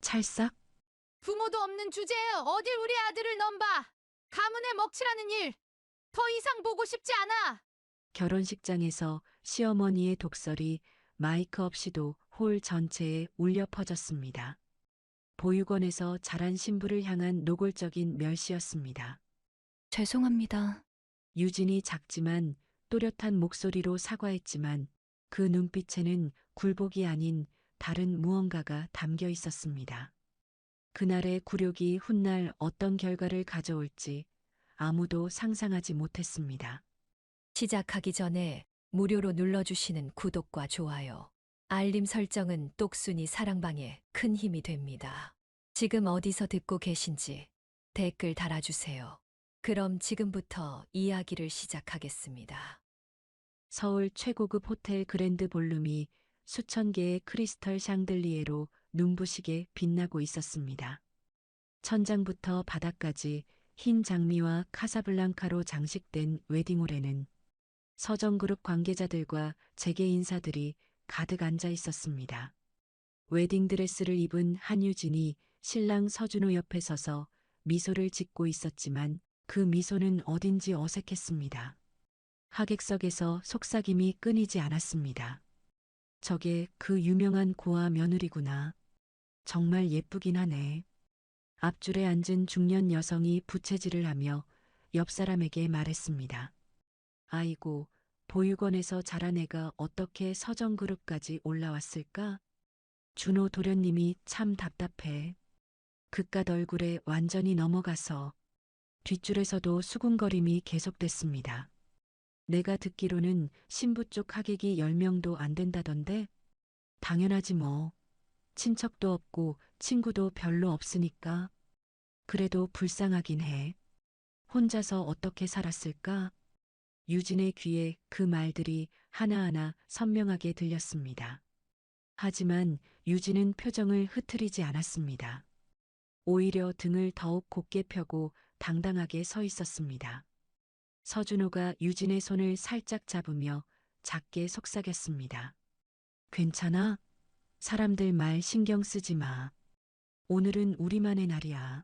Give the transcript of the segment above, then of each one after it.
찰싹? 부모도 없는 주제에 어딜 우리 아들을 넘봐. 가문에 먹칠하는 일. 더 이상 보고 싶지 않아. 결혼식장에서 시어머니의 독설이 마이크 없이도 홀 전체에 울려 퍼졌습니다. 보육원에서 자란 신부를 향한 노골적인 멸시였습니다. 죄송합니다. 유진이 작지만 또렷한 목소리로 사과했지만 그 눈빛에는 굴복이 아닌 다른 무언가가 담겨 있었습니다. 그날의 굴욕이 훗날 어떤 결과를 가져올지 아무도 상상하지 못했습니다. 시작하기 전에 무료로 눌러주시는 구독과 좋아요, 알림 설정은 똑순이 사랑방에 큰 힘이 됩니다. 지금 어디서 듣고 계신지 댓글 달아주세요. 그럼 지금부터 이야기를 시작하겠습니다. 서울 최고급 호텔 그랜드 볼룸이 수천 개의 크리스털 샹들리에로 눈부시게 빛나고 있었습니다. 천장부터 바닥까지 흰 장미와 카사블랑카로 장식된 웨딩홀에는 서정그룹 관계자들과 재계 인사들이 가득 앉아 있었습니다. 웨딩드레스를 입은 한유진이 신랑 서준호 옆에 서서 미소를 짓고 있었지만 그 미소는 어딘지 어색했습니다. 하객석에서 속삭임이 끊이지 않았습니다. 저게 그 유명한 고아 며느리구나. 정말 예쁘긴 하네. 앞줄에 앉은 중년 여성이 부채질을 하며 옆 사람에게 말했습니다. 아이고, 보육원에서 자란 애가 어떻게 서정그룹까지 올라왔을까? 준호 도련님이 참 답답해. 그깟 얼굴에 완전히 넘어가서 뒷줄에서도 수군거림이 계속됐습니다. 내가 듣기로는 신부 쪽 하객이 10명도 안 된다던데? 당연하지 뭐. 친척도 없고 친구도 별로 없으니까. 그래도 불쌍하긴 해. 혼자서 어떻게 살았을까? 유진의 귀에 그 말들이 하나하나 선명하게 들렸습니다. 하지만 유진은 표정을 흐트리지 않았습니다. 오히려 등을 더욱 곧게 펴고 당당하게 서 있었습니다. 서준호가 유진의 손을 살짝 잡으며 작게 속삭였습니다. 괜찮아? 사람들 말 신경 쓰지 마. 오늘은 우리만의 날이야.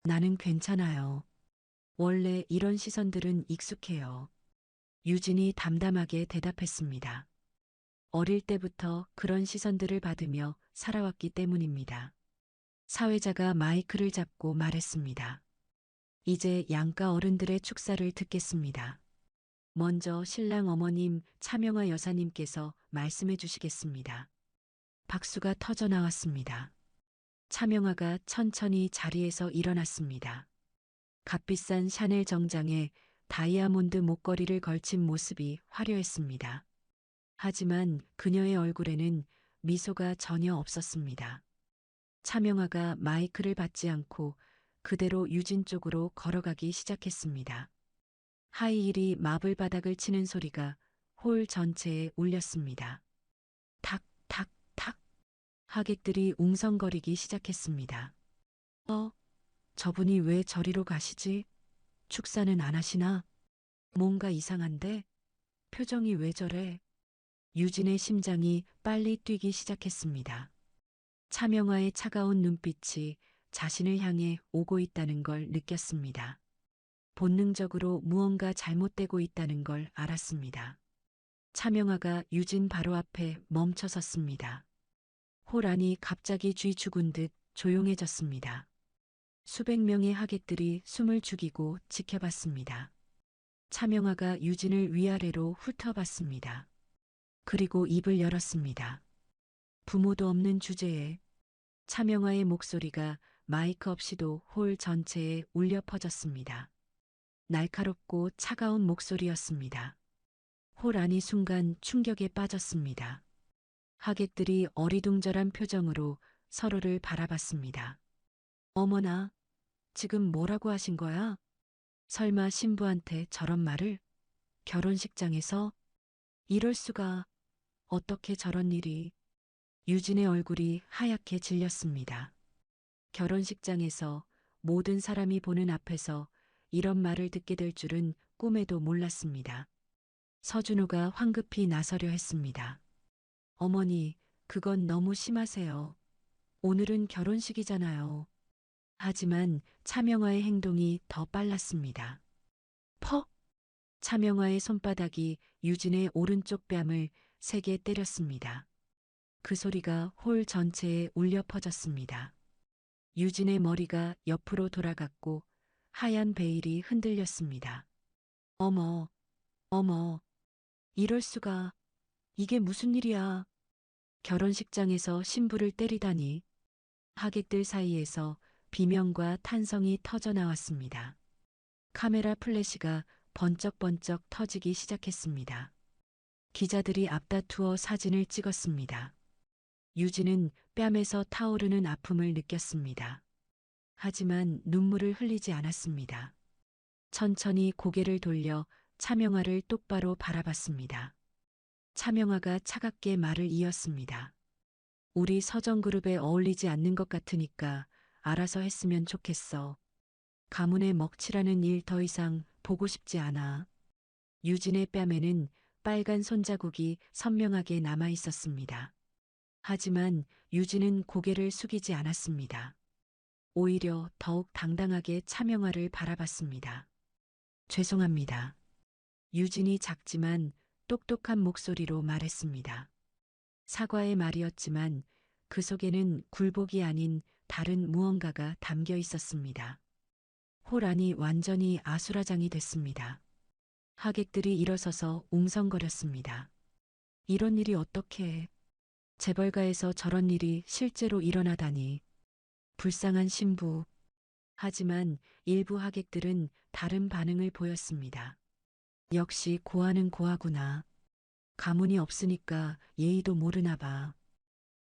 나는 괜찮아요. 원래 이런 시선들은 익숙해요. 유진이 담담하게 대답했습니다. 어릴 때부터 그런 시선들을 받으며 살아왔기 때문입니다. 사회자가 마이크를 잡고 말했습니다. 이제 양가 어른들의 축사를 듣겠습니다. 먼저 신랑 어머님 차명화 여사님께서 말씀해 주시겠습니다. 박수가 터져 나왔습니다. 차명화가 천천히 자리에서 일어났습니다. 값비싼 샤넬 정장에 다이아몬드 목걸이를 걸친 모습이 화려했습니다. 하지만 그녀의 얼굴에는 미소가 전혀 없었습니다. 차명화가 마이크를 받지 않고 그대로 유진 쪽으로 걸어가기 시작했습니다. 하이힐이 마블 바닥을 치는 소리가 홀 전체에 울렸습니다. 탁, 탁, 탁. 하객들이 웅성거리기 시작했습니다. 저분이 왜 저리로 가시지? 축사는 안 하시나? 뭔가 이상한데? 표정이 왜 저래? 유진의 심장이 빨리 뛰기 시작했습니다. 차명화의 차가운 눈빛이 자신을 향해 오고 있다는 걸 느꼈습니다. 본능적으로 무언가 잘못되고 있다는 걸 알았습니다. 차명화가 유진 바로 앞에 멈춰 섰습니다. 홀 안이 갑자기 쥐 죽은 듯 조용해졌습니다. 수백 명의 하객들이 숨을 죽이고 지켜봤습니다. 차명화가 유진을 위아래로 훑어봤습니다. 그리고 입을 열었습니다. 부모도 없는 주제에 차명화의 목소리가 마이크 없이도 홀 전체에 울려 퍼졌습니다. 날카롭고 차가운 목소리였습니다. 홀 안이 순간 충격에 빠졌습니다. 하객들이 어리둥절한 표정으로 서로를 바라봤습니다. 어머나, 지금 뭐라고 하신 거야? 설마 신부한테 저런 말을? 결혼식장에서? 이럴 수가, 어떻게 저런 일이. 유진의 얼굴이 하얗게 질렸습니다. 결혼식장에서 모든 사람이 보는 앞에서 이런 말을 듣게 될 줄은 꿈에도 몰랐습니다. 서준호가 황급히 나서려 했습니다. 어머니, 그건 너무 심하세요. 오늘은 결혼식이잖아요. 하지만 차명화의 행동이 더 빨랐습니다. 퍽! 차명화의 손바닥이 유진의 오른쪽 뺨을 세게 때렸습니다. 그 소리가 홀 전체에 울려 퍼졌습니다. 유진의 머리가 옆으로 돌아갔고 하얀 베일이 흔들렸습니다. 어머, 어머, 이럴 수가. 이게 무슨 일이야. 결혼식장에서 신부를 때리다니. 하객들 사이에서 비명과 탄성이 터져 나왔습니다. 카메라 플래시가 번쩍번쩍 터지기 시작했습니다. 기자들이 앞다투어 사진을 찍었습니다. 유진은 뺨에서 타오르는 아픔을 느꼈습니다. 하지만 눈물을 흘리지 않았습니다. 천천히 고개를 돌려 차명화를 똑바로 바라봤습니다. 차명화가 차갑게 말을 이었습니다. 우리 서정그룹에 어울리지 않는 것 같으니까 알아서 했으면 좋겠어. 가문의 먹칠하는 일 더 이상 보고 싶지 않아. 유진의 뺨에는 빨간 손자국이 선명하게 남아 있었습니다. 하지만 유진은 고개를 숙이지 않았습니다. 오히려 더욱 당당하게 차명화를 바라봤습니다. 죄송합니다. 유진이 작지만 똑똑한 목소리로 말했습니다. 사과의 말이었지만 그 속에는 굴복이 아닌 다른 무언가가 담겨 있었습니다. 홀 안이 완전히 아수라장이 됐습니다. 하객들이 일어서서 웅성거렸습니다. 이런 일이 어떻게 재벌가에서 저런 일이 실제로 일어나다니. 불쌍한 신부. 하지만 일부 하객들은 다른 반응을 보였습니다. 역시 고아는 고아구나. 가문이 없으니까 예의도 모르나 봐.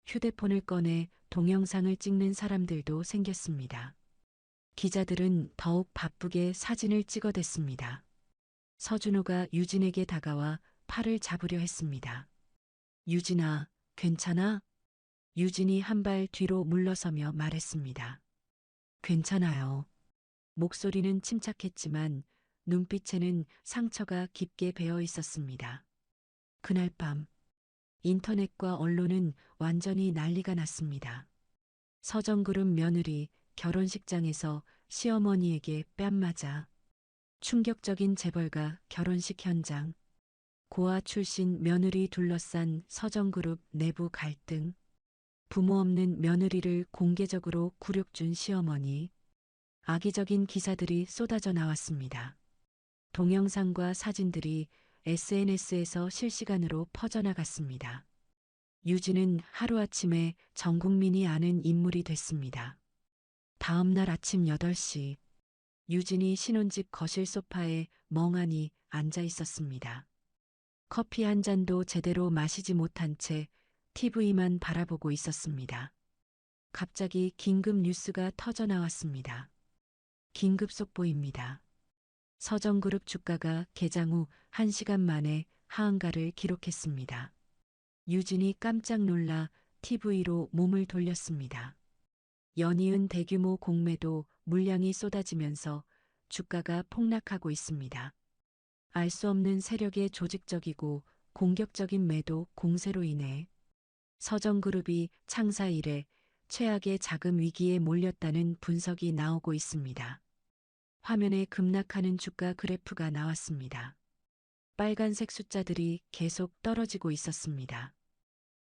휴대폰을 꺼내 동영상을 찍는 사람들도 생겼습니다. 기자들은 더욱 바쁘게 사진을 찍어댔습니다. 서준호가 유진에게 다가와 팔을 잡으려 했습니다. 유진아, 괜찮아? 유진이 한 발 뒤로 물러서며 말했습니다. 괜찮아요. 목소리는 침착했지만 눈빛에는 상처가 깊게 배어 있었습니다. 그날 밤 인터넷과 언론은 완전히 난리가 났습니다. 서정그룹 며느리 결혼식장에서 시어머니에게 뺨 맞아. 충격적인 재벌가 결혼식 현장. 고아 출신 며느리 둘러싼 서정그룹 내부 갈등. 부모 없는 며느리를 공개적으로 굴욕준 시어머니. 악의적인 기사들이 쏟아져 나왔습니다. 동영상과 사진들이 SNS에서 실시간으로 퍼져나갔습니다. 유진은 하루아침에 전 국민이 아는 인물이 됐습니다. 다음 날 아침 8시, 유진이 신혼집 거실 소파에 멍하니 앉아 있었습니다. 커피 한 잔도 제대로 마시지 못한 채 TV만 바라보고 있었습니다. 갑자기 긴급 뉴스가 터져 나왔습니다. 긴급 속보입니다. 서정그룹 주가가 개장 후 1시간 만에 하한가를 기록했습니다. 유진이 깜짝 놀라 TV로 몸을 돌렸습니다. 연이은 대규모 공매도 물량이 쏟아지면서 주가가 폭락하고 있습니다. 알 수 없는 세력의 조직적이고 공격적인 매도 공세로 인해 서정그룹이 창사 이래 최악의 자금 위기에 몰렸다는 분석이 나오고 있습니다. 화면에 급락하는 주가 그래프가 나왔습니다. 빨간색 숫자들이 계속 떨어지고 있었습니다.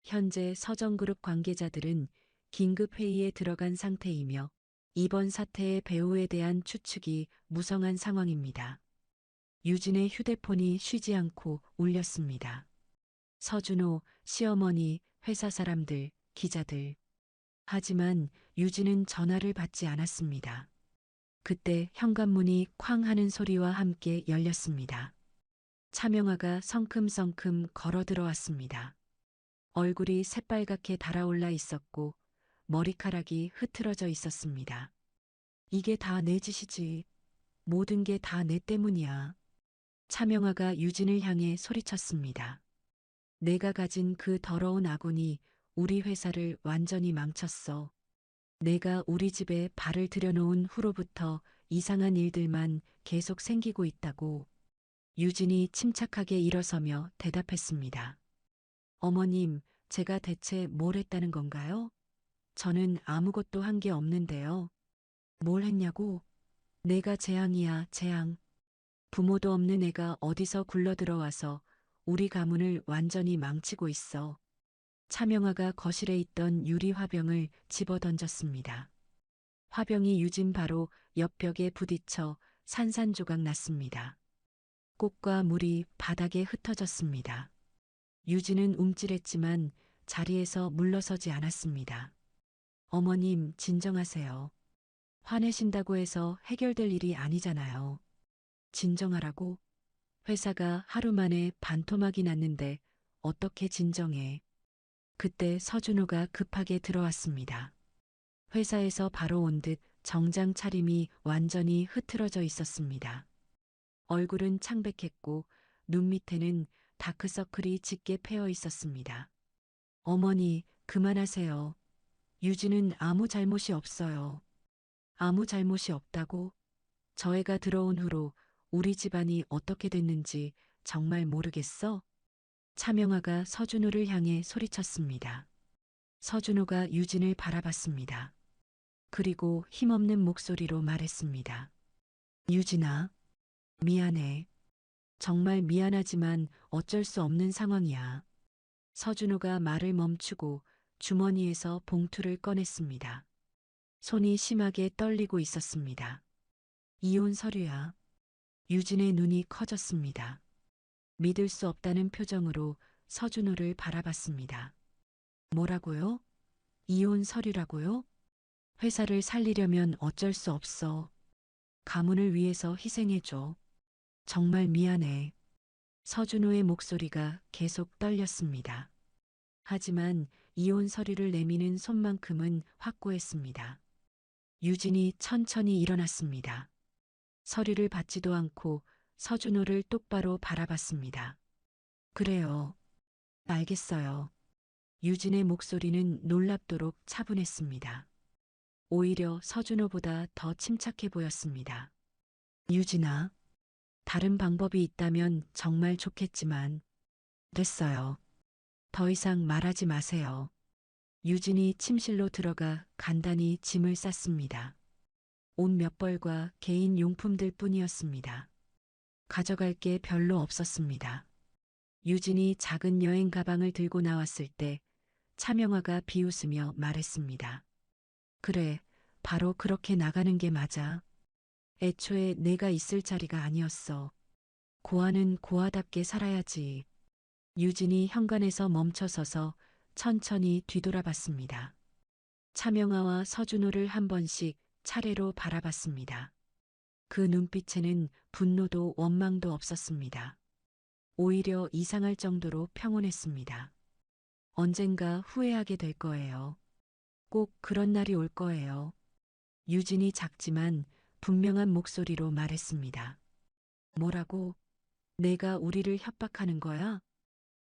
현재 서정그룹 관계자들은 긴급 회의에 들어간 상태이며 이번 사태의 배후에 대한 추측이 무성한 상황입니다. 유진의 휴대폰이 쉬지 않고 울렸습니다. 서준호, 시어머니, 회사 사람들, 기자들. 하지만 유진은 전화를 받지 않았습니다. 그때 현관문이 쾅 하는 소리와 함께 열렸습니다. 차명화가 성큼성큼 걸어 들어왔습니다. 얼굴이 새빨갛게 달아올라 있었고 머리카락이 흐트러져 있었습니다. 이게 다 내 짓이지. 모든 게 다 내 때문이야. 차명화가 유진을 향해 소리쳤습니다. 내가 가진 그 더러운 아군이 우리 회사를 완전히 망쳤어. 내가 우리 집에 발을 들여놓은 후로부터 이상한 일들만 계속 생기고 있다고. 유진이 침착하게 일어서며 대답했습니다. 어머님, 제가 대체 뭘 했다는 건가요? 저는 아무것도 한 게 없는데요. 뭘 했냐고? 내가 재앙이야, 재앙. 부모도 없는 애가 어디서 굴러 들어와서 우리 가문을 완전히 망치고 있어. 차명아가 거실에 있던 유리 화병을 집어 던졌습니다. 화병이 유진 바로 옆 벽에 부딪혀 산산조각 났습니다. 꽃과 물이 바닥에 흩어졌습니다. 유진은 움찔했지만 자리에서 물러서지 않았습니다. 어머님, 진정하세요. 화내신다고 해서 해결될 일이 아니잖아요. 진정하라고? 회사가 하루 만에 반토막이 났는데 어떻게 진정해? 그때 서준호가 급하게 들어왔습니다. 회사에서 바로 온 듯 정장 차림이 완전히 흐트러져 있었습니다. 얼굴은 창백했고 눈 밑에는 다크서클이 짙게 패여 있었습니다. 어머니, 그만하세요. 유진은 아무 잘못이 없어요. 아무 잘못이 없다고? 저 애가 들어온 후로 우리 집안이 어떻게 됐는지 정말 모르겠어? 차명아가 서준호를 향해 소리쳤습니다. 서준호가 유진을 바라봤습니다. 그리고 힘없는 목소리로 말했습니다. 유진아, 미안해. 정말 미안하지만 어쩔 수 없는 상황이야. 서준호가 말을 멈추고 주머니에서 봉투를 꺼냈습니다. 손이 심하게 떨리고 있었습니다. 이혼 서류야. 유진의 눈이 커졌습니다. 믿을 수 없다는 표정으로 서준호를 바라봤습니다. 뭐라고요? 이혼 서류라고요? 회사를 살리려면 어쩔 수 없어. 가문을 위해서 희생해줘. 정말 미안해. 서준호의 목소리가 계속 떨렸습니다. 하지만 이혼 서류를 내미는 손만큼은 확고했습니다. 유진이 천천히 일어났습니다. 서류를 받지도 않고 서준호를 똑바로 바라봤습니다. 그래요. 알겠어요. 유진의 목소리는 놀랍도록 차분했습니다. 오히려 서준호보다 더 침착해 보였습니다. 유진아, 다른 방법이 있다면 정말 좋겠지만, 됐어요. 더 이상 말하지 마세요. 유진이 침실로 들어가 간단히 짐을 쌌습니다. 옷 몇 벌과 개인 용품들 뿐이었습니다. 가져갈 게 별로 없었습니다. 유진이 작은 여행 가방을 들고 나왔을 때 차명아가 비웃으며 말했습니다. 그래, 바로 그렇게 나가는 게 맞아. 애초에 내가 있을 자리가 아니었어. 고아는 고아답게 살아야지. 유진이 현관에서 멈춰서서 천천히 뒤돌아봤습니다. 차명아와 서준호를 한 번씩 차례로 바라봤습니다. 그 눈빛에는 분노도 원망도 없었습니다. 오히려 이상할 정도로 평온했습니다. 언젠가 후회하게 될 거예요. 꼭 그런 날이 올 거예요. 유진이 작지만 분명한 목소리로 말했습니다. 뭐라고? 내가 우리를 협박하는 거야?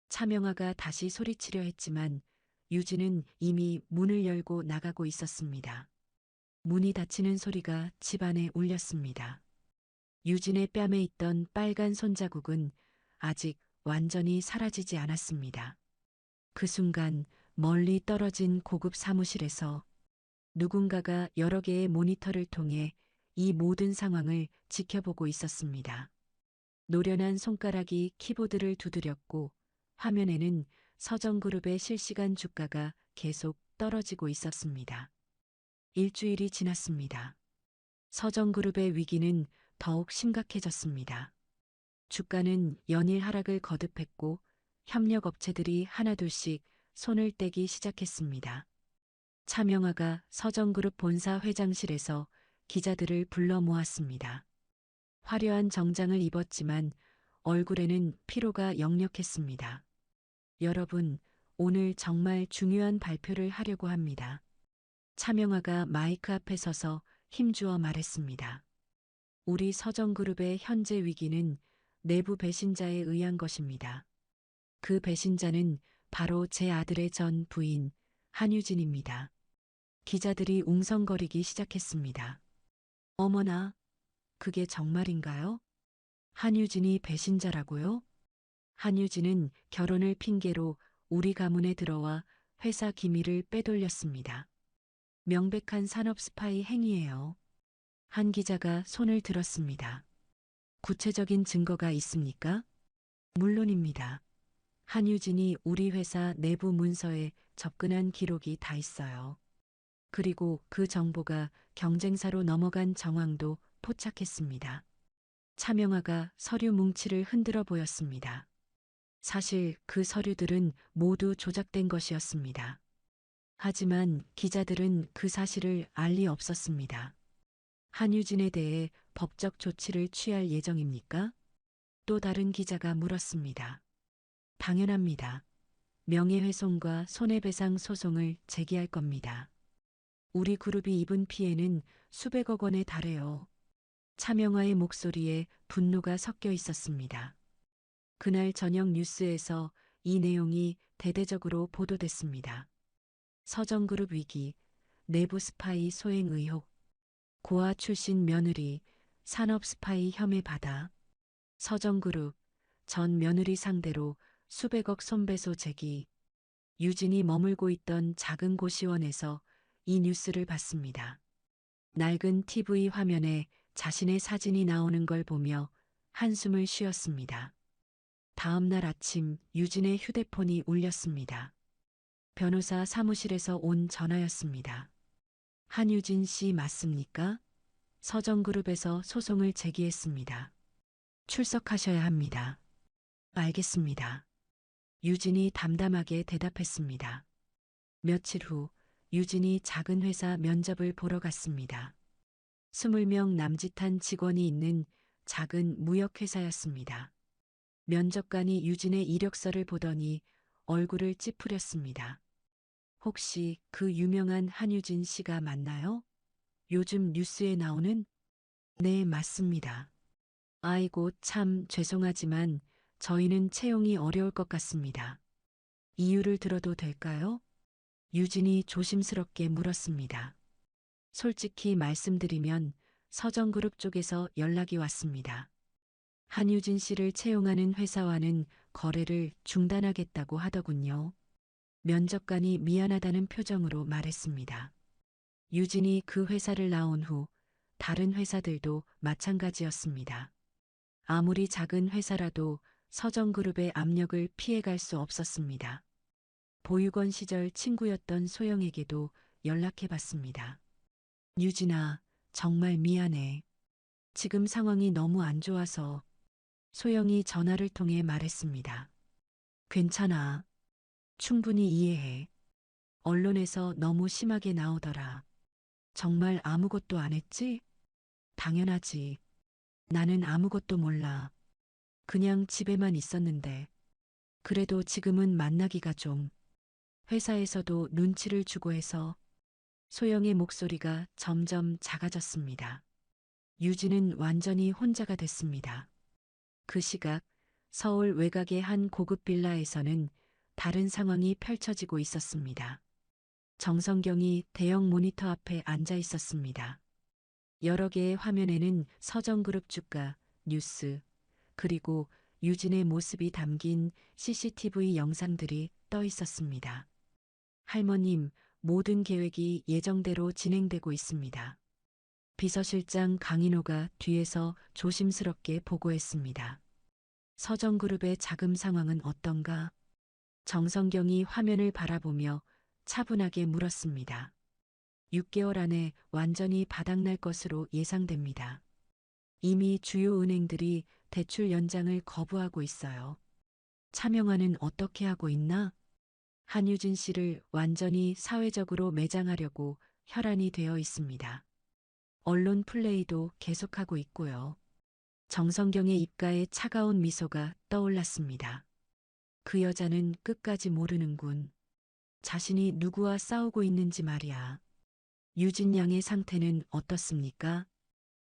차명아가 다시 소리치려 했지만 유진은 이미 문을 열고 나가고 있었습니다. 문이 닫히는 소리가 집안에 울렸습니다. 유진의 뺨에 있던 빨간 손자국은 아직 완전히 사라지지 않았습니다. 그 순간 멀리 떨어진 고급 사무실에서 누군가가 여러 개의 모니터를 통해 이 모든 상황을 지켜보고 있었습니다. 노련한 손가락이 키보드를 두드렸고 화면에는 서정그룹의 실시간 주가가 계속 떨어지고 있었습니다. 일주일이 지났습니다. 서정그룹의 위기는 더욱 심각해졌습니다. 주가는 연일 하락을 거듭했고 협력업체들이 하나둘씩 손을 떼기 시작했습니다. 차명아가 서정그룹 본사 회장실에서 기자들을 불러 모았습니다. 화려한 정장을 입었지만 얼굴에는 피로가 역력했습니다. 여러분, 오늘 정말 중요한 발표를 하려고 합니다. 차명아가 마이크 앞에 서서 힘주어 말했습니다. 우리 서정그룹의 현재 위기는 내부 배신자에 의한 것입니다. 그 배신자는 바로 제 아들의 전 부인 한유진입니다. 기자들이 웅성거리기 시작했습니다. 어머나, 그게 정말인가요? 한유진이 배신자라고요? 한유진은 결혼을 핑계로 우리 가문에 들어와 회사 기밀을 빼돌렸습니다. 명백한 산업 스파이 행위예요. 한 기자가 손을 들었습니다. 구체적인 증거가 있습니까? 물론입니다. 한유진이 우리 회사 내부 문서에 접근한 기록이 다 있어요. 그리고 그 정보가 경쟁사로 넘어간 정황도 포착했습니다. 차명화가 서류 뭉치를 흔들어 보였습니다. 사실 그 서류들은 모두 조작된 것이었습니다. 하지만 기자들은 그 사실을 알 리 없었습니다. 한유진에 대해 법적 조치를 취할 예정입니까? 또 다른 기자가 물었습니다. 당연합니다. 명예훼손과 손해배상 소송을 제기할 겁니다. 우리 그룹이 입은 피해는 수백억 원에 달해요. 차명화의 목소리에 분노가 섞여 있었습니다. 그날 저녁 뉴스에서 이 내용이 대대적으로 보도됐습니다. 서정그룹 위기, 내부 스파이 소행 의혹, 고아 출신 며느리, 산업 스파이 혐의 받아, 서정그룹, 전 며느리 상대로 수백억 손배소 제기, 유진이 머물고 있던 작은 고시원에서 이 뉴스를 봤습니다. 낡은 TV 화면에 자신의 사진이 나오는 걸 보며 한숨을 쉬었습니다. 다음 날 아침 유진의 휴대폰이 울렸습니다. 변호사 사무실에서 온 전화였습니다. 한유진 씨 맞습니까? 서정그룹에서 소송을 제기했습니다. 출석하셔야 합니다. 알겠습니다. 유진이 담담하게 대답했습니다. 며칠 후 유진이 작은 회사 면접을 보러 갔습니다. 20명 남짓한 직원이 있는 작은 무역회사였습니다. 면접관이 유진의 이력서를 보더니 얼굴을 찌푸렸습니다. 혹시 그 유명한 한유진 씨가 맞나요? 요즘 뉴스에 나오는? 네, 맞습니다. 아이고, 참 죄송하지만 저희는 채용이 어려울 것 같습니다. 이유를 들어도 될까요? 유진이 조심스럽게 물었습니다. 솔직히 말씀드리면 서정그룹 쪽에서 연락이 왔습니다. 한유진 씨를 채용하는 회사와는 거래를 중단하겠다고 하더군요. 면접관이 미안하다는 표정으로 말했습니다. 유진이 그 회사를 나온 후 다른 회사들도 마찬가지였습니다. 아무리 작은 회사라도 서정그룹의 압력을 피해갈 수 없었습니다. 보육원 시절 친구였던 소영에게도 연락해봤습니다. 유진아, 정말 미안해. 지금 상황이 너무 안 좋아서. 소영이 전화를 통해 말했습니다. 괜찮아. 충분히 이해해. 언론에서 너무 심하게 나오더라. 정말 아무것도 안 했지? 당연하지. 나는 아무것도 몰라. 그냥 집에만 있었는데. 그래도 지금은 만나기가 좀. 회사에서도 눈치를 주고 해서. 소영의 목소리가 점점 작아졌습니다. 유진은 완전히 혼자가 됐습니다. 그 시각 서울 외곽의 한 고급 빌라에서는 다른 상황이 펼쳐지고 있었습니다. 정성경이 대형 모니터 앞에 앉아 있었습니다. 여러 개의 화면에는 서정그룹 주가, 뉴스, 그리고 유진의 모습이 담긴 CCTV 영상들이 떠 있었습니다. 할머님, 모든 계획이 예정대로 진행되고 있습니다. 비서실장 강인호가 뒤에서 조심스럽게 보고했습니다. 서정그룹의 자금 상황은 어떤가? 정성경이 화면을 바라보며 차분하게 물었습니다. 6개월 안에 완전히 바닥날 것으로 예상됩니다. 이미 주요 은행들이 대출 연장을 거부하고 있어요. 차명화는 어떻게 하고 있나? 한유진 씨를 완전히 사회적으로 매장하려고 혈안이 되어 있습니다. 언론 플레이도 계속하고 있고요. 정성경의 입가에 차가운 미소가 떠올랐습니다. 그 여자는 끝까지 모르는군. 자신이 누구와 싸우고 있는지 말이야. 유진 양의 상태는 어떻습니까?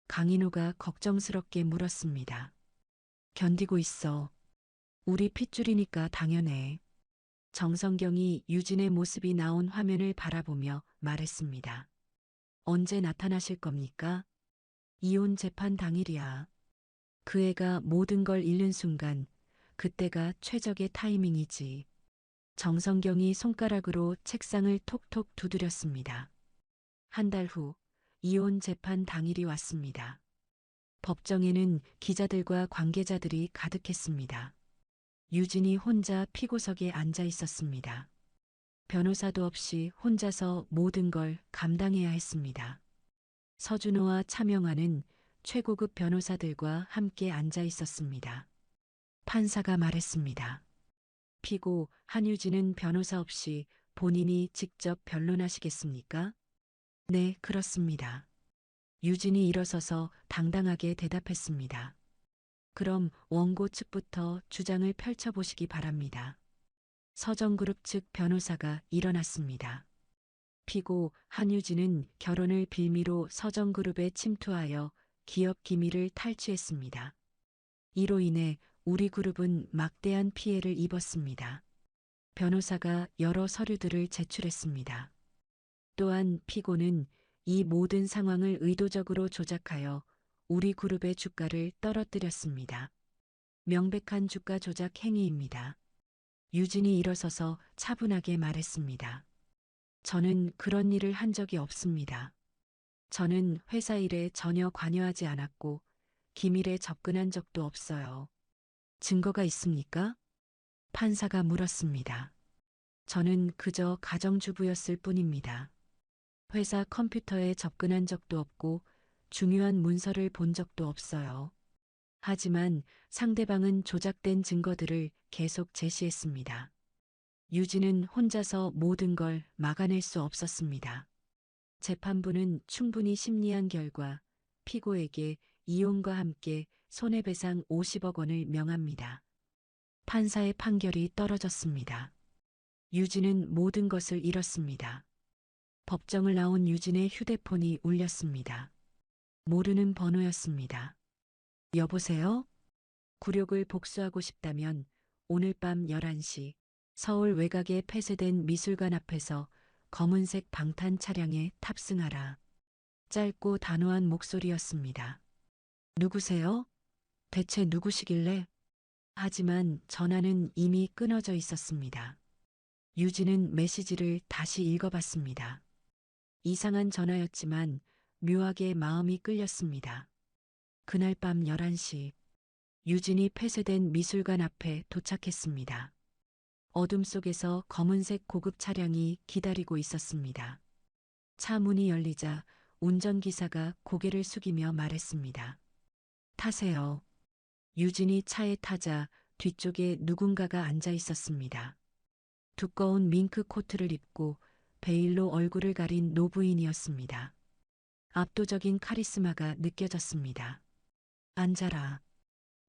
강인호가 걱정스럽게 물었습니다. 견디고 있어. 우리 핏줄이니까 당연해. 정성경이 유진의 모습이 나온 화면을 바라보며 말했습니다. 언제 나타나실 겁니까? 이혼 재판 당일이야. 그 애가 모든 걸 잃는 순간 그때가 최적의 타이밍이지. 정성경이 손가락으로 책상을 톡톡 두드렸습니다. 한 달 후 이혼 재판 당일이 왔습니다. 법정에는 기자들과 관계자들이 가득했습니다. 유진이 혼자 피고석에 앉아 있었습니다. 변호사도 없이 혼자서 모든 걸 감당해야 했습니다. 서준호와 차명환은 최고급 변호사들과 함께 앉아 있었습니다. 판사가 말했습니다. 피고 한유진은 변호사 없이 본인이 직접 변론하시겠습니까? 네, 그렇습니다. 유진이 일어서서 당당하게 대답했습니다. 그럼 원고 측부터 주장을 펼쳐보시기 바랍니다. 서정그룹 측 변호사가 일어났습니다. 피고 한유진은 결혼을 빌미로 서정그룹에 침투하여 기업 기밀을 탈취했습니다. 이로 인해 우리 그룹은 막대한 피해를 입었습니다. 변호사가 여러 서류들을 제출했습니다. 또한 피고는 이 모든 상황을 의도적으로 조작하여 우리 그룹의 주가를 떨어뜨렸습니다. 명백한 주가 조작 행위입니다. 유진이 일어서서 차분하게 말했습니다. 저는 그런 일을 한 적이 없습니다. 저는 회사 일에 전혀 관여하지 않았고 기밀에 접근한 적도 없어요. 증거가 있습니까? 판사가 물었습니다. 저는 그저 가정주부였을 뿐입니다. 회사 컴퓨터에 접근한 적도 없고 중요한 문서를 본 적도 없어요. 하지만 상대방은 조작된 증거들을 계속 제시했습니다. 유진은 혼자서 모든 걸 막아낼 수 없었습니다. 재판부는 충분히 심리한 결과 피고에게 이혼과 함께 손해배상 50억 원을 명합니다. 판사의 판결이 떨어졌습니다. 유진은 모든 것을 잃었습니다. 법정을 나온 유진의 휴대폰이 울렸습니다. 모르는 번호였습니다. 여보세요? 굴욕을 복수하고 싶다면 오늘 밤 11시 서울 외곽에 폐쇄된 미술관 앞에서 검은색 방탄 차량에 탑승하라. 짧고 단호한 목소리였습니다. 누구세요? 대체 누구시길래? 하지만 전화는 이미 끊어져 있었습니다. 유진은 메시지를 다시 읽어봤습니다. 이상한 전화였지만 묘하게 마음이 끌렸습니다. 그날 밤 11시 유진이 폐쇄된 미술관 앞에 도착했습니다. 어둠 속에서 검은색 고급 차량이 기다리고 있었습니다. 차 문이 열리자 운전기사가 고개를 숙이며 말했습니다. 타세요. 유진이 차에 타자 뒤쪽에 누군가가 앉아 있었습니다. 두꺼운 밍크 코트를 입고 베일로 얼굴을 가린 노부인이었습니다. 압도적인 카리스마가 느껴졌습니다. 앉아라.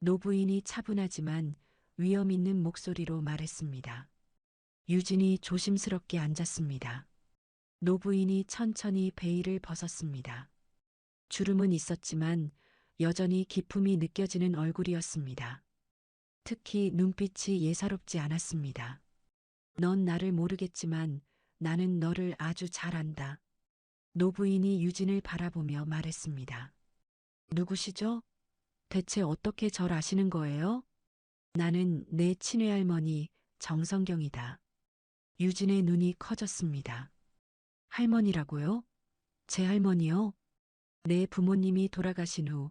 노부인이 차분하지만 위험 있는 목소리로 말했습니다. 유진이 조심스럽게 앉았습니다. 노부인이 천천히 베일을 벗었습니다. 주름은 있었지만 여전히 기품이 느껴지는 얼굴이었습니다. 특히 눈빛이 예사롭지 않았습니다. 넌 나를 모르겠지만 나는 너를 아주 잘 안다. 노부인이 유진을 바라보며 말했습니다. 누구시죠? 대체 어떻게 절 아시는 거예요? 나는 내 친외할머니 정성경이다. 유진의 눈이 커졌습니다. 할머니라고요? 제 할머니요? 내 부모님이 돌아가신 후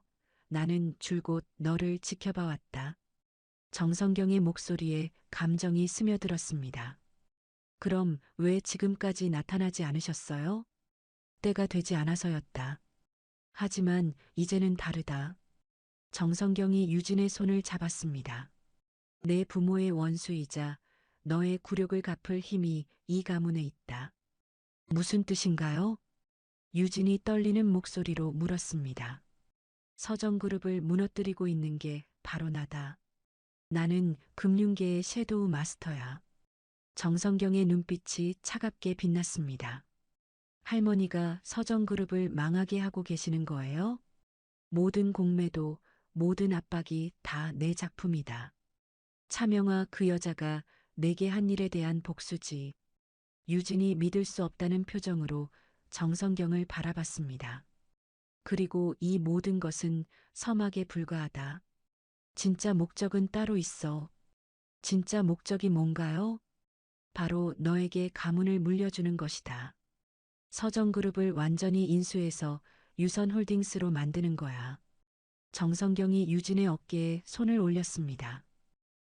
나는 줄곧 너를 지켜봐 왔다. 정성경의 목소리에 감정이 스며들었습니다. 그럼 왜 지금까지 나타나지 않으셨어요? 때가 되지 않아서였다. 하지만 이제는 다르다. 정성경이 유진의 손을 잡았습니다. 내 부모의 원수이자 너의 굴욕을 갚을 힘이 이 가문에 있다. 무슨 뜻인가요? 유진이 떨리는 목소리로 물었습니다. 서정그룹을 무너뜨리고 있는 게 바로 나다. 나는 금융계의 섀도우 마스터야. 정성경의 눈빛이 차갑게 빛났습니다. 할머니가 서정그룹을 망하게 하고 계시는 거예요? 모든 공매도, 모든 압박이 다 내 작품이다. 차명화 그 여자가 내게 한 일에 대한 복수지. 유진이 믿을 수 없다는 표정으로 정성경을 바라봤습니다. 그리고 이 모든 것은 서막에 불과하다. 진짜 목적은 따로 있어. 진짜 목적이 뭔가요? 바로 너에게 가문을 물려주는 것이다. 서정그룹을 완전히 인수해서 유선홀딩스로 만드는 거야. 정성경이 유진의 어깨에 손을 올렸습니다.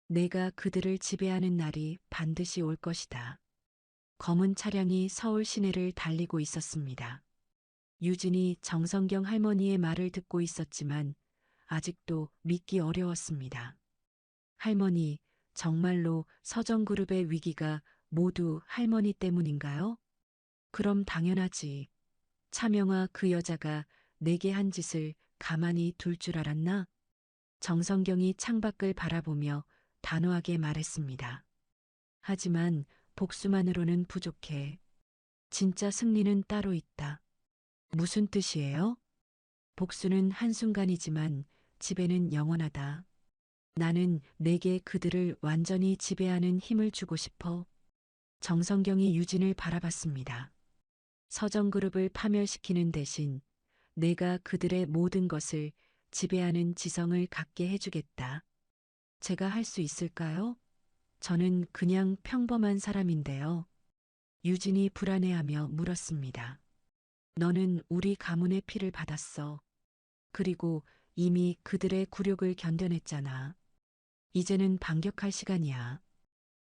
내가 그들을 지배하는 날이 반드시 올 것이다. 검은 차량이 서울 시내를 달리고 있었습니다. 유진이 정성경 할머니의 말을 듣고 있었지만 아직도 믿기 어려웠습니다. 할머니, 정말로 서정그룹의 위기가 모두 할머니 때문인가요? 그럼 당연하지. 차명아 그 여자가 내게 한 짓을 가만히 둘 줄 알았나? 정성경이 창밖을 바라보며 단호하게 말했습니다. 하지만 복수만으로는 부족해. 진짜 승리는 따로 있다. 무슨 뜻이에요? 복수는 한순간이지만 지배는 영원하다. 나는 내게 그들을 완전히 지배하는 힘을 주고 싶어. 정성경이 유진을 바라봤습니다. 서정그룹을 파멸시키는 대신 내가 그들의 모든 것을 지배하는 지성을 갖게 해주겠다. 제가 할 수 있을까요? 저는 그냥 평범한 사람인데요. 유진이 불안해하며 물었습니다. 너는 우리 가문의 피를 받았어. 그리고 이미 그들의 굴욕을 견뎌냈잖아. 이제는 반격할 시간이야.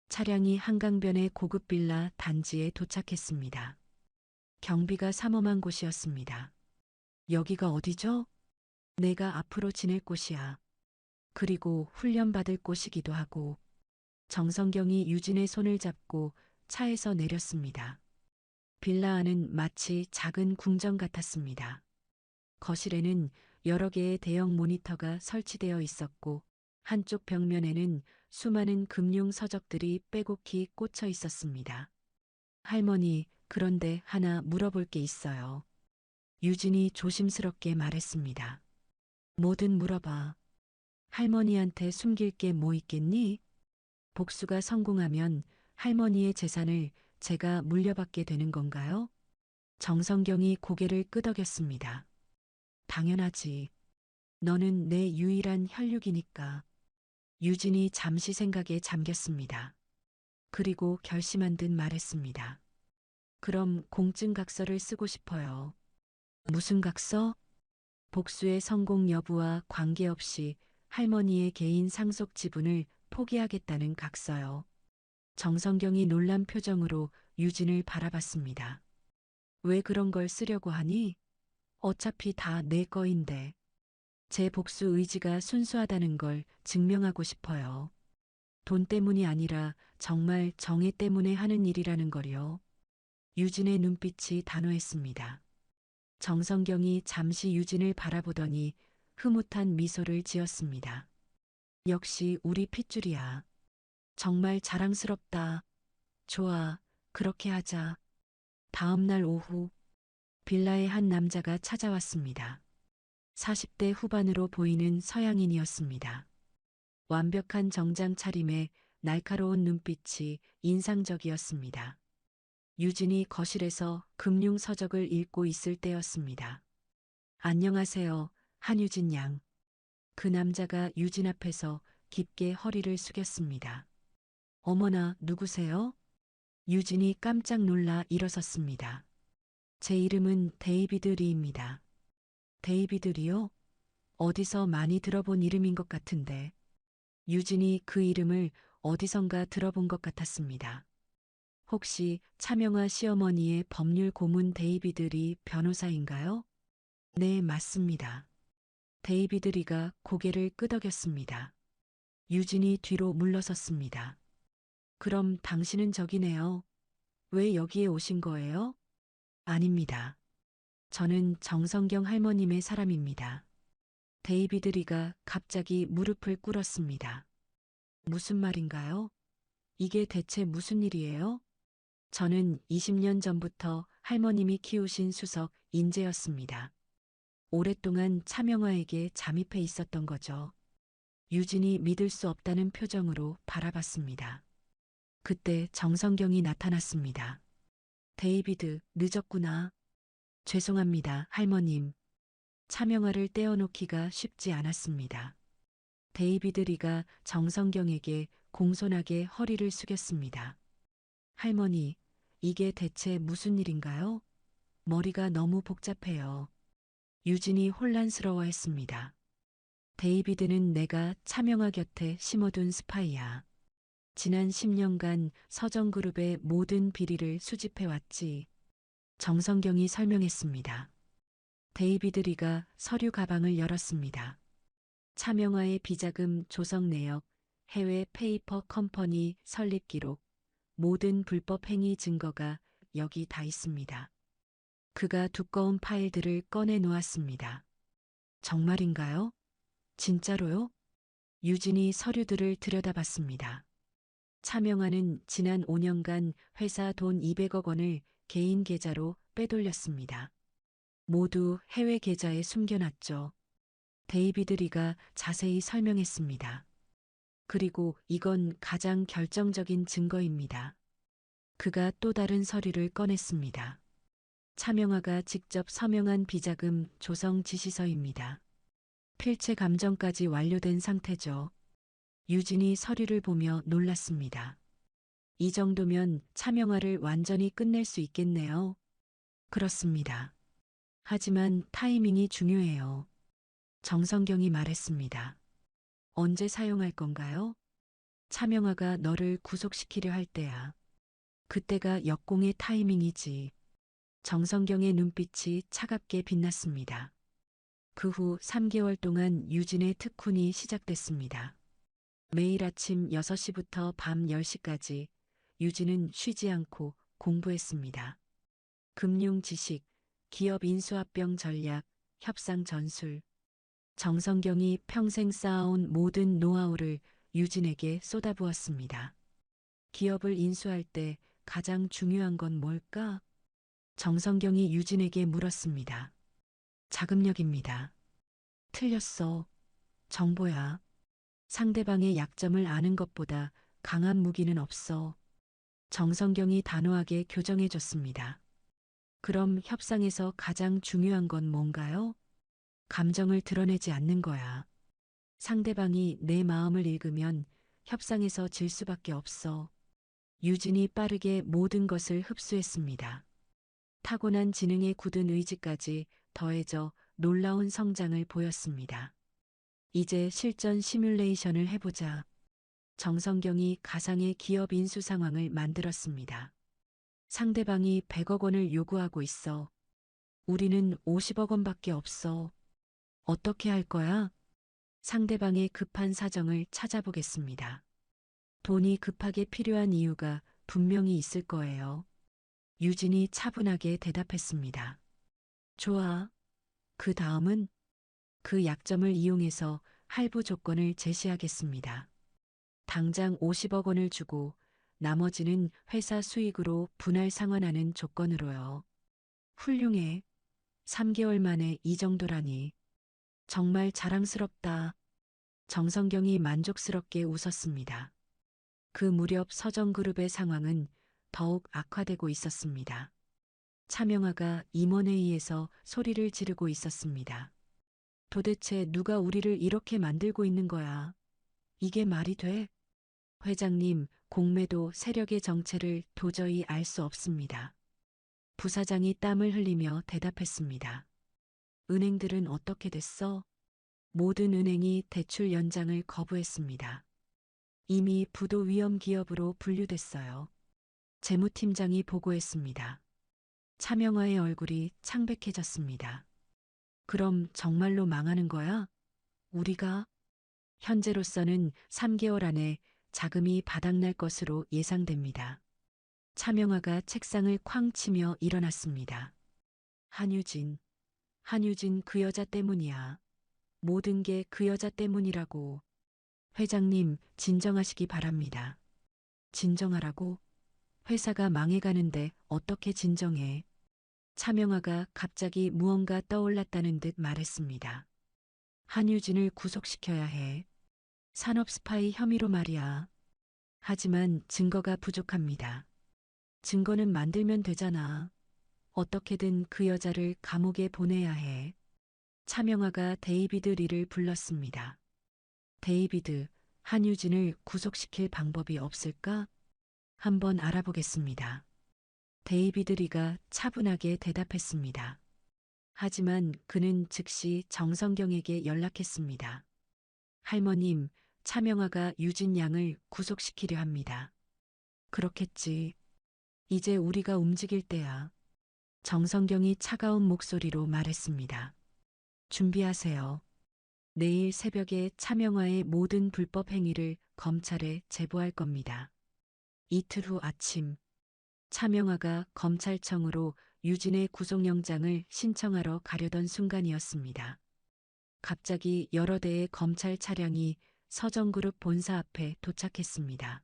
차량이 한강변의 고급 빌라 단지에 도착했습니다. 경비가 삼엄한 곳이었습니다. 여기가 어디죠? 내가 앞으로 지낼 곳이야. 그리고 훈련받을 곳이기도 하고. 정성경이 유진의 손을 잡고 차에서 내렸습니다. 빌라 안은 마치 작은 궁전 같았습니다. 거실에는 여러 개의 대형 모니터가 설치되어 있었고 한쪽 벽면에는 수많은 금융 서적들이 빼곡히 꽂혀 있었습니다. 할머니, 그런데 하나 물어볼 게 있어요. 유진이 조심스럽게 말했습니다. 뭐든 물어봐. 할머니한테 숨길 게 뭐 있겠니? 복수가 성공하면 할머니의 재산을 제가 물려받게 되는 건가요? 정성경이 고개를 끄덕였습니다. 당연하지. 너는 내 유일한 혈육이니까. 유진이 잠시 생각에 잠겼습니다. 그리고 결심한 듯 말했습니다. 그럼 공증각서를 쓰고 싶어요. 무슨 각서? 복수의 성공 여부와 관계없이 할머니의 개인 상속 지분을 포기하겠다는 각서요. 정성경이 놀란 표정으로 유진을 바라봤습니다. 왜 그런 걸 쓰려고 하니? 어차피 다 내 거인데. 제 복수 의지가 순수하다는 걸 증명하고 싶어요. 돈 때문이 아니라 정말 정의 때문에 하는 일이라는 걸요. 유진의 눈빛이 단호했습니다. 정성경이 잠시 유진을 바라보더니 흐뭇한 미소를 지었습니다. 역시 우리 핏줄이야. 정말 자랑스럽다. 좋아, 그렇게 하자. 다음 날 오후, 빌라의 한 남자가 찾아왔습니다. 40대 후반으로 보이는 서양인이었습니다. 완벽한 정장 차림에 날카로운 눈빛이 인상적이었습니다. 유진이 거실에서 금융 서적을 읽고 있을 때였습니다. 안녕하세요, 한유진 양. 그 남자가 유진 앞에서 깊게 허리를 숙였습니다. 어머나, 누구세요? 유진이 깜짝 놀라 일어섰습니다. 제 이름은 데이비드 리입니다. 데이비드 리요? 어디서 많이 들어본 이름인 것 같은데. 유진이 그 이름을 어디선가 들어본 것 같았습니다. 혹시 차명화 시어머니의 법률 고문 데이비드 리 변호사인가요? 네, 맞습니다. 데이비드 리가 고개를 끄덕였습니다. 유진이 뒤로 물러섰습니다. 그럼 당신은 저기네요. 왜 여기에 오신 거예요? 아닙니다. 저는 정성경 할머님의 사람입니다. 데이비드 리가 갑자기 무릎을 꿇었습니다. 무슨 말인가요? 이게 대체 무슨 일이에요? 저는 20년 전부터 할머님이 키우신 수석 인재였습니다. 오랫동안 차명화에게 잠입해 있었던 거죠. 유진이 믿을 수 없다는 표정으로 바라봤습니다. 그때 정성경이 나타났습니다. 데이비드, 늦었구나. 죄송합니다, 할머님. 차명화를 떼어놓기가 쉽지 않았습니다. 데이비드 리가 정성경에게 공손하게 허리를 숙였습니다. 할머니, 이게 대체 무슨 일인가요? 머리가 너무 복잡해요. 유진이 혼란스러워했습니다. 데이비드는 내가 차명아 곁에 심어둔 스파이야. 지난 10년간 서정그룹의 모든 비리를 수집해왔지. 정성경이 설명했습니다. 데이비드 리가 서류 가방을 열었습니다. 차명화의 비자금 조성 내역, 해외 페이퍼 컴퍼니 설립 기록, 모든 불법 행위 증거가 여기 다 있습니다. 그가 두꺼운 파일들을 꺼내 놓았습니다. 정말인가요? 진짜로요? 유진이 서류들을 들여다봤습니다. 차명화는 지난 5년간 회사 돈 200억 원을 개인 계좌로 빼돌렸습니다. 모두 해외 계좌에 숨겨놨죠. 데이비드 리가 자세히 설명했습니다. 그리고 이건 가장 결정적인 증거입니다. 그가 또 다른 서류를 꺼냈습니다. 차명화가 직접 서명한 비자금 조성 지시서입니다. 필체 감정까지 완료된 상태죠. 유진이 서류를 보며 놀랐습니다. 이 정도면 차명화를 완전히 끝낼 수 있겠네요. 그렇습니다. 하지만 타이밍이 중요해요. 정성경이 말했습니다. 언제 사용할 건가요? 차명화가 너를 구속시키려 할 때야. 그때가 역공의 타이밍이지. 정성경의 눈빛이 차갑게 빛났습니다. 그 후 3개월 동안 유진의 특훈이 시작됐습니다. 매일 아침 6시부터 밤 10시까지 유진은 쉬지 않고 공부했습니다. 금융 지식, 기업 인수합병 전략, 협상 전술. 정성경이 평생 쌓아온 모든 노하우를 유진에게 쏟아부었습니다. 기업을 인수할 때 가장 중요한 건 뭘까? 정성경이 유진에게 물었습니다. 자금력입니다. 틀렸어. 정보야. 상대방의 약점을 아는 것보다 강한 무기는 없어. 정성경이 단호하게 교정해 줬습니다. 그럼 협상에서 가장 중요한 건 뭔가요? 감정을 드러내지 않는 거야. 상대방이 내 마음을 읽으면 협상에서 질 수밖에 없어. 유진이 빠르게 모든 것을 흡수했습니다. 타고난 지능에 굳은 의지까지 더해져 놀라운 성장을 보였습니다. 이제 실전 시뮬레이션을 해보자. 정성경이 가상의 기업 인수 상황을 만들었습니다. 상대방이 100억 원을 요구하고 있어. 우리는 50억 원밖에 없어. 어떻게 할 거야? 상대방의 급한 사정을 찾아보겠습니다. 돈이 급하게 필요한 이유가 분명히 있을 거예요. 유진이 차분하게 대답했습니다. 좋아. 그 다음은 그 약점을 이용해서 할부 조건을 제시하겠습니다. 당장 50억 원을 주고 나머지는 회사 수익으로 분할 상환하는 조건으로요. 훌륭해. 3개월 만에 이 정도라니. 정말 자랑스럽다. 정성경이 만족스럽게 웃었습니다. 그 무렵 서정그룹의 상황은 더욱 악화되고 있었습니다. 차명화가 임원회의에서 소리를 지르고 있었습니다. 도대체 누가 우리를 이렇게 만들고 있는 거야? 이게 말이 돼? 회장님, 공매도 세력의 정체를 도저히 알 수 없습니다. 부사장이 땀을 흘리며 대답했습니다. 은행들은 어떻게 됐어? 모든 은행이 대출 연장을 거부했습니다. 이미 부도 위험 기업으로 분류됐어요. 재무팀장이 보고했습니다. 차명화의 얼굴이 창백해졌습니다. 그럼 정말로 망하는 거야? 우리가? 현재로서는 3개월 안에 자금이 바닥날 것으로 예상됩니다. 차명화가 책상을 쾅 치며 일어났습니다. 한유진 그 여자 때문이야. 모든 게 그 여자 때문이라고. 회장님, 진정하시기 바랍니다. 진정하라고? 회사가 망해가는데 어떻게 진정해? 차명화가 갑자기 무언가 떠올랐다는 듯 말했습니다. 한유진을 구속시켜야 해. 산업 스파이 혐의로 말이야. 하지만 증거가 부족합니다. 증거는 만들면 되잖아. 어떻게든 그 여자를 감옥에 보내야 해. 차명화가 데이비드 리를 불렀습니다. 데이비드, 한유진을 구속시킬 방법이 없을까? 한번 알아보겠습니다. 데이비드 리가 차분하게 대답했습니다. 하지만 그는 즉시 정성경에게 연락했습니다. 할머님, 차명아가 유진 양을 구속시키려 합니다. 그렇겠지. 이제 우리가 움직일 때야. 정성경이 차가운 목소리로 말했습니다. 준비하세요. 내일 새벽에 차명아의 모든 불법 행위를 검찰에 제보할 겁니다. 이틀 후 아침, 차명아가 검찰청으로 유진의 구속영장을 신청하러 가려던 순간이었습니다. 갑자기 여러 대의 검찰 차량이 서정그룹 본사 앞에 도착했습니다.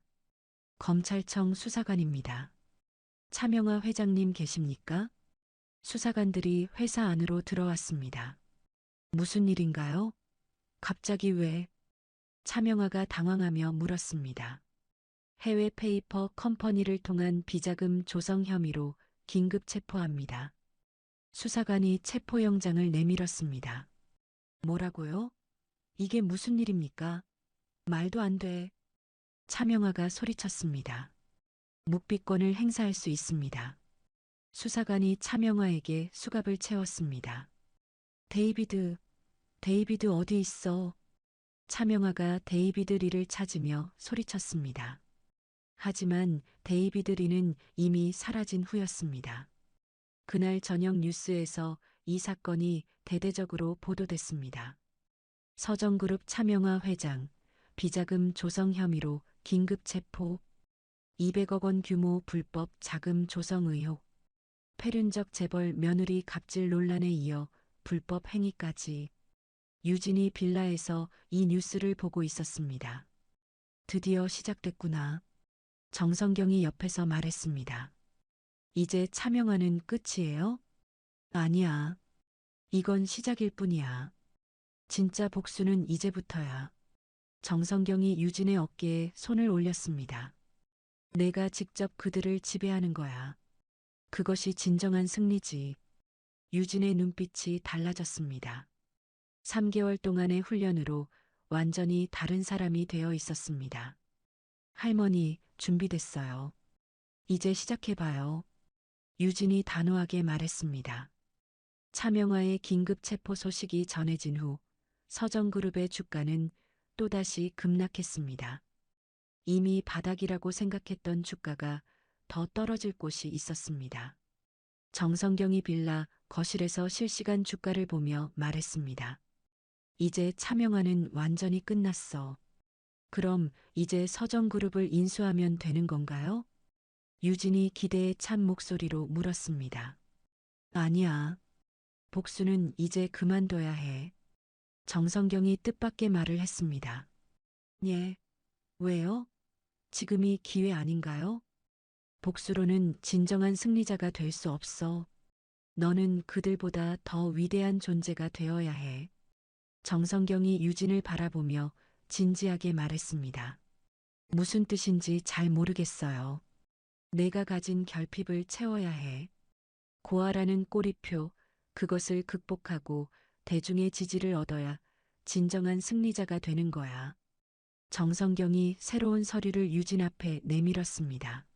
검찰청 수사관입니다. 차명아 회장님 계십니까? 수사관들이 회사 안으로 들어왔습니다. 무슨 일인가요? 갑자기 왜? 차명아가 당황하며 물었습니다. 해외 페이퍼 컴퍼니를 통한 비자금 조성 혐의로 긴급 체포합니다. 수사관이 체포영장을 내밀었습니다. 뭐라고요? 이게 무슨 일입니까? 말도 안 돼. 차명아가 소리쳤습니다. 묵비권을 행사할 수 있습니다. 수사관이 차명아에게 수갑을 채웠습니다. 데이비드 어디 있어? 차명아가 데이비드 리를 찾으며 소리쳤습니다. 하지만 데이비드 리는 이미 사라진 후였습니다. 그날 저녁 뉴스에서 이 사건이 대대적으로 보도됐습니다. 서정그룹 차명아 회장, 비자금 조성 혐의로 긴급 체포, 200억 원 규모 불법 자금 조성 의혹, 폐륜적 재벌 며느리 갑질 논란에 이어 불법 행위까지. 유진이 빌라에서 이 뉴스를 보고 있었습니다. 드디어 시작됐구나. 정성경이 옆에서 말했습니다. 이제 차명아는 끝이에요? 아니야. 이건 시작일 뿐이야. 진짜 복수는 이제부터야. 정성경이 유진의 어깨에 손을 올렸습니다. 내가 직접 그들을 지배하는 거야. 그것이 진정한 승리지. 유진의 눈빛이 달라졌습니다. 3개월 동안의 훈련으로 완전히 다른 사람이 되어 있었습니다. 할머니, 준비됐어요. 이제 시작해봐요. 유진이 단호하게 말했습니다. 차명아의 긴급 체포 소식이 전해진 후 서정그룹의 주가는 또다시 급락했습니다. 이미 바닥이라고 생각했던 주가가 더 떨어질 곳이 있었습니다. 정성경이 빌라 거실에서 실시간 주가를 보며 말했습니다. 이제 차명아는 완전히 끝났어. 그럼 이제 서정그룹을 인수하면 되는 건가요? 유진이 기대에 찬 목소리로 물었습니다. 아니야. 복수는 이제 그만둬야 해. 정성경이 뜻밖의 말을 했습니다. 예. 왜요? 지금이 기회 아닌가요? 복수로는 진정한 승리자가 될 수 없어. 너는 그들보다 더 위대한 존재가 되어야 해. 정성경이 유진을 바라보며 진지하게 말했습니다. 무슨 뜻인지 잘 모르겠어요. 내가 가진 결핍을 채워야 해. 고아라는 꼬리표, 그것을 극복하고 대중의 지지를 얻어야 진정한 승리자가 되는 거야. 정성경이 새로운 서류를 유진 앞에 내밀었습니다.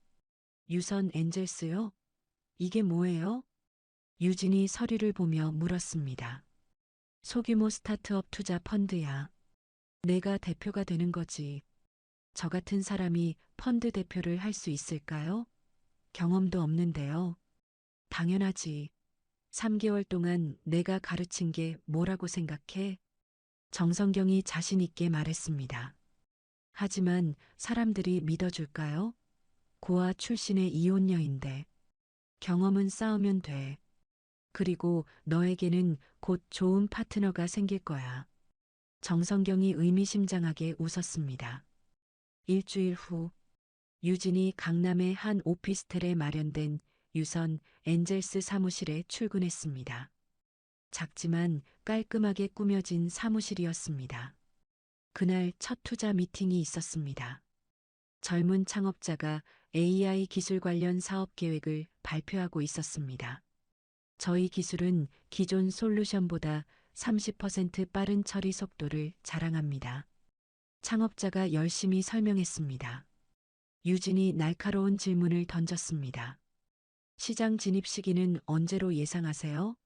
유선 엔젤스요? 이게 뭐예요? 유진이 서류를 보며 물었습니다. 소규모 스타트업 투자 펀드야. 내가 대표가 되는 거지. 저 같은 사람이 펀드 대표를 할 수 있을까요? 경험도 없는데요. 당연하지. 3개월 동안 내가 가르친 게 뭐라고 생각해? 정성경이 자신 있게 말했습니다. 하지만 사람들이 믿어줄까요? 고아 출신의 이혼녀인데. 경험은 쌓으면 돼. 그리고 너에게는 곧 좋은 파트너가 생길 거야. 정성경이 의미심장하게 웃었습니다. 일주일 후, 유진이 강남의 한 오피스텔에 마련된 유선 엔젤스 사무실에 출근했습니다. 작지만 깔끔하게 꾸며진 사무실이었습니다. 그날 첫 투자 미팅이 있었습니다. 젊은 창업자가 AI 기술 관련 사업 계획을 발표하고 있었습니다. 저희 기술은 기존 솔루션보다 30% 빠른 처리 속도를 자랑합니다. 창업자가 열심히 설명했습니다. 유진이 날카로운 질문을 던졌습니다. 시장 진입 시기는 언제로 예상하세요?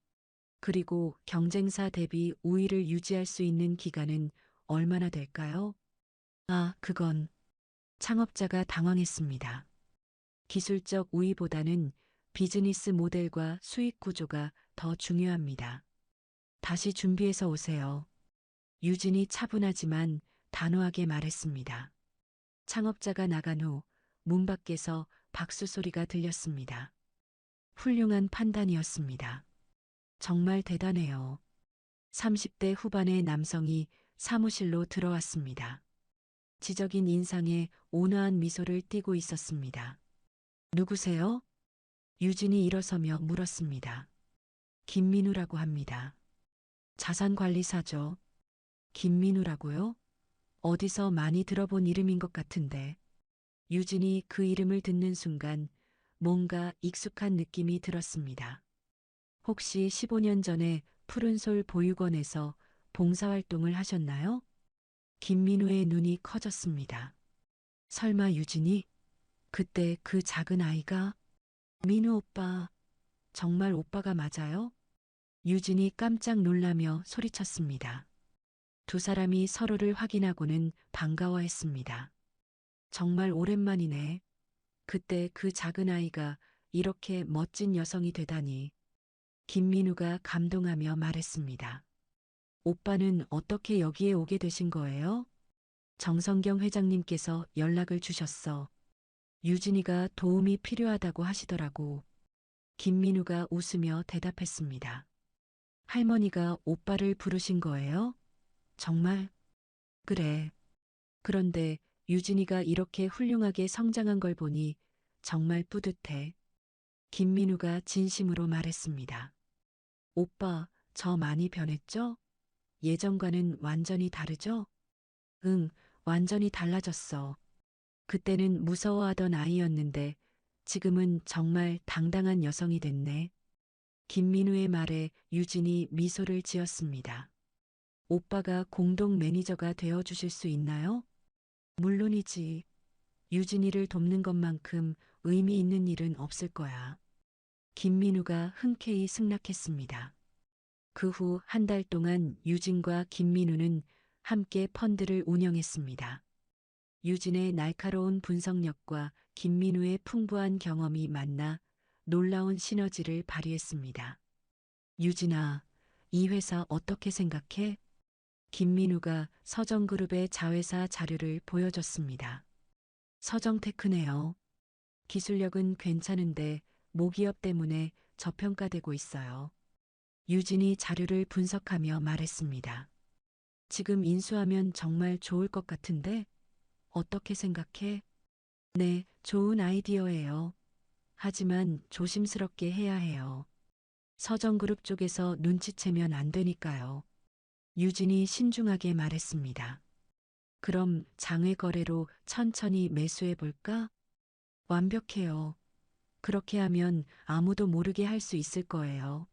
그리고 경쟁사 대비 우위를 유지할 수 있는 기간은 얼마나 될까요? 아, 그건 창업자가 당황했습니다. 기술적 우위보다는 비즈니스 모델과 수익 구조가 더 중요합니다. 다시 준비해서 오세요. 유진이 차분하지만 단호하게 말했습니다. 창업자가 나간 후 문 밖에서 박수 소리가 들렸습니다. 훌륭한 판단이었습니다. 정말 대단해요. 30대 후반의 남성이 사무실로 들어왔습니다. 지적인 인상에 온화한 미소를 띠고 있었습니다. 누구세요? 유진이 일어서며 물었습니다. 김민우라고 합니다. 자산관리사죠. 김민우라고요? 어디서 많이 들어본 이름인 것 같은데. 유진이 그 이름을 듣는 순간 뭔가 익숙한 느낌이 들었습니다. 혹시 15년 전에 푸른솔 보육원에서 봉사활동을 하셨나요? 김민우의 눈이 커졌습니다. 설마 유진이? 그때 그 작은 아이가? 민우 오빠, 정말 오빠가 맞아요? 유진이 깜짝 놀라며 소리쳤습니다. 두 사람이 서로를 확인하고는 반가워했습니다. 정말 오랜만이네. 그때 그 작은 아이가 이렇게 멋진 여성이 되다니. 김민우가 감동하며 말했습니다. 오빠는 어떻게 여기에 오게 되신 거예요? 정성경 회장님께서 연락을 주셨어. 유진이가 도움이 필요하다고 하시더라고. 김민우가 웃으며 대답했습니다. 할머니가 오빠를 부르신 거예요? 정말? 그래. 그런데 유진이가 이렇게 훌륭하게 성장한 걸 보니 정말 뿌듯해. 김민우가 진심으로 말했습니다. 오빠, 저 많이 변했죠? 예전과는 완전히 다르죠? 응, 완전히 달라졌어. 그때는 무서워하던 아이였는데 지금은 정말 당당한 여성이 됐네. 김민우의 말에 유진이 미소를 지었습니다. 오빠가 공동 매니저가 되어 주실 수 있나요? 물론이지. 유진이를 돕는 것만큼 의미 있는 일은 없을 거야. 김민우가 흔쾌히 승낙했습니다. 그 후 한 달 동안 유진과 김민우는 함께 펀드를 운영했습니다. 유진의 날카로운 분석력과 김민우의 풍부한 경험이 만나 놀라운 시너지를 발휘했습니다. 유진아, 이 회사 어떻게 생각해? 김민우가 서정그룹의 자회사 자료를 보여줬습니다. 서정테크네요. 기술력은 괜찮은데 모기업 때문에 저평가되고 있어요. 유진이 자료를 분석하며 말했습니다. 지금 인수하면 정말 좋을 것 같은데 어떻게 생각해? 네, 좋은 아이디어예요. 하지만 조심스럽게 해야 해요. 서정그룹 쪽에서 눈치채면 안 되니까요. 유진이 신중하게 말했습니다. 그럼 장외 거래로 천천히 매수해 볼까? 완벽해요. 그렇게 하면 아무도 모르게 할 수 있을 거예요.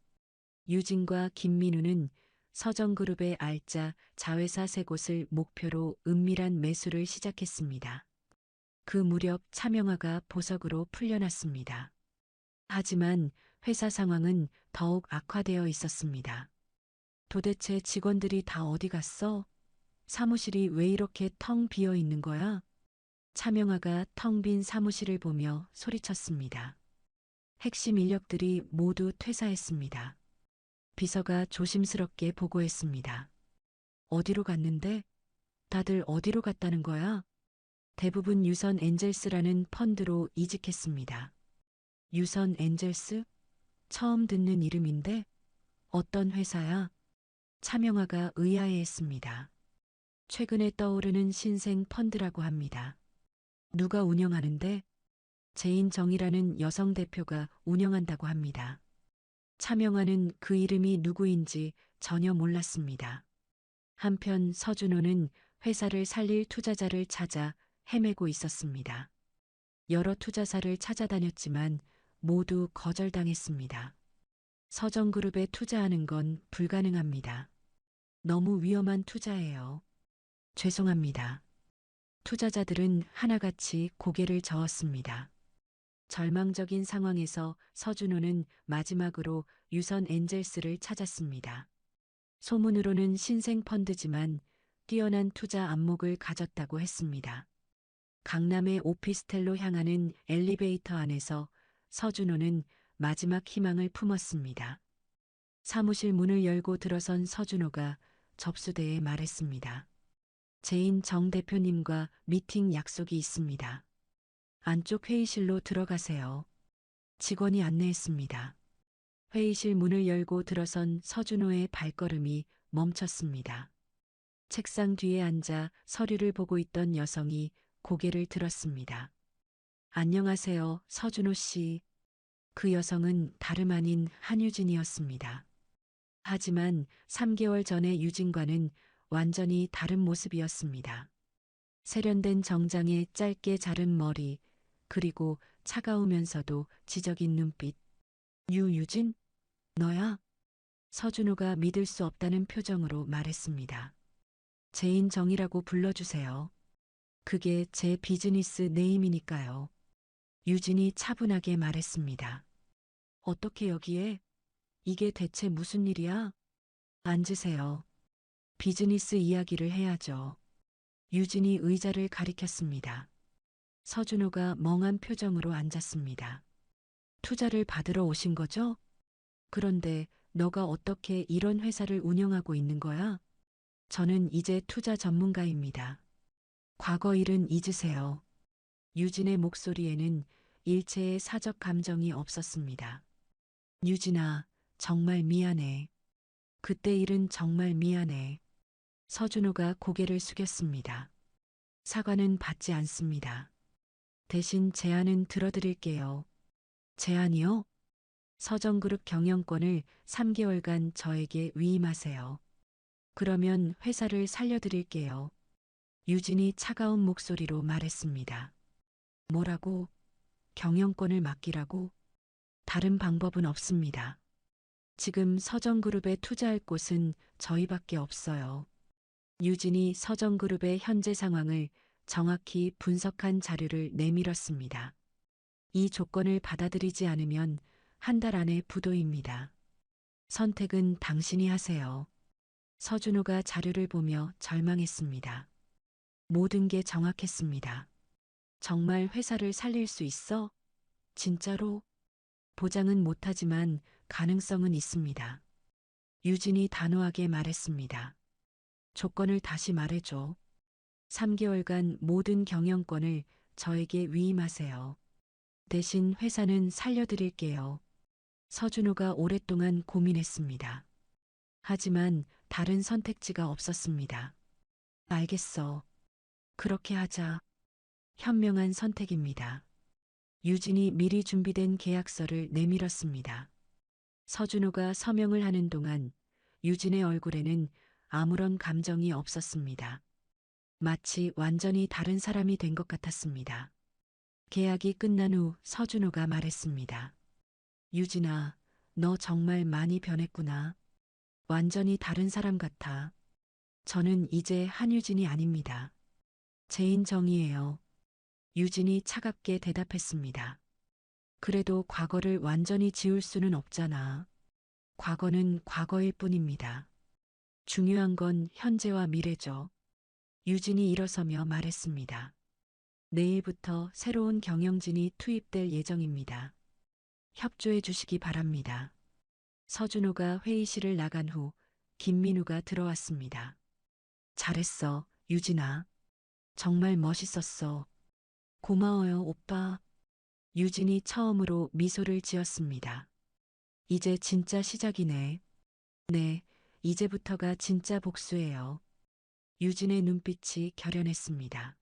유진과 김민우는 서정그룹의 알짜 자회사 세 곳을 목표로 은밀한 매수를 시작했습니다. 그 무렵 차명화가 보석으로 풀려났습니다. 하지만 회사 상황은 더욱 악화되어 있었습니다. 도대체 직원들이 다 어디 갔어? 사무실이 왜 이렇게 텅 비어 있는 거야? 차명화가 텅 빈 사무실을 보며 소리쳤습니다. 핵심 인력들이 모두 퇴사했습니다. 비서가 조심스럽게 보고했습니다. 어디로 갔는데? 다들 어디로 갔다는 거야? 대부분 유선 엔젤스라는 펀드로 이직했습니다. 유선 엔젤스? 처음 듣는 이름인데? 어떤 회사야? 차명화가 의아해했습니다. 최근에 떠오르는 신생 펀드라고 합니다. 누가 운영하는데? 제인정이라는 여성 대표가 운영한다고 합니다. 차명화는 그 이름이 누구인지 전혀 몰랐습니다. 한편 서준호는 회사를 살릴 투자자를 찾아 헤매고 있었습니다. 여러 투자사를 찾아다녔지만 모두 거절당했습니다. 서정그룹에 투자하는 건 불가능합니다. 너무 위험한 투자예요. 죄송합니다. 투자자들은 하나같이 고개를 저었습니다. 절망적인 상황에서 서준호는 마지막으로 유선 엔젤스를 찾았습니다. 소문으로는 신생 펀드지만 뛰어난 투자 안목을 가졌다고 했습니다. 강남의 오피스텔로 향하는 엘리베이터 안에서 서준호는 마지막 희망을 품었습니다. 사무실 문을 열고 들어선 서준호가 접수대에 말했습니다. 제인 정 대표님과 미팅 약속이 있습니다. 안쪽 회의실로 들어가세요. 직원이 안내했습니다. 회의실 문을 열고 들어선 서준호의 발걸음이 멈췄습니다. 책상 뒤에 앉아 서류를 보고 있던 여성이 고개를 들었습니다. 안녕하세요, 서준호 씨. 그 여성은 다름 아닌 한유진이었습니다. 하지만 3개월 전의 유진과는 완전히 다른 모습이었습니다. 세련된 정장에 짧게 자른 머리, 그리고 차가우면서도 지적인 눈빛. 유유진? 너야? 서준호가 믿을 수 없다는 표정으로 말했습니다. 제인정이라고 불러주세요. 그게 제 비즈니스 네임이니까요. 유진이 차분하게 말했습니다. 어떻게 여기에? 이게 대체 무슨 일이야? 앉으세요. 비즈니스 이야기를 해야죠. 유진이 의자를 가리켰습니다. 서준호가 멍한 표정으로 앉았습니다. 투자를 받으러 오신 거죠? 그런데 너가 어떻게 이런 회사를 운영하고 있는 거야? 저는 이제 투자 전문가입니다. 과거 일은 잊으세요. 유진의 목소리에는 일체의 사적 감정이 없었습니다. 유진아, 정말 미안해. 그때 일은 정말 미안해. 서준호가 고개를 숙였습니다. 사과는 받지 않습니다. 대신 제안은 들어드릴게요. 제안이요? 서정그룹 경영권을 3개월간 저에게 위임하세요. 그러면 회사를 살려드릴게요. 유진이 차가운 목소리로 말했습니다. 뭐라고? 경영권을 맡기라고? 다른 방법은 없습니다. 지금 서정그룹에 투자할 곳은 저희밖에 없어요. 유진이 서정그룹의 현재 상황을 정확히 분석한 자료를 내밀었습니다. 이 조건을 받아들이지 않으면 한 달 안에 부도입니다. 선택은 당신이 하세요. 서준호가 자료를 보며 절망했습니다. 모든 게 정확했습니다. 정말 회사를 살릴 수 있어? 진짜로? 보장은 못하지만 가능성은 있습니다. 유진이 단호하게 말했습니다. 조건을 다시 말해줘. 3개월간 모든 경영권을 저에게 위임하세요. 대신 회사는 살려드릴게요. 서준호가 오랫동안 고민했습니다. 하지만 다른 선택지가 없었습니다. 알겠어. 그렇게 하자. 현명한 선택입니다. 유진이 미리 준비된 계약서를 내밀었습니다. 서준호가 서명을 하는 동안 유진의 얼굴에는 아무런 감정이 없었습니다. 마치 완전히 다른 사람이 된 것 같았습니다. 계약이 끝난 후 서준호가 말했습니다. 유진아, 너 정말 많이 변했구나. 완전히 다른 사람 같아. 저는 이제 한유진이 아닙니다. 제인정이에요. 유진이 차갑게 대답했습니다. 그래도 과거를 완전히 지울 수는 없잖아. 과거는 과거일 뿐입니다. 중요한 건 현재와 미래죠. 유진이 일어서며 말했습니다. 내일부터 새로운 경영진이 투입될 예정입니다. 협조해 주시기 바랍니다. 서준호가 회의실을 나간 후 김민우가 들어왔습니다. 잘했어, 유진아. 정말 멋있었어. 고마워요, 오빠. 유진이 처음으로 미소를 지었습니다. 이제 진짜 시작이네. 네, 이제부터가 진짜 복수예요. 유진의 눈빛이 결연했습니다.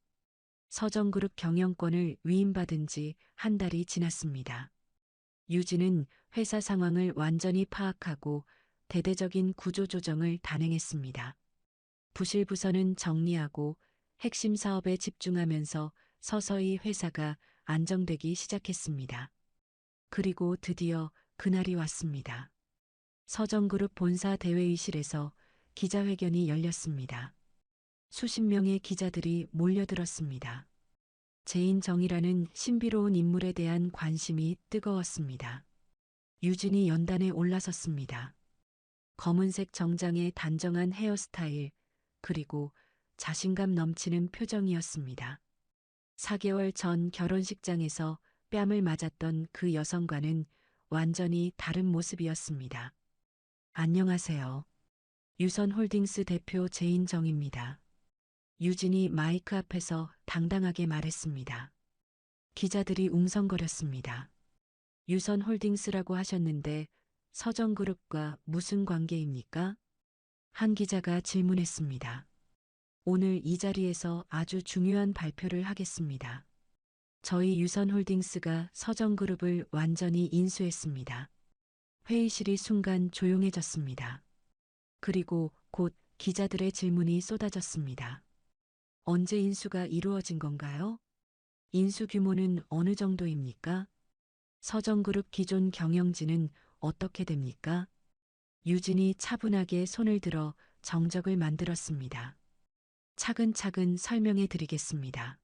서정그룹 경영권을 위임받은 지 한 달이 지났습니다. 유진은 회사 상황을 완전히 파악하고 대대적인 구조조정을 단행했습니다. 부실 부서는 정리하고 핵심 사업에 집중하면서 서서히 회사가 안정되기 시작했습니다. 그리고 드디어 그날이 왔습니다. 서정그룹 본사 대회의실에서 기자회견이 열렸습니다. 수십 명의 기자들이 몰려들었습니다. 제인정이라는 신비로운 인물에 대한 관심이 뜨거웠습니다. 유진이 연단에 올라섰습니다. 검은색 정장의 단정한 헤어스타일, 그리고 자신감 넘치는 표정이었습니다. 4개월 전 결혼식장에서 뺨을 맞았던 그 여성과는 완전히 다른 모습이었습니다. 안녕하세요. 유선홀딩스 대표 제인정입니다. 유진이 마이크 앞에서 당당하게 말했습니다. 기자들이 웅성거렸습니다. 유선홀딩스라고 하셨는데 서정그룹과 무슨 관계입니까? 한 기자가 질문했습니다. 오늘 이 자리에서 아주 중요한 발표를 하겠습니다. 저희 유선홀딩스가 서정그룹을 완전히 인수했습니다. 회의실이 순간 조용해졌습니다. 그리고 곧 기자들의 질문이 쏟아졌습니다. 언제 인수가 이루어진 건가요? 인수 규모는 어느 정도입니까? 서정그룹 기존 경영진은 어떻게 됩니까? 유진이 차분하게 손을 들어 정적을 만들었습니다. 차근차근 설명해 드리겠습니다.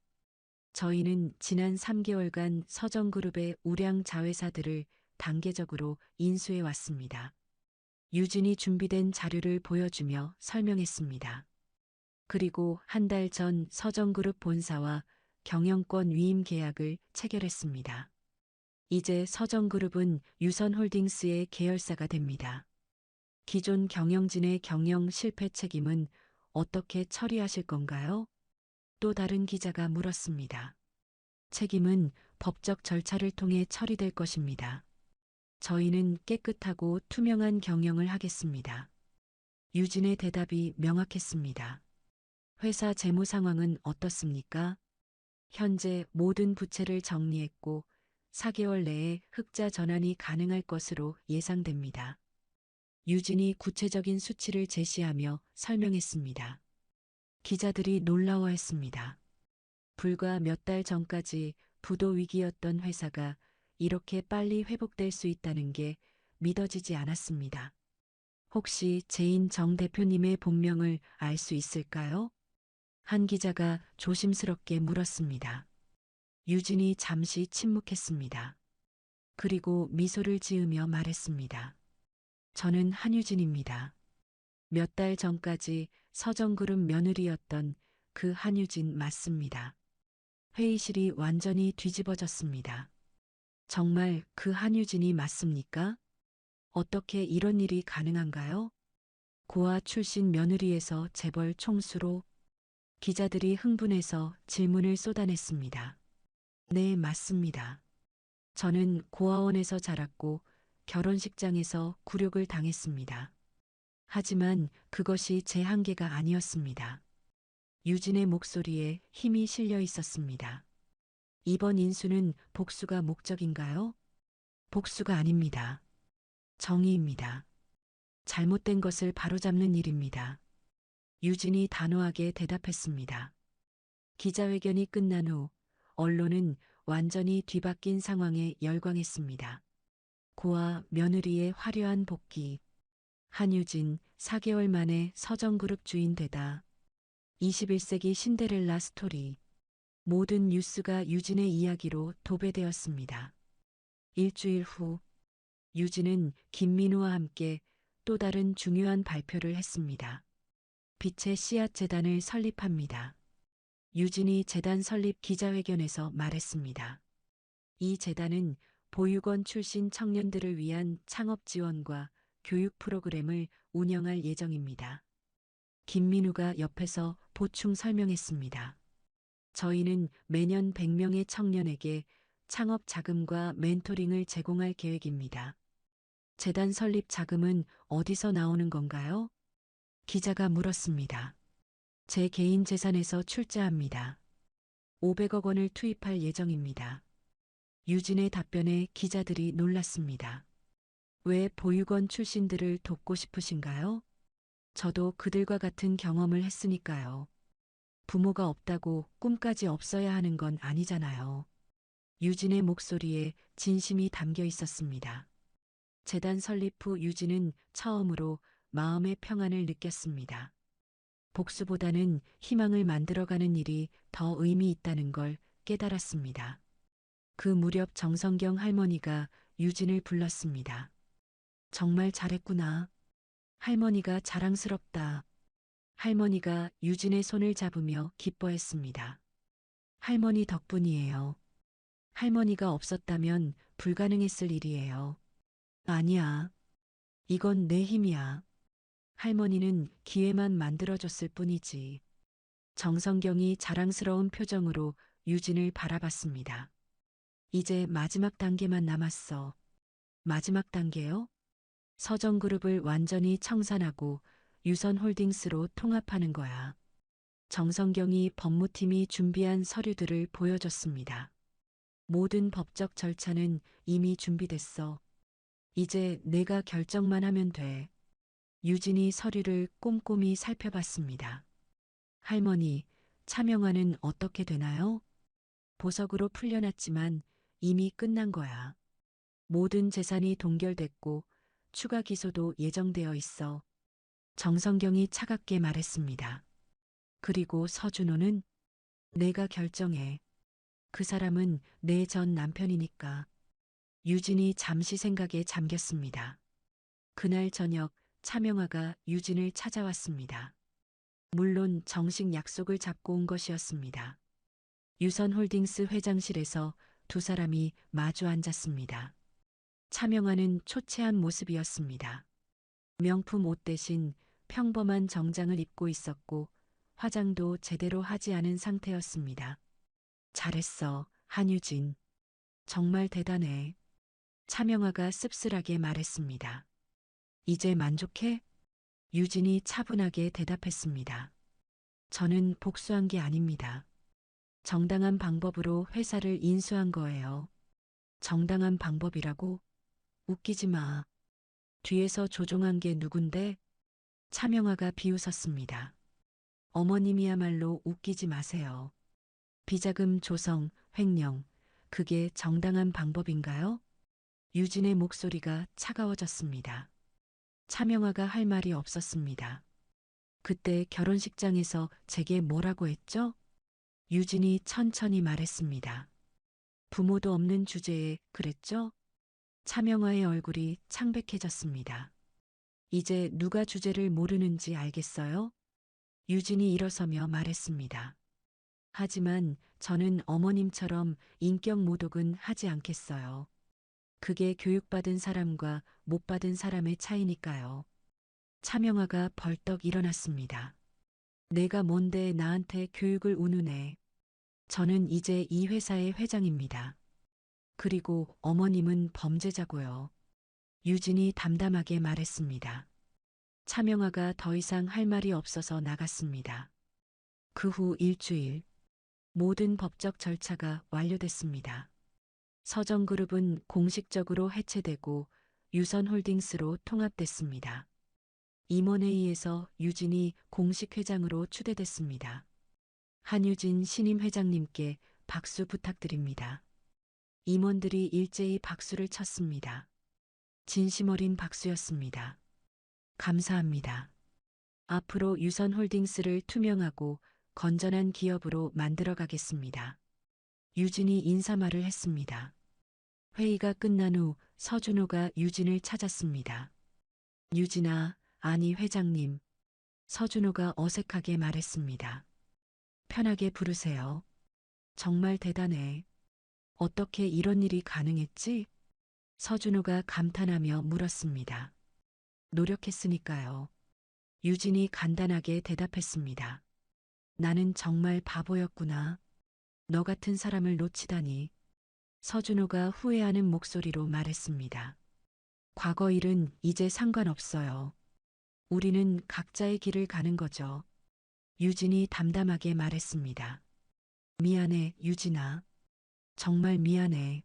저희는 지난 3개월간 서정그룹의 우량 자회사들을 단계적으로 인수해 왔습니다. 유진이 준비된 자료를 보여주며 설명했습니다. 그리고 한 달 전 서정그룹 본사와 경영권 위임 계약을 체결했습니다. 이제 서정그룹은 유선홀딩스의 계열사가 됩니다. 기존 경영진의 경영 실패 책임은 어떻게 처리하실 건가요? 또 다른 기자가 물었습니다. 책임은 법적 절차를 통해 처리될 것입니다. 저희는 깨끗하고 투명한 경영을 하겠습니다. 유진의 대답이 명확했습니다. 회사 재무 상황은 어떻습니까? 현재 모든 부채를 정리했고 4개월 내에 흑자 전환이 가능할 것으로 예상됩니다. 유진이 구체적인 수치를 제시하며 설명했습니다. 기자들이 놀라워했습니다. 불과 몇 달 전까지 부도 위기였던 회사가 이렇게 빨리 회복될 수 있다는 게 믿어지지 않았습니다. 혹시 제인 정 대표님의 본명을 알 수 있을까요? 한 기자가 조심스럽게 물었습니다. 유진이 잠시 침묵했습니다. 그리고 미소를 지으며 말했습니다. 저는 한유진입니다. 몇 달 전까지 서정그룹 며느리였던 그 한유진 맞습니다. 회의실이 완전히 뒤집어졌습니다. 정말 그 한유진이 맞습니까? 어떻게 이런 일이 가능한가요? 고아 출신 며느리에서 재벌 총수로 기자들이 흥분해서 질문을 쏟아냈습니다. 네, 맞습니다. 저는 고아원에서 자랐고 결혼식장에서 굴욕을 당했습니다. 하지만 그것이 제 한계가 아니었습니다. 유진의 목소리에 힘이 실려 있었습니다. 이번 인수는 복수가 목적인가요? 복수가 아닙니다. 정의입니다. 잘못된 것을 바로잡는 일입니다. 유진이 단호하게 대답했습니다. 기자회견이 끝난 후 언론은 완전히 뒤바뀐 상황에 열광했습니다. 고아 며느리의 화려한 복귀. 한유진 4개월 만에 서정그룹 주인 되다. 21세기 신데렐라 스토리. 모든 뉴스가 유진의 이야기로 도배되었습니다. 일주일 후 유진은 김민우와 함께 또 다른 중요한 발표를 했습니다. 빛의 씨앗 재단을 설립합니다. 유진이 재단 설립 기자회견에서 말했습니다. 이 재단은 보육원 출신 청년들을 위한 창업 지원과 교육 프로그램을 운영할 예정입니다. 김민우가 옆에서 보충 설명했습니다. 저희는 매년 100명의 청년에게 창업 자금과 멘토링을 제공할 계획입니다. 재단 설립 자금은 어디서 나오는 건가요? 기자가 물었습니다. 제 개인 재산에서 출자합니다. 500억 원을 투입할 예정입니다. 유진의 답변에 기자들이 놀랐습니다. 왜 보육원 출신들을 돕고 싶으신가요? 저도 그들과 같은 경험을 했으니까요. 부모가 없다고 꿈까지 없어야 하는 건 아니잖아요. 유진의 목소리에 진심이 담겨 있었습니다. 재단 설립 후 유진은 처음으로 마음의 평안을 느꼈습니다. 복수보다는 희망을 만들어가는 일이 더 의미 있다는 걸 깨달았습니다. 그 무렵 정성경 할머니가 유진을 불렀습니다. 정말 잘했구나. 할머니가 자랑스럽다. 할머니가 유진의 손을 잡으며 기뻐했습니다. 할머니 덕분이에요. 할머니가 없었다면 불가능했을 일이에요. 아니야. 이건 내 힘이야. 할머니는 기회만 만들어줬을 뿐이지. 정성경이 자랑스러운 표정으로 유진을 바라봤습니다. 이제 마지막 단계만 남았어. 마지막 단계요? 서정그룹을 완전히 청산하고 유선홀딩스로 통합하는 거야. 정성경이 법무팀이 준비한 서류들을 보여줬습니다. 모든 법적 절차는 이미 준비됐어. 이제 내가 결정만 하면 돼. 유진이 서류를 꼼꼼히 살펴봤습니다. 할머니, 차명화는 어떻게 되나요? 보석으로 풀려났지만 이미 끝난 거야. 모든 재산이 동결됐고 추가 기소도 예정되어 있어. 정성경이 차갑게 말했습니다. 그리고 서준호는 내가 결정해. 그 사람은 내 전 남편이니까. 유진이 잠시 생각에 잠겼습니다. 그날 저녁 차명화가 유진을 찾아왔습니다. 물론 정식 약속을 잡고 온 것이었습니다. 유선홀딩스 회장실에서 두 사람이 마주 앉았습니다. 차명화는 초췌한 모습이었습니다. 명품 옷 대신 평범한 정장을 입고 있었고 화장도 제대로 하지 않은 상태였습니다. 잘했어, 한유진. 정말 대단해. 차명화가 씁쓸하게 말했습니다. 이제 만족해? 유진이 차분하게 대답했습니다. 저는 복수한 게 아닙니다. 정당한 방법으로 회사를 인수한 거예요. 정당한 방법이라고? 웃기지 마. 뒤에서 조종한 게 누군데? 차명화가 비웃었습니다. 어머님이야말로 웃기지 마세요. 비자금 조성, 횡령, 그게 정당한 방법인가요? 유진의 목소리가 차가워졌습니다. 차명화가 할 말이 없었습니다. 그때 결혼식장에서 제게 뭐라고 했죠? 유진이 천천히 말했습니다. 부모도 없는 주제에 그랬죠? 차명화의 얼굴이 창백해졌습니다. 이제 누가 주제를 모르는지 알겠어요? 유진이 일어서며 말했습니다. 하지만 저는 어머님처럼 인격 모독은 하지 않겠어요. 그게 교육받은 사람과 못 받은 사람의 차이니까요. 차명화가 벌떡 일어났습니다. 내가 뭔데 나한테 교육을 운운해. 저는 이제 이 회사의 회장입니다. 그리고 어머님은 범죄자고요. 유진이 담담하게 말했습니다. 차명화가 더 이상 할 말이 없어서 나갔습니다. 그 후 일주일, 모든 법적 절차가 완료됐습니다. 서정그룹은 공식적으로 해체되고 유선홀딩스로 통합됐습니다. 임원회의에서 유진이 공식 회장으로 추대됐습니다. 한유진 신임 회장님께 박수 부탁드립니다. 임원들이 일제히 박수를 쳤습니다. 진심 어린 박수였습니다. 감사합니다. 앞으로 유선홀딩스를 투명하고 건전한 기업으로 만들어가겠습니다. 유진이 인사말을 했습니다. 회의가 끝난 후 서준호가 유진을 찾았습니다. 유진아, 아니 회장님. 서준호가 어색하게 말했습니다. 편하게 부르세요. 정말 대단해. 어떻게 이런 일이 가능했지? 서준호가 감탄하며 물었습니다. 노력했으니까요. 유진이 간단하게 대답했습니다. 나는 정말 바보였구나. 너 같은 사람을 놓치다니. 서준호가 후회하는 목소리로 말했습니다. 과거 일은 이제 상관없어요. 우리는 각자의 길을 가는 거죠. 유진이 담담하게 말했습니다. 미안해, 유진아. 정말 미안해.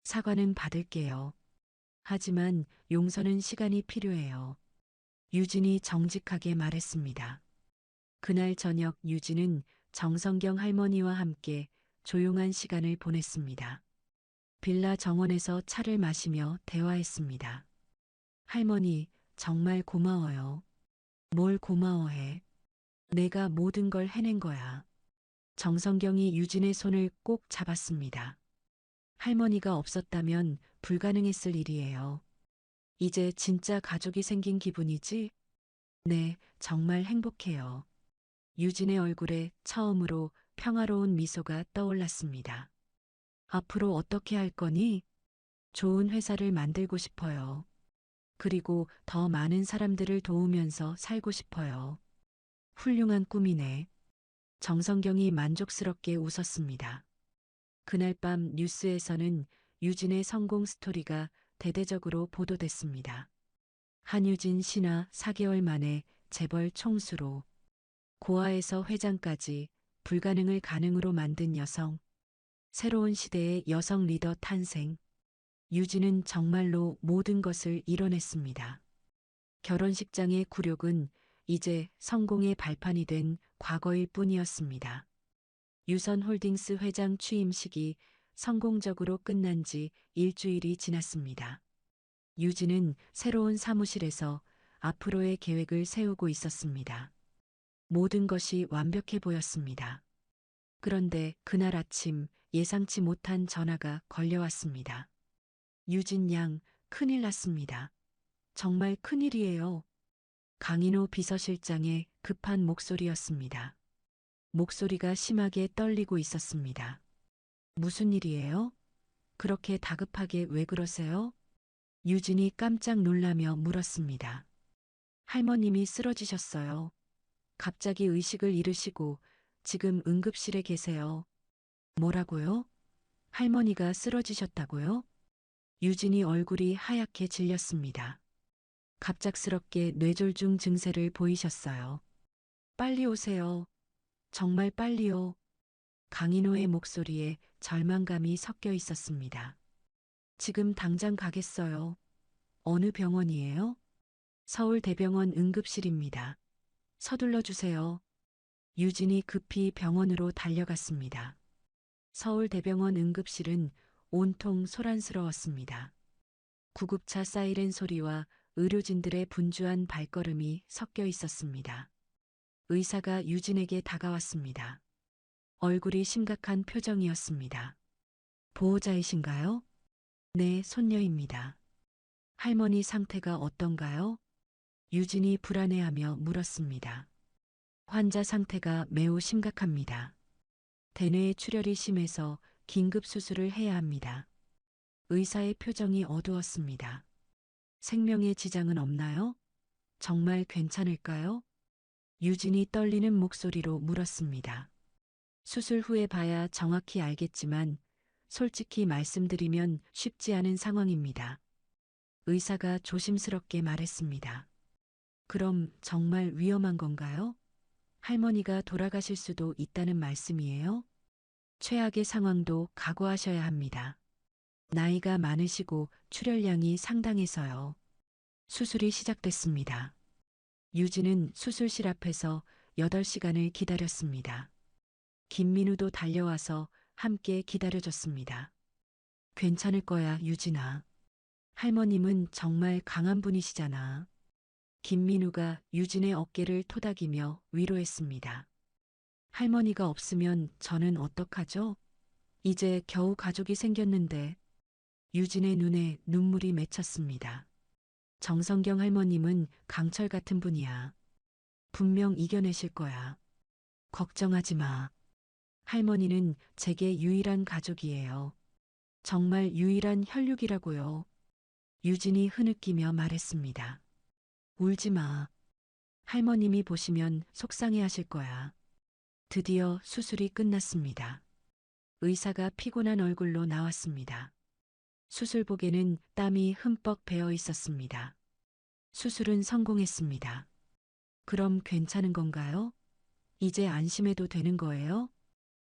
사과는 받을게요. 하지만 용서는 시간이 필요해요. 유진이 정직하게 말했습니다. 그날 저녁 유진은 정성경 할머니와 함께 조용한 시간을 보냈습니다. 빌라 정원에서 차를 마시며 대화했습니다. 할머니, 정말 고마워요. 뭘 고마워해. 내가 모든 걸 해낸 거야. 정성경이 유진의 손을 꼭 잡았습니다. 할머니가 없었다면 불가능했을 일이에요. 이제 진짜 가족이 생긴 기분이지? 네, 정말 행복해요. 유진의 얼굴에 처음으로 평화로운 미소가 떠올랐습니다. 앞으로 어떻게 할 거니? 좋은 회사를 만들고 싶어요. 그리고 더 많은 사람들을 도우면서 살고 싶어요. 훌륭한 꿈이네. 정성경이 만족스럽게 웃었습니다. 그날 밤 뉴스에서는 유진의 성공 스토리가 대대적으로 보도됐습니다. 한유진 신화 4개월 만에 재벌 총수로, 고아에서 회장까지 불가능을 가능으로 만든 여성, 새로운 시대의 여성 리더 탄생. 유진은 정말로 모든 것을 이뤄냈습니다. 결혼식장의 굴욕은 이제 성공의 발판이 된 과거일 뿐이었습니다. 유선홀딩스 회장 취임식이 성공적으로 끝난 지 일주일이 지났습니다. 유진은 새로운 사무실에서 앞으로의 계획을 세우고 있었습니다. 모든 것이 완벽해 보였습니다. 그런데 그날 아침 예상치 못한 전화가 걸려왔습니다. 유진 양, 큰일 났습니다. 정말 큰일이에요. 강인호 비서실장의 급한 목소리였습니다. 목소리가 심하게 떨리고 있었습니다. 무슨 일이에요? 그렇게 다급하게 왜 그러세요? 유진이 깜짝 놀라며 물었습니다. 할머님이 쓰러지셨어요. 갑자기 의식을 잃으시고 지금 응급실에 계세요. 뭐라고요? 할머니가 쓰러지셨다고요? 유진이 얼굴이 하얗게 질렸습니다. 갑작스럽게 뇌졸중 증세를 보이셨어요. 빨리 오세요. 정말 빨리요. 강인호의 목소리에 절망감이 섞여 있었습니다. 지금 당장 가겠어요. 어느 병원이에요? 서울대병원 응급실입니다. 서둘러 주세요. 유진이 급히 병원으로 달려갔습니다. 서울대병원 응급실은 온통 소란스러웠습니다. 구급차 사이렌 소리와 의료진들의 분주한 발걸음이 섞여 있었습니다. 의사가 유진에게 다가왔습니다. 얼굴이 심각한 표정이었습니다. 보호자이신가요? 네, 손녀입니다. 할머니 상태가 어떤가요? 유진이 불안해하며 물었습니다. 환자 상태가 매우 심각합니다. 대뇌에 출혈이 심해서 긴급 수술을 해야 합니다. 의사의 표정이 어두웠습니다. 생명에 지장은 없나요? 정말 괜찮을까요? 유진이 떨리는 목소리로 물었습니다. 수술 후에 봐야 정확히 알겠지만 솔직히 말씀드리면 쉽지 않은 상황입니다. 의사가 조심스럽게 말했습니다. 그럼 정말 위험한 건가요? 할머니가 돌아가실 수도 있다는 말씀이에요? 최악의 상황도 각오하셔야 합니다. 나이가 많으시고 출혈량이 상당해서요. 수술이 시작됐습니다. 유진은 수술실 앞에서 8시간을 기다렸습니다. 김민우도 달려와서 함께 기다려줬습니다. 괜찮을 거야, 유진아. 할머님은 정말 강한 분이시잖아. 김민우가 유진의 어깨를 토닥이며 위로했습니다. 할머니가 없으면 저는 어떡하죠? 이제 겨우 가족이 생겼는데. 유진의 눈에 눈물이 맺혔습니다. 정성경 할머님은 강철 같은 분이야. 분명 이겨내실 거야. 걱정하지 마. 할머니는 제게 유일한 가족이에요. 정말 유일한 혈육이라고요. 유진이 흐느끼며 말했습니다. 울지 마. 할머님이 보시면 속상해 하실 거야. 드디어 수술이 끝났습니다. 의사가 피곤한 얼굴로 나왔습니다. 수술복에는 땀이 흠뻑 배어 있었습니다. 수술은 성공했습니다. 그럼 괜찮은 건가요? 이제 안심해도 되는 거예요?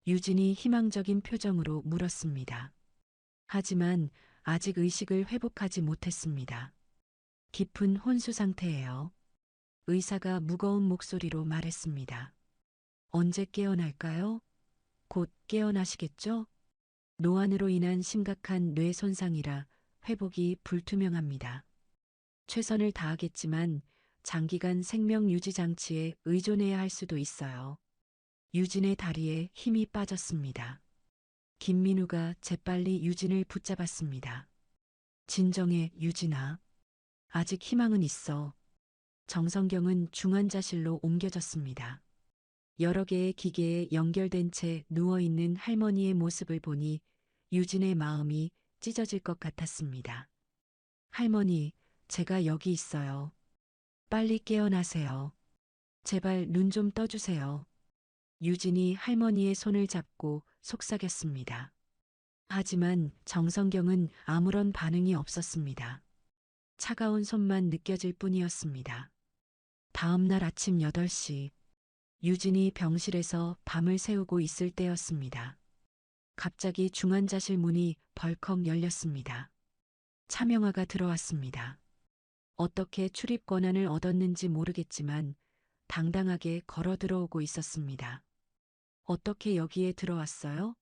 유진이 희망적인 표정으로 물었습니다. 하지만 아직 의식을 회복하지 못했습니다. 깊은 혼수 상태예요. 의사가 무거운 목소리로 말했습니다. 언제 깨어날까요? 곧 깨어나시겠죠? 노안으로 인한 심각한 뇌 손상이라 회복이 불투명합니다. 최선을 다하겠지만 장기간 생명 유지 장치에 의존해야 할 수도 있어요. 유진의 다리에 힘이 빠졌습니다. 김민우가 재빨리 유진을 붙잡았습니다. 진정해, 유진아. 아직 희망은 있어. 정성경은 중환자실로 옮겨졌습니다. 여러 개의 기계에 연결된 채 누워있는 할머니의 모습을 보니 유진의 마음이 찢어질 것 같았습니다. 할머니, 제가 여기 있어요. 빨리 깨어나세요. 제발 눈 좀 떠주세요. 유진이 할머니의 손을 잡고 속삭였습니다. 하지만 정성경은 아무런 반응이 없었습니다. 차가운 손만 느껴질 뿐이었습니다. 다음 날 아침 8시, 유진이 병실에서 밤을 새우고 있을 때였습니다. 갑자기 중환자실 문이 벌컥 열렸습니다. 차명아가 들어왔습니다. 어떻게 출입 권한을 얻었는지 모르겠지만 당당하게 걸어 들어오고 있었습니다. 어떻게 여기에 들어왔어요?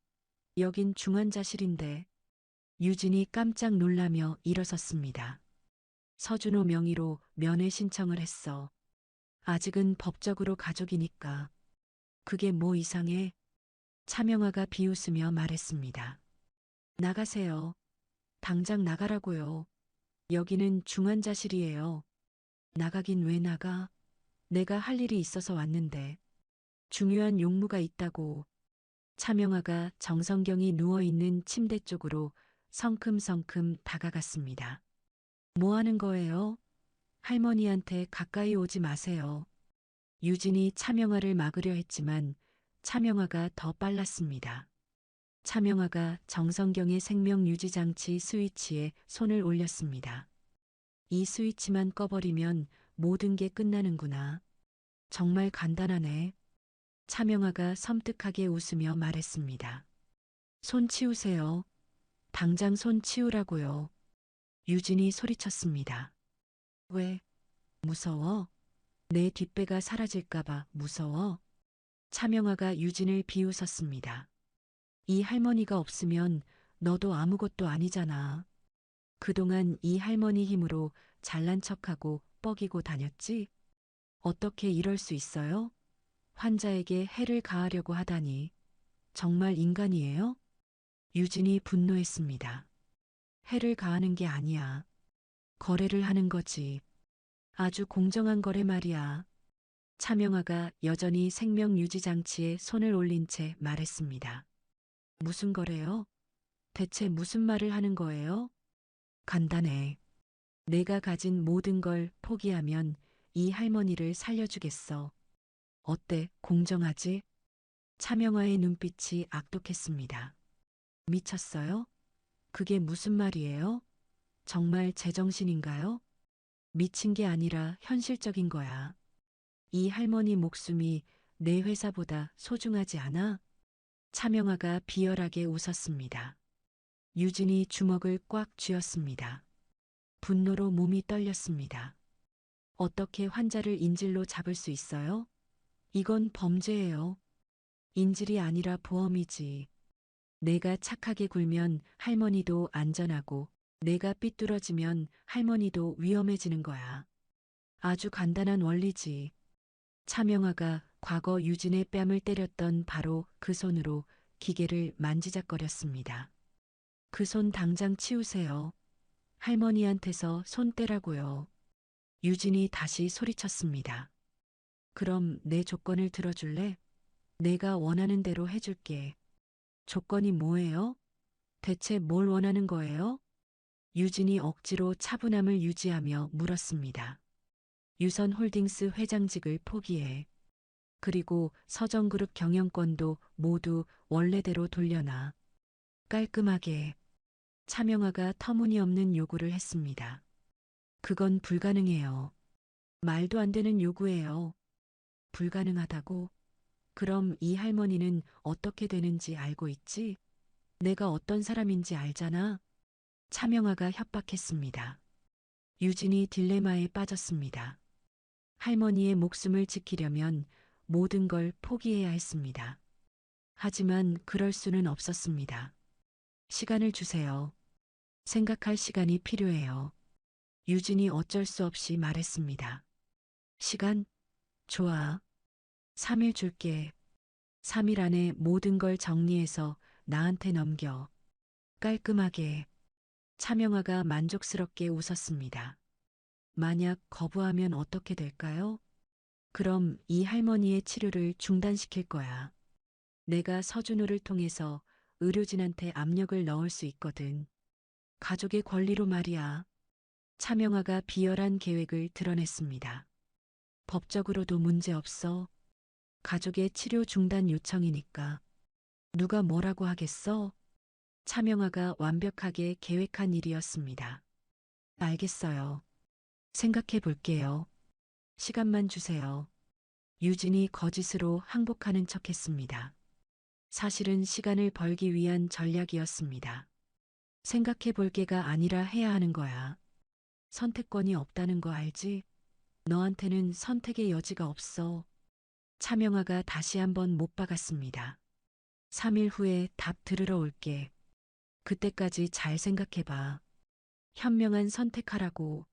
여긴 중환자실인데. 유진이 깜짝 놀라며 일어섰습니다. 서준호 명의로 면회 신청을 했어. 아직은 법적으로 가족이니까. 그게 뭐 이상해? 차명아가 비웃으며 말했습니다. 나가세요. 당장 나가라고요. 여기는 중환자실이에요. 나가긴 왜 나가? 내가 할 일이 있어서 왔는데. 중요한 용무가 있다고. 차명아가 정성경이 누워있는 침대 쪽으로 성큼성큼 다가갔습니다. 뭐 하는 거예요? 할머니한테 가까이 오지 마세요. 유진이 차명아를 막으려 했지만 차명아가 더 빨랐습니다. 차명아가 정성경의 생명유지장치 스위치에 손을 올렸습니다. 이 스위치만 꺼버리면 모든 게 끝나는구나. 정말 간단하네. 차명아가 섬뜩하게 웃으며 말했습니다. 손 치우세요. 당장 손 치우라고요. 유진이 소리쳤습니다. 왜? 무서워? 내 뒷배가 사라질까봐 무서워? 차명아가 유진을 비웃었습니다. 이 할머니가 없으면 너도 아무것도 아니잖아. 그동안 이 할머니 힘으로 잘난 척하고 뻐기고 다녔지? 어떻게 이럴 수 있어요? 환자에게 해를 가하려고 하다니. 정말 인간이에요? 유진이 분노했습니다. 해를 가하는 게 아니야. 거래를 하는 거지. 아주 공정한 거래 말이야. 차명아가 여전히 생명유지장치에 손을 올린 채 말했습니다. 무슨 거래요? 대체 무슨 말을 하는 거예요? 간단해. 내가 가진 모든 걸 포기하면 이 할머니를 살려주겠어. 어때? 공정하지? 차명아의 눈빛이 악독했습니다. 미쳤어요? 그게 무슨 말이에요? 정말 제정신인가요? 미친 게 아니라 현실적인 거야. 이 할머니 목숨이 내 회사보다 소중하지 않아? 차명아가 비열하게 웃었습니다. 유진이 주먹을 꽉 쥐었습니다. 분노로 몸이 떨렸습니다. 어떻게 환자를 인질로 잡을 수 있어요? 이건 범죄예요. 인질이 아니라 보험이지. 내가 착하게 굴면 할머니도 안전하고 내가 삐뚤어지면 할머니도 위험해지는 거야. 아주 간단한 원리지. 차명아가 과거 유진의 뺨을 때렸던 바로 그 손으로 기계를 만지작거렸습니다. 그 손 당장 치우세요. 할머니한테서 손 떼라고요. 유진이 다시 소리쳤습니다. 그럼 내 조건을 들어줄래? 내가 원하는 대로 해줄게. 조건이 뭐예요? 대체 뭘 원하는 거예요? 유진이 억지로 차분함을 유지하며 물었습니다. 유선홀딩스 회장직을 포기해. 그리고 서정그룹 경영권도 모두 원래대로 돌려놔. 깔끔하게. 차명아가 터무니없는 요구를 했습니다. 그건 불가능해요. 말도 안 되는 요구예요. 불가능하다고? 그럼 이 할머니는 어떻게 되는지 알고 있지? 내가 어떤 사람인지 알잖아. 차명아가 협박했습니다. 유진이 딜레마에 빠졌습니다. 할머니의 목숨을 지키려면 모든 걸 포기해야 했습니다. 하지만 그럴 수는 없었습니다. 시간을 주세요. 생각할 시간이 필요해요. 유진이 어쩔 수 없이 말했습니다. 시간? 좋아. 3일 줄게. 3일 안에 모든 걸 정리해서 나한테 넘겨. 깔끔하게. 차명아가 만족스럽게 웃었습니다. 만약 거부하면 어떻게 될까요? 그럼 이 할머니의 치료를 중단시킬 거야. 내가 서준호를 통해서 의료진한테 압력을 넣을 수 있거든. 가족의 권리로 말이야. 차명아가 비열한 계획을 드러냈습니다. 법적으로도 문제 없어. 가족의 치료 중단 요청이니까. 누가 뭐라고 하겠어? 차명아가 완벽하게 계획한 일이었습니다. 알겠어요. 생각해 볼게요. 시간만 주세요. 유진이 거짓으로 항복하는 척 했습니다. 사실은 시간을 벌기 위한 전략이었습니다. 생각해 볼 게가 아니라 해야 하는 거야. 선택권이 없다는 거 알지? 너한테는 선택의 여지가 없어. 차명아가 다시 한번 못 박았습니다. 3일 후에 답 들으러 올게. 그때까지 잘 생각해봐. 현명한 선택하라고.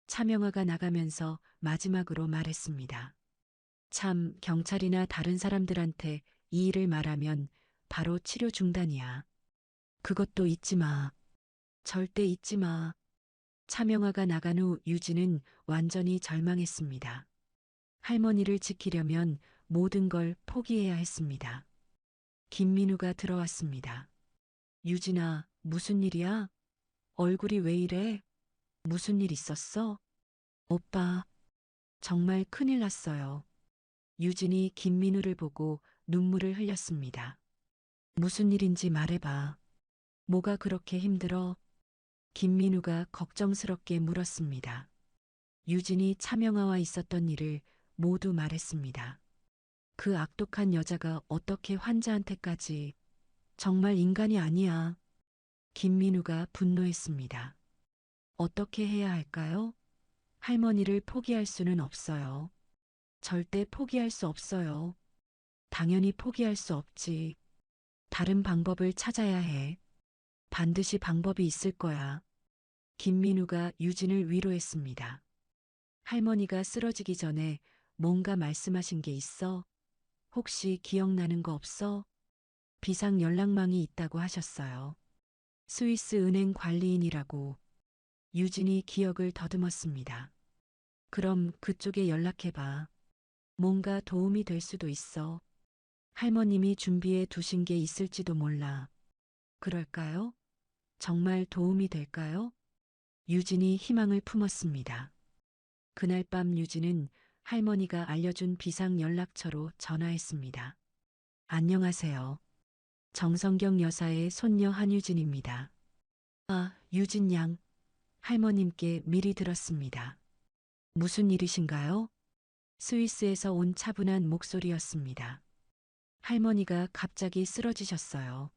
차명아가 나가면서 마지막으로 말했습니다. 참, 경찰이나 다른 사람들한테 이 일을 말하면 바로 치료 중단이야. 그것도 잊지 마. 절대 잊지 마. 차명아가 나간 후 유진은 완전히 절망했습니다. 할머니를 지키려면 모든 걸 포기해야 했습니다. 김민우가 들어왔습니다. 유진아, 무슨 일이야? 얼굴이 왜 이래? 무슨 일 있었어? 오빠, 정말 큰일 났어요. 유진이 김민우를 보고 눈물을 흘렸습니다. 무슨 일인지 말해봐. 뭐가 그렇게 힘들어? 김민우가 걱정스럽게 물었습니다. 유진이 차명아와 있었던 일을 모두 말했습니다. 그 악독한 여자가 어떻게 환자한테까지. 정말 인간이 아니야. 김민우가 분노했습니다. 어떻게 해야 할까요? 할머니를 포기할 수는 없어요. 절대 포기할 수 없어요. 당연히 포기할 수 없지. 다른 방법을 찾아야 해. 반드시 방법이 있을 거야. 김민우가 유진을 위로했습니다. 할머니가 쓰러지기 전에 뭔가 말씀하신 게 있어? 혹시 기억나는 거 없어? 비상 연락망이 있다고 하셨어요. 스위스 은행 관리인이라고. 유진이 기억을 더듬었습니다. 그럼 그쪽에 연락해봐. 뭔가 도움이 될 수도 있어. 할머님이 준비해 두신 게 있을지도 몰라. 그럴까요? 정말 도움이 될까요? 유진이 희망을 품었습니다. 그날 밤 유진은 할머니가 알려준 비상 연락처로 전화했습니다. 안녕하세요. 정성경 여사의 손녀 한유진입니다. 아, 유진 양. 할머님께 미리 들었습니다. 무슨 일이신가요? 스위스에서 온 차분한 목소리였습니다. 할머니가 갑자기 쓰러지셨어요.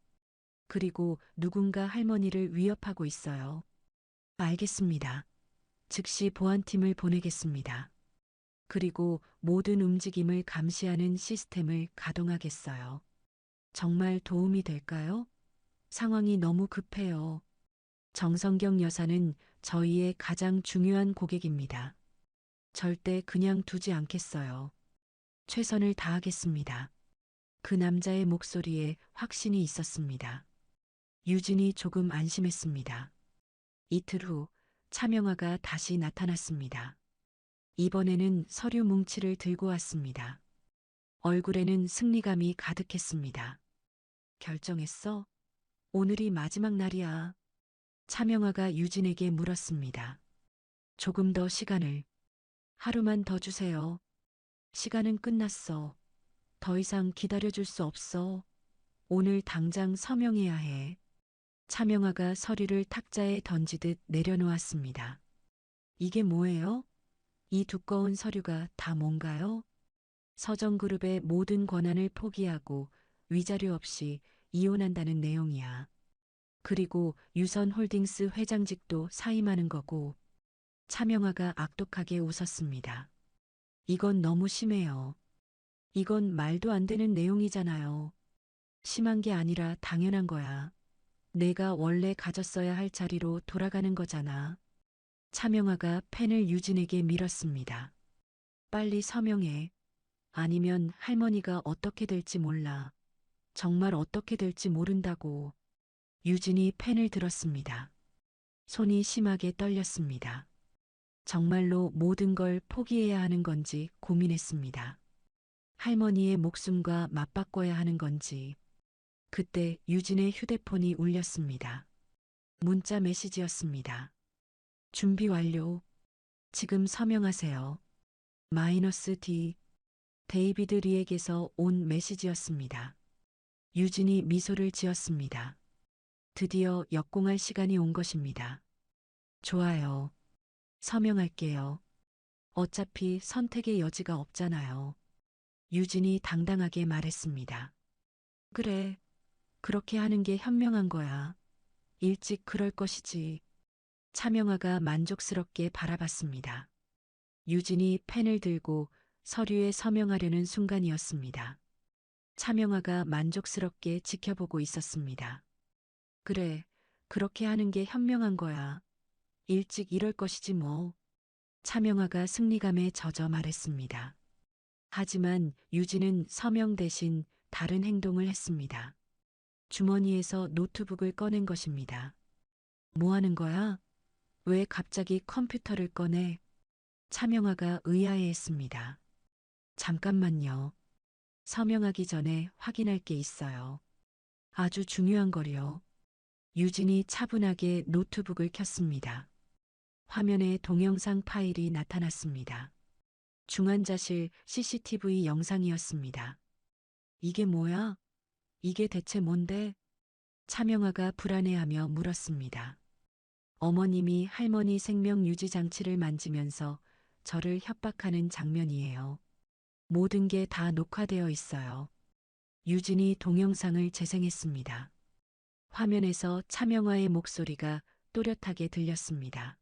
그리고 누군가 할머니를 위협하고 있어요. 알겠습니다. 즉시 보안팀을 보내겠습니다. 그리고 모든 움직임을 감시하는 시스템을 가동하겠어요. 정말 도움이 될까요? 상황이 너무 급해요. 정성경 여사는 저희의 가장 중요한 고객입니다. 절대 그냥 두지 않겠어요. 최선을 다하겠습니다. 그 남자의 목소리에 확신이 있었습니다. 유진이 조금 안심했습니다. 이틀 후 차명아가 다시 나타났습니다. 이번에는 서류 뭉치를 들고 왔습니다. 얼굴에는 승리감이 가득했습니다. 결정했어? 오늘이 마지막 날이야. 차명아가 유진에게 물었습니다. 조금 더 시간을. 하루만 더 주세요. 시간은 끝났어. 더 이상 기다려줄 수 없어. 오늘 당장 서명해야 해. 차명아가 서류를 탁자에 던지듯 내려놓았습니다. 이게 뭐예요? 이 두꺼운 서류가 다 뭔가요? 서정그룹의 모든 권한을 포기하고 위자료 없이 이혼한다는 내용이야. 그리고 유선홀딩스 회장직도 사임하는 거고. 차명아가 악독하게 웃었습니다. 이건 너무 심해요. 이건 말도 안 되는 내용이잖아요. 심한 게 아니라 당연한 거야. 내가 원래 가졌어야 할 자리로 돌아가는 거잖아. 차명아가 펜을 유진에게 밀었습니다. 빨리 서명해. 아니면 할머니가 어떻게 될지 몰라. 정말 어떻게 될지 모른다고. 유진이 펜을 들었습니다. 손이 심하게 떨렸습니다. 정말로 모든 걸 포기해야 하는 건지 고민했습니다. 할머니의 목숨과 맞바꿔야 하는 건지. 그때 유진의 휴대폰이 울렸습니다. 문자 메시지였습니다. 준비 완료. 지금 서명하세요. -D. 데이비드 리에게서 온 메시지였습니다. 유진이 미소를 지었습니다. 드디어 역공할 시간이 온 것입니다. 좋아요. 서명할게요. 어차피 선택의 여지가 없잖아요. 유진이 당당하게 말했습니다. 그래. 그렇게 하는 게 현명한 거야. 일찍 그럴 것이지. 차명아가 만족스럽게 바라봤습니다. 유진이 펜을 들고 서류에 서명하려는 순간이었습니다. 차명아가 만족스럽게 지켜보고 있었습니다. 그래, 그렇게 하는 게 현명한 거야. 일찍 이럴 것이지 뭐. 차명아가 승리감에 젖어 말했습니다. 하지만 유진은 서명 대신 다른 행동을 했습니다. 주머니에서 노트북을 꺼낸 것입니다. 뭐 하는 거야? 왜 갑자기 컴퓨터를 꺼내? 차명아가 의아해했습니다. 잠깐만요. 서명하기 전에 확인할 게 있어요. 아주 중요한 거요. 유진이 차분하게 노트북을 켰습니다. 화면에 동영상 파일이 나타났습니다. 중환자실 CCTV 영상이었습니다. 이게 뭐야? 이게 대체 뭔데? 차명아가 불안해하며 물었습니다. 어머님이 할머니 생명 유지 장치를 만지면서 저를 협박하는 장면이에요. 모든 게 다 녹화되어 있어요. 유진이 동영상을 재생했습니다. 화면에서 차명아의 목소리가 또렷하게 들렸습니다.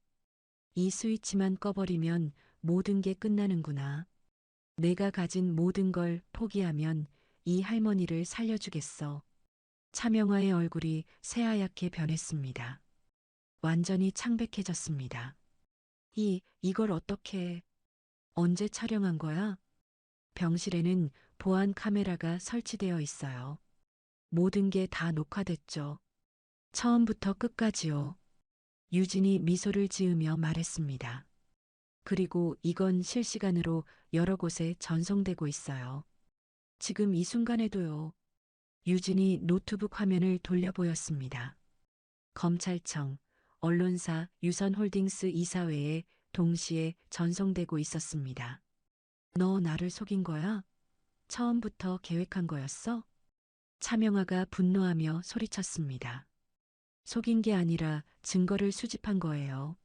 이 스위치만 꺼버리면 모든 게 끝나는구나. 내가 가진 모든 걸 포기하면 이 할머니를 살려주겠어. 차명아의 얼굴이 새하얗게 변했습니다. 완전히 창백해졌습니다. 이걸 어떻게, 언제 촬영한 거야? 병실에는 보안 카메라가 설치되어 있어요. 모든 게 다 녹화됐죠. 처음부터 끝까지요. 유진이 미소를 지으며 말했습니다. 그리고 이건 실시간으로 여러 곳에 전송되고 있어요. 지금 이 순간에도요. 유진이 노트북 화면을 돌려 보였습니다. 검찰청, 언론사, 유선홀딩스 이사회에 동시에 전송되고 있었습니다. 너 나를 속인 거야? 처음부터 계획한 거였어? 차명아가 분노하며 소리쳤습니다. 속인 게 아니라 증거를 수집한 거예요.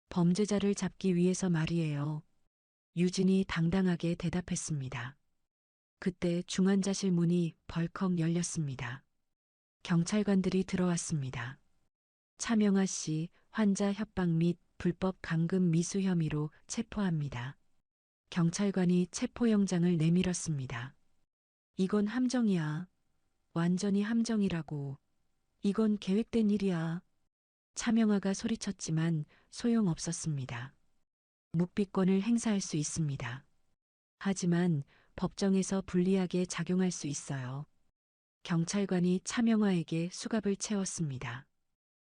범죄자를 잡기 위해서 말이에요. 유진이 당당하게 대답했습니다. 그때 중환자실 문이 벌컥 열렸습니다. 경찰관들이 들어왔습니다. 차명아 씨 환자 협박 및 불법 감금 미수 혐의로 체포합니다. 경찰관이 체포영장을 내밀었습니다. 이건 함정이야. 완전히 함정이라고. 이건 계획된 일이야. 차명아가 소리쳤지만 소용없었습니다. 묵비권을 행사할 수 있습니다. 하지만 법정에서 불리하게 작용할 수 있어요. 경찰관이 차명아에게 수갑을 채웠습니다.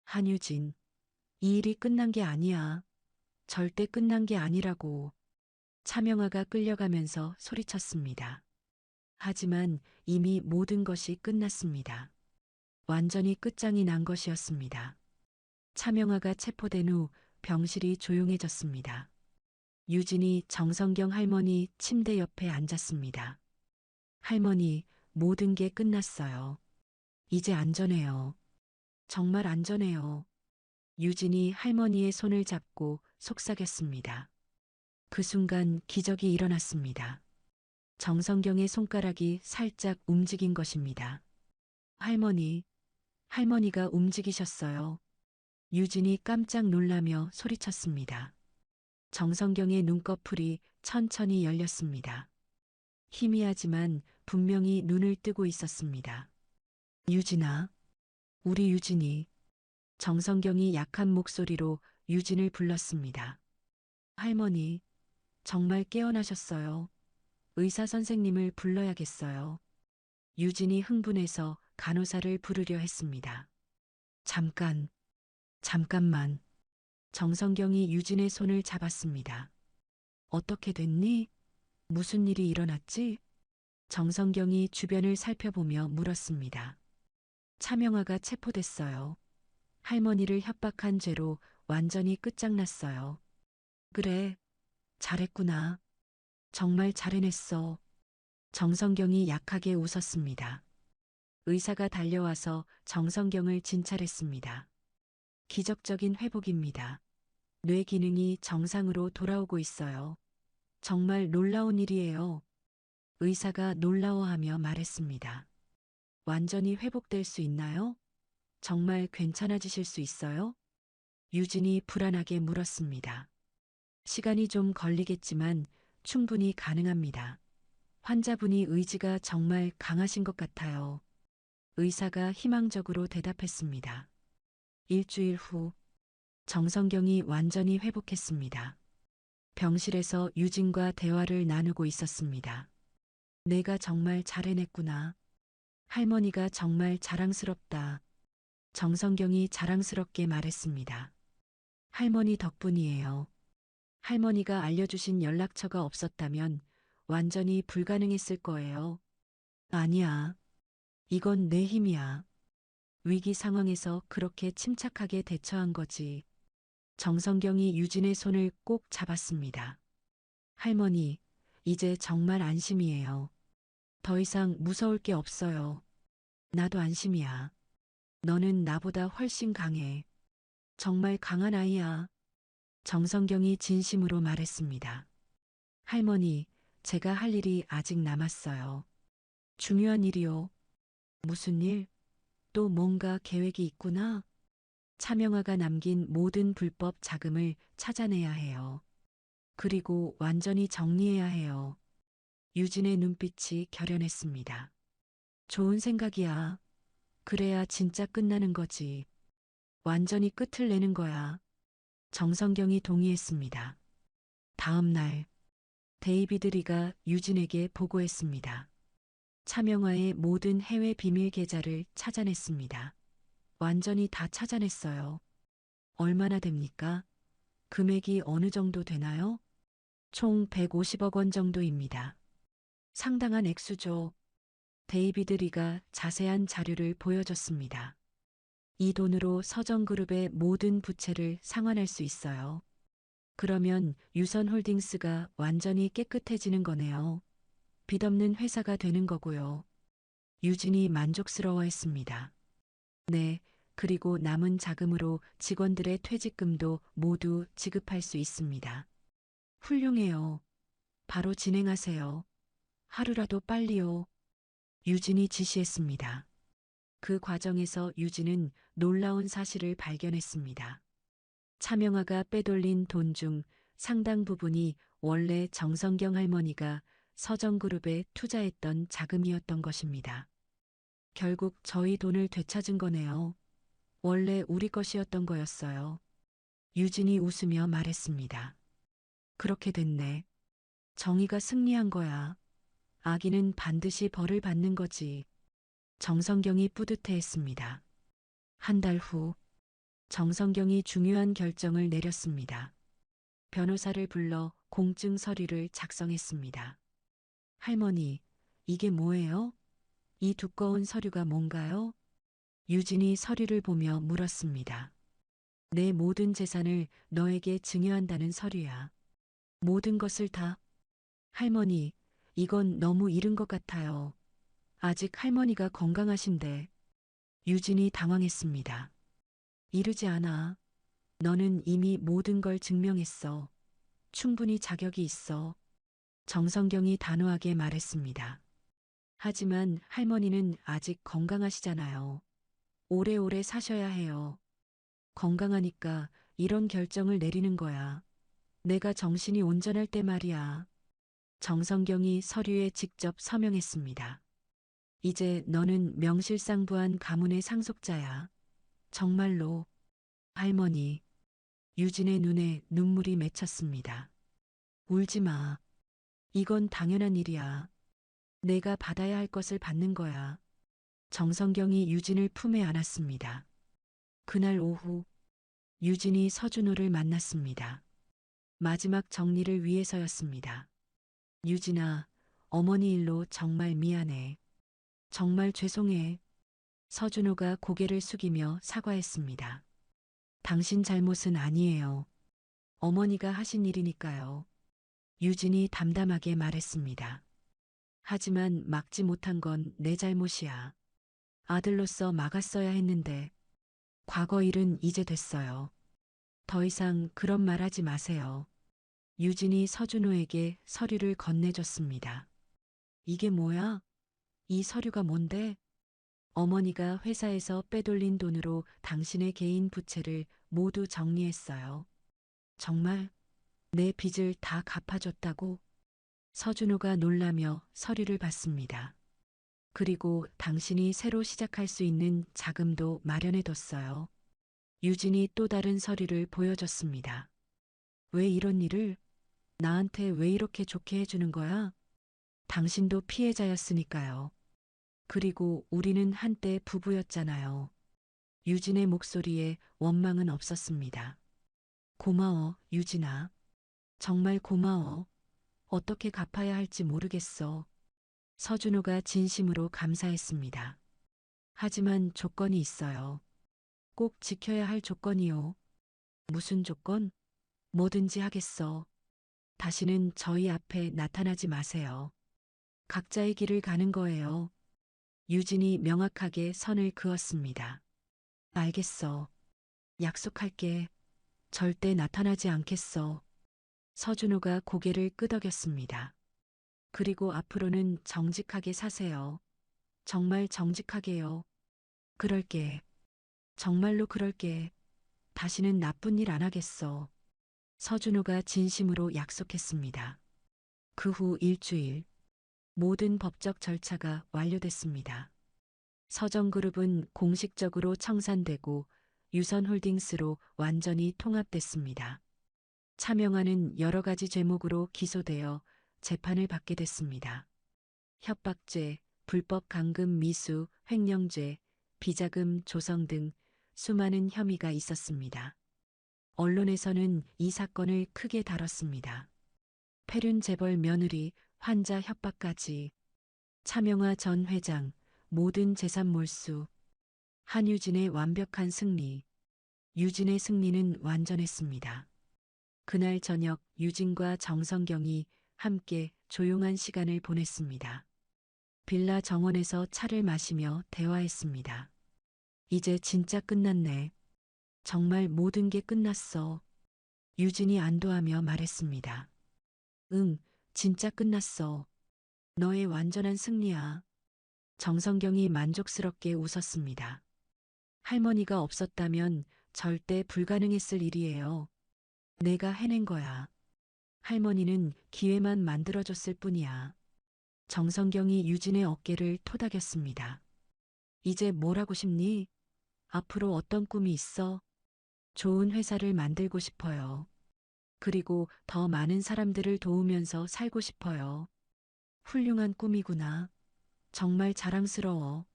한유진, 이 일이 끝난 게 아니야. 절대 끝난 게 아니라고. 차명아가 끌려가면서 소리쳤습니다. 하지만 이미 모든 것이 끝났습니다. 완전히 끝장이 난 것이었습니다. 차명아가 체포된 후 병실이 조용해졌습니다. 유진이 정성경 할머니 침대 옆에 앉았습니다. 할머니, 모든 게 끝났어요. 이제 안전해요. 정말 안전해요. 유진이 할머니의 손을 잡고 속삭였습니다. 그 순간 기적이 일어났습니다. 정성경의 손가락이 살짝 움직인 것입니다. 할머니가 움직이셨어요. 유진이 깜짝 놀라며 소리쳤습니다. 정성경의 눈꺼풀이 천천히 열렸습니다. 희미하지만 분명히 눈을 뜨고 있었습니다. 유진아, 우리 유진이. 정성경이 약한 목소리로 유진을 불렀습니다. 할머니, 정말 깨어나셨어요. 의사 선생님을 불러야겠어요. 유진이 흥분해서 간호사를 부르려 했습니다. 잠깐만. 정성경이 유진의 손을 잡았습니다. 어떻게 됐니? 무슨 일이 일어났지? 정성경이 주변을 살펴보며 물었습니다. 차명아가 체포됐어요. 할머니를 협박한 죄로 완전히 끝장났어요. 그래, 잘했구나. 정말 잘해냈어. 정성경이 약하게 웃었습니다. 의사가 달려와서 정성경을 진찰했습니다. 기적적인 회복입니다. 뇌 기능이 정상으로 돌아오고 있어요. 정말 놀라운 일이에요. 의사가 놀라워하며 말했습니다. 완전히 회복될 수 있나요? 정말 괜찮아지실 수 있어요? 유진이 불안하게 물었습니다. 시간이 좀 걸리겠지만 충분히 가능합니다. 환자분이 의지가 정말 강하신 것 같아요. 의사가 희망적으로 대답했습니다. 일주일 후 정성경이 완전히 회복했습니다. 병실에서 유진과 대화를 나누고 있었습니다. 내가 정말 잘해냈구나. 할머니가 정말 자랑스럽다. 정성경이 자랑스럽게 말했습니다. 할머니 덕분이에요. 할머니가 알려주신 연락처가 없었다면 완전히 불가능했을 거예요. 아니야. 이건 내 힘이야. 위기 상황에서 그렇게 침착하게 대처한 거지. 정성경이 유진의 손을 꼭 잡았습니다. 할머니, 이제 정말 안심이에요. 더 이상 무서울 게 없어요. 나도 안심이야. 너는 나보다 훨씬 강해. 정말 강한 아이야. 정성경이 진심으로 말했습니다. 할머니, 제가 할 일이 아직 남았어요. 중요한 일이요. 무슨 일? 또 뭔가 계획이 있구나. 차명아가 남긴 모든 불법 자금을 찾아내야 해요. 그리고 완전히 정리해야 해요. 유진의 눈빛이 결연했습니다. 좋은 생각이야. 그래야 진짜 끝나는 거지. 완전히 끝을 내는 거야. 정성경이 동의했습니다. 다음 날, 데이비드 리가 유진에게 보고했습니다. 차명화의 모든 해외 비밀 계좌를 찾아냈습니다. 완전히 다 찾아냈어요. 얼마나 됩니까? 금액이 어느 정도 되나요? 총 150억 원 정도입니다. 상당한 액수죠. 데이비드 리가 자세한 자료를 보여줬습니다. 이 돈으로 서정그룹의 모든 부채를 상환할 수 있어요. 그러면 유선홀딩스가 완전히 깨끗해지는 거네요. 빚 없는 회사가 되는 거고요. 유진이 만족스러워했습니다. 네, 그리고 남은 자금으로 직원들의 퇴직금도 모두 지급할 수 있습니다. 훌륭해요. 바로 진행하세요. 하루라도 빨리요. 유진이 지시했습니다. 그 과정에서 유진은 놀라운 사실을 발견했습니다. 차명아가 빼돌린 돈 중 상당 부분이 원래 정성경 할머니가 서정그룹에 투자했던 자금이었던 것입니다. 결국 저희 돈을 되찾은 거네요. 원래 우리 것이었던 거였어요. 유진이 웃으며 말했습니다. 그렇게 됐네. 정의가 승리한 거야. 악인은 반드시 벌을 받는 거지. 정성경이 뿌듯해했습니다. 한 달 후, 정성경이 중요한 결정을 내렸습니다. 변호사를 불러 공증 서류를 작성했습니다. 할머니, 이게 뭐예요? 이 두꺼운 서류가 뭔가요? 유진이 서류를 보며 물었습니다. 내 모든 재산을 너에게 증여한다는 서류야. 모든 것을 다. 할머니, 이건 너무 이른 것 같아요. 아직 할머니가 건강하신데. 유진이 당황했습니다. 이르지 않아. 너는 이미 모든 걸 증명했어. 충분히 자격이 있어. 정성경이 단호하게 말했습니다. 하지만 할머니는 아직 건강하시잖아요. 오래오래 사셔야 해요. 건강하니까 이런 결정을 내리는 거야. 내가 정신이 온전할 때 말이야. 정성경이 서류에 직접 서명했습니다. 이제 너는 명실상부한 가문의 상속자야. 정말로. 할머니. 유진의 눈에 눈물이 맺혔습니다. 울지 마. 이건 당연한 일이야. 내가 받아야 할 것을 받는 거야. 정성경이 유진을 품에 안았습니다. 그날 오후 유진이 서준호를 만났습니다. 마지막 정리를 위해서였습니다. 유진아, 어머니 일로 정말 미안해. 정말 죄송해. 서준호가 고개를 숙이며 사과했습니다. 당신 잘못은 아니에요. 어머니가 하신 일이니까요. 유진이 담담하게 말했습니다. 하지만 막지 못한 건 내 잘못이야. 아들로서 막았어야 했는데 과거 일은 이제 됐어요. 더 이상 그런 말 하지 마세요. 유진이 서준호에게 서류를 건네줬습니다. 이게 뭐야? 이 서류가 뭔데? 어머니가 회사에서 빼돌린 돈으로 당신의 개인 부채를 모두 정리했어요. 정말 내 빚을 다 갚아줬다고? 서준호가 놀라며 서류를 받습니다. 그리고 당신이 새로 시작할 수 있는 자금도 마련해뒀어요. 유진이 또 다른 서류를 보여줬습니다. 왜 이런 일을? 나한테 왜 이렇게 좋게 해주는 거야? 당신도 피해자였으니까요. 그리고 우리는 한때 부부였잖아요. 유진의 목소리에 원망은 없었습니다. 고마워, 유진아. 정말 고마워. 어떻게 갚아야 할지 모르겠어. 서준호가 진심으로 감사했습니다. 하지만 조건이 있어요. 꼭 지켜야 할 조건이요. 무슨 조건? 뭐든지 하겠어. 다시는 저희 앞에 나타나지 마세요. 각자의 길을 가는 거예요. 유진이 명확하게 선을 그었습니다. 알겠어. 약속할게. 절대 나타나지 않겠어. 서준호가 고개를 끄덕였습니다. 그리고 앞으로는 정직하게 사세요. 정말 정직하게요. 그럴게. 정말로 그럴게. 다시는 나쁜 일 안 하겠어. 서준호가 진심으로 약속했습니다. 그 후 일주일, 모든 법적 절차가 완료됐습니다. 서정그룹은 공식적으로 청산되고 유선홀딩스로 완전히 통합됐습니다. 차명하는 여러 가지 죄목으로 기소되어 재판을 받게 됐습니다. 협박죄, 불법 감금 미수, 횡령죄, 비자금 조성 등 수많은 혐의가 있었습니다. 언론에서는 이 사건을 크게 다뤘습니다. 폐륜 재벌 며느리, 환자 협박까지, 차명화 전 회장, 모든 재산 몰수, 한유진의 완벽한 승리, 유진의 승리는 완전했습니다. 그날 저녁 유진과 정성경이 함께 조용한 시간을 보냈습니다. 빌라 정원에서 차를 마시며 대화했습니다. 이제 진짜 끝났네. 정말 모든 게 끝났어. 유진이 안도하며 말했습니다. 응, 진짜 끝났어. 너의 완전한 승리야. 정성경이 만족스럽게 웃었습니다. 할머니가 없었다면 절대 불가능했을 일이에요. 내가 해낸 거야. 할머니는 기회만 만들어줬을 뿐이야. 정성경이 유진의 어깨를 토닥였습니다. 이제 뭘 하고 싶니? 앞으로 어떤 꿈이 있어? 좋은 회사를 만들고 싶어요. 그리고 더 많은 사람들을 도우면서 살고 싶어요. 훌륭한 꿈이구나. 정말 자랑스러워.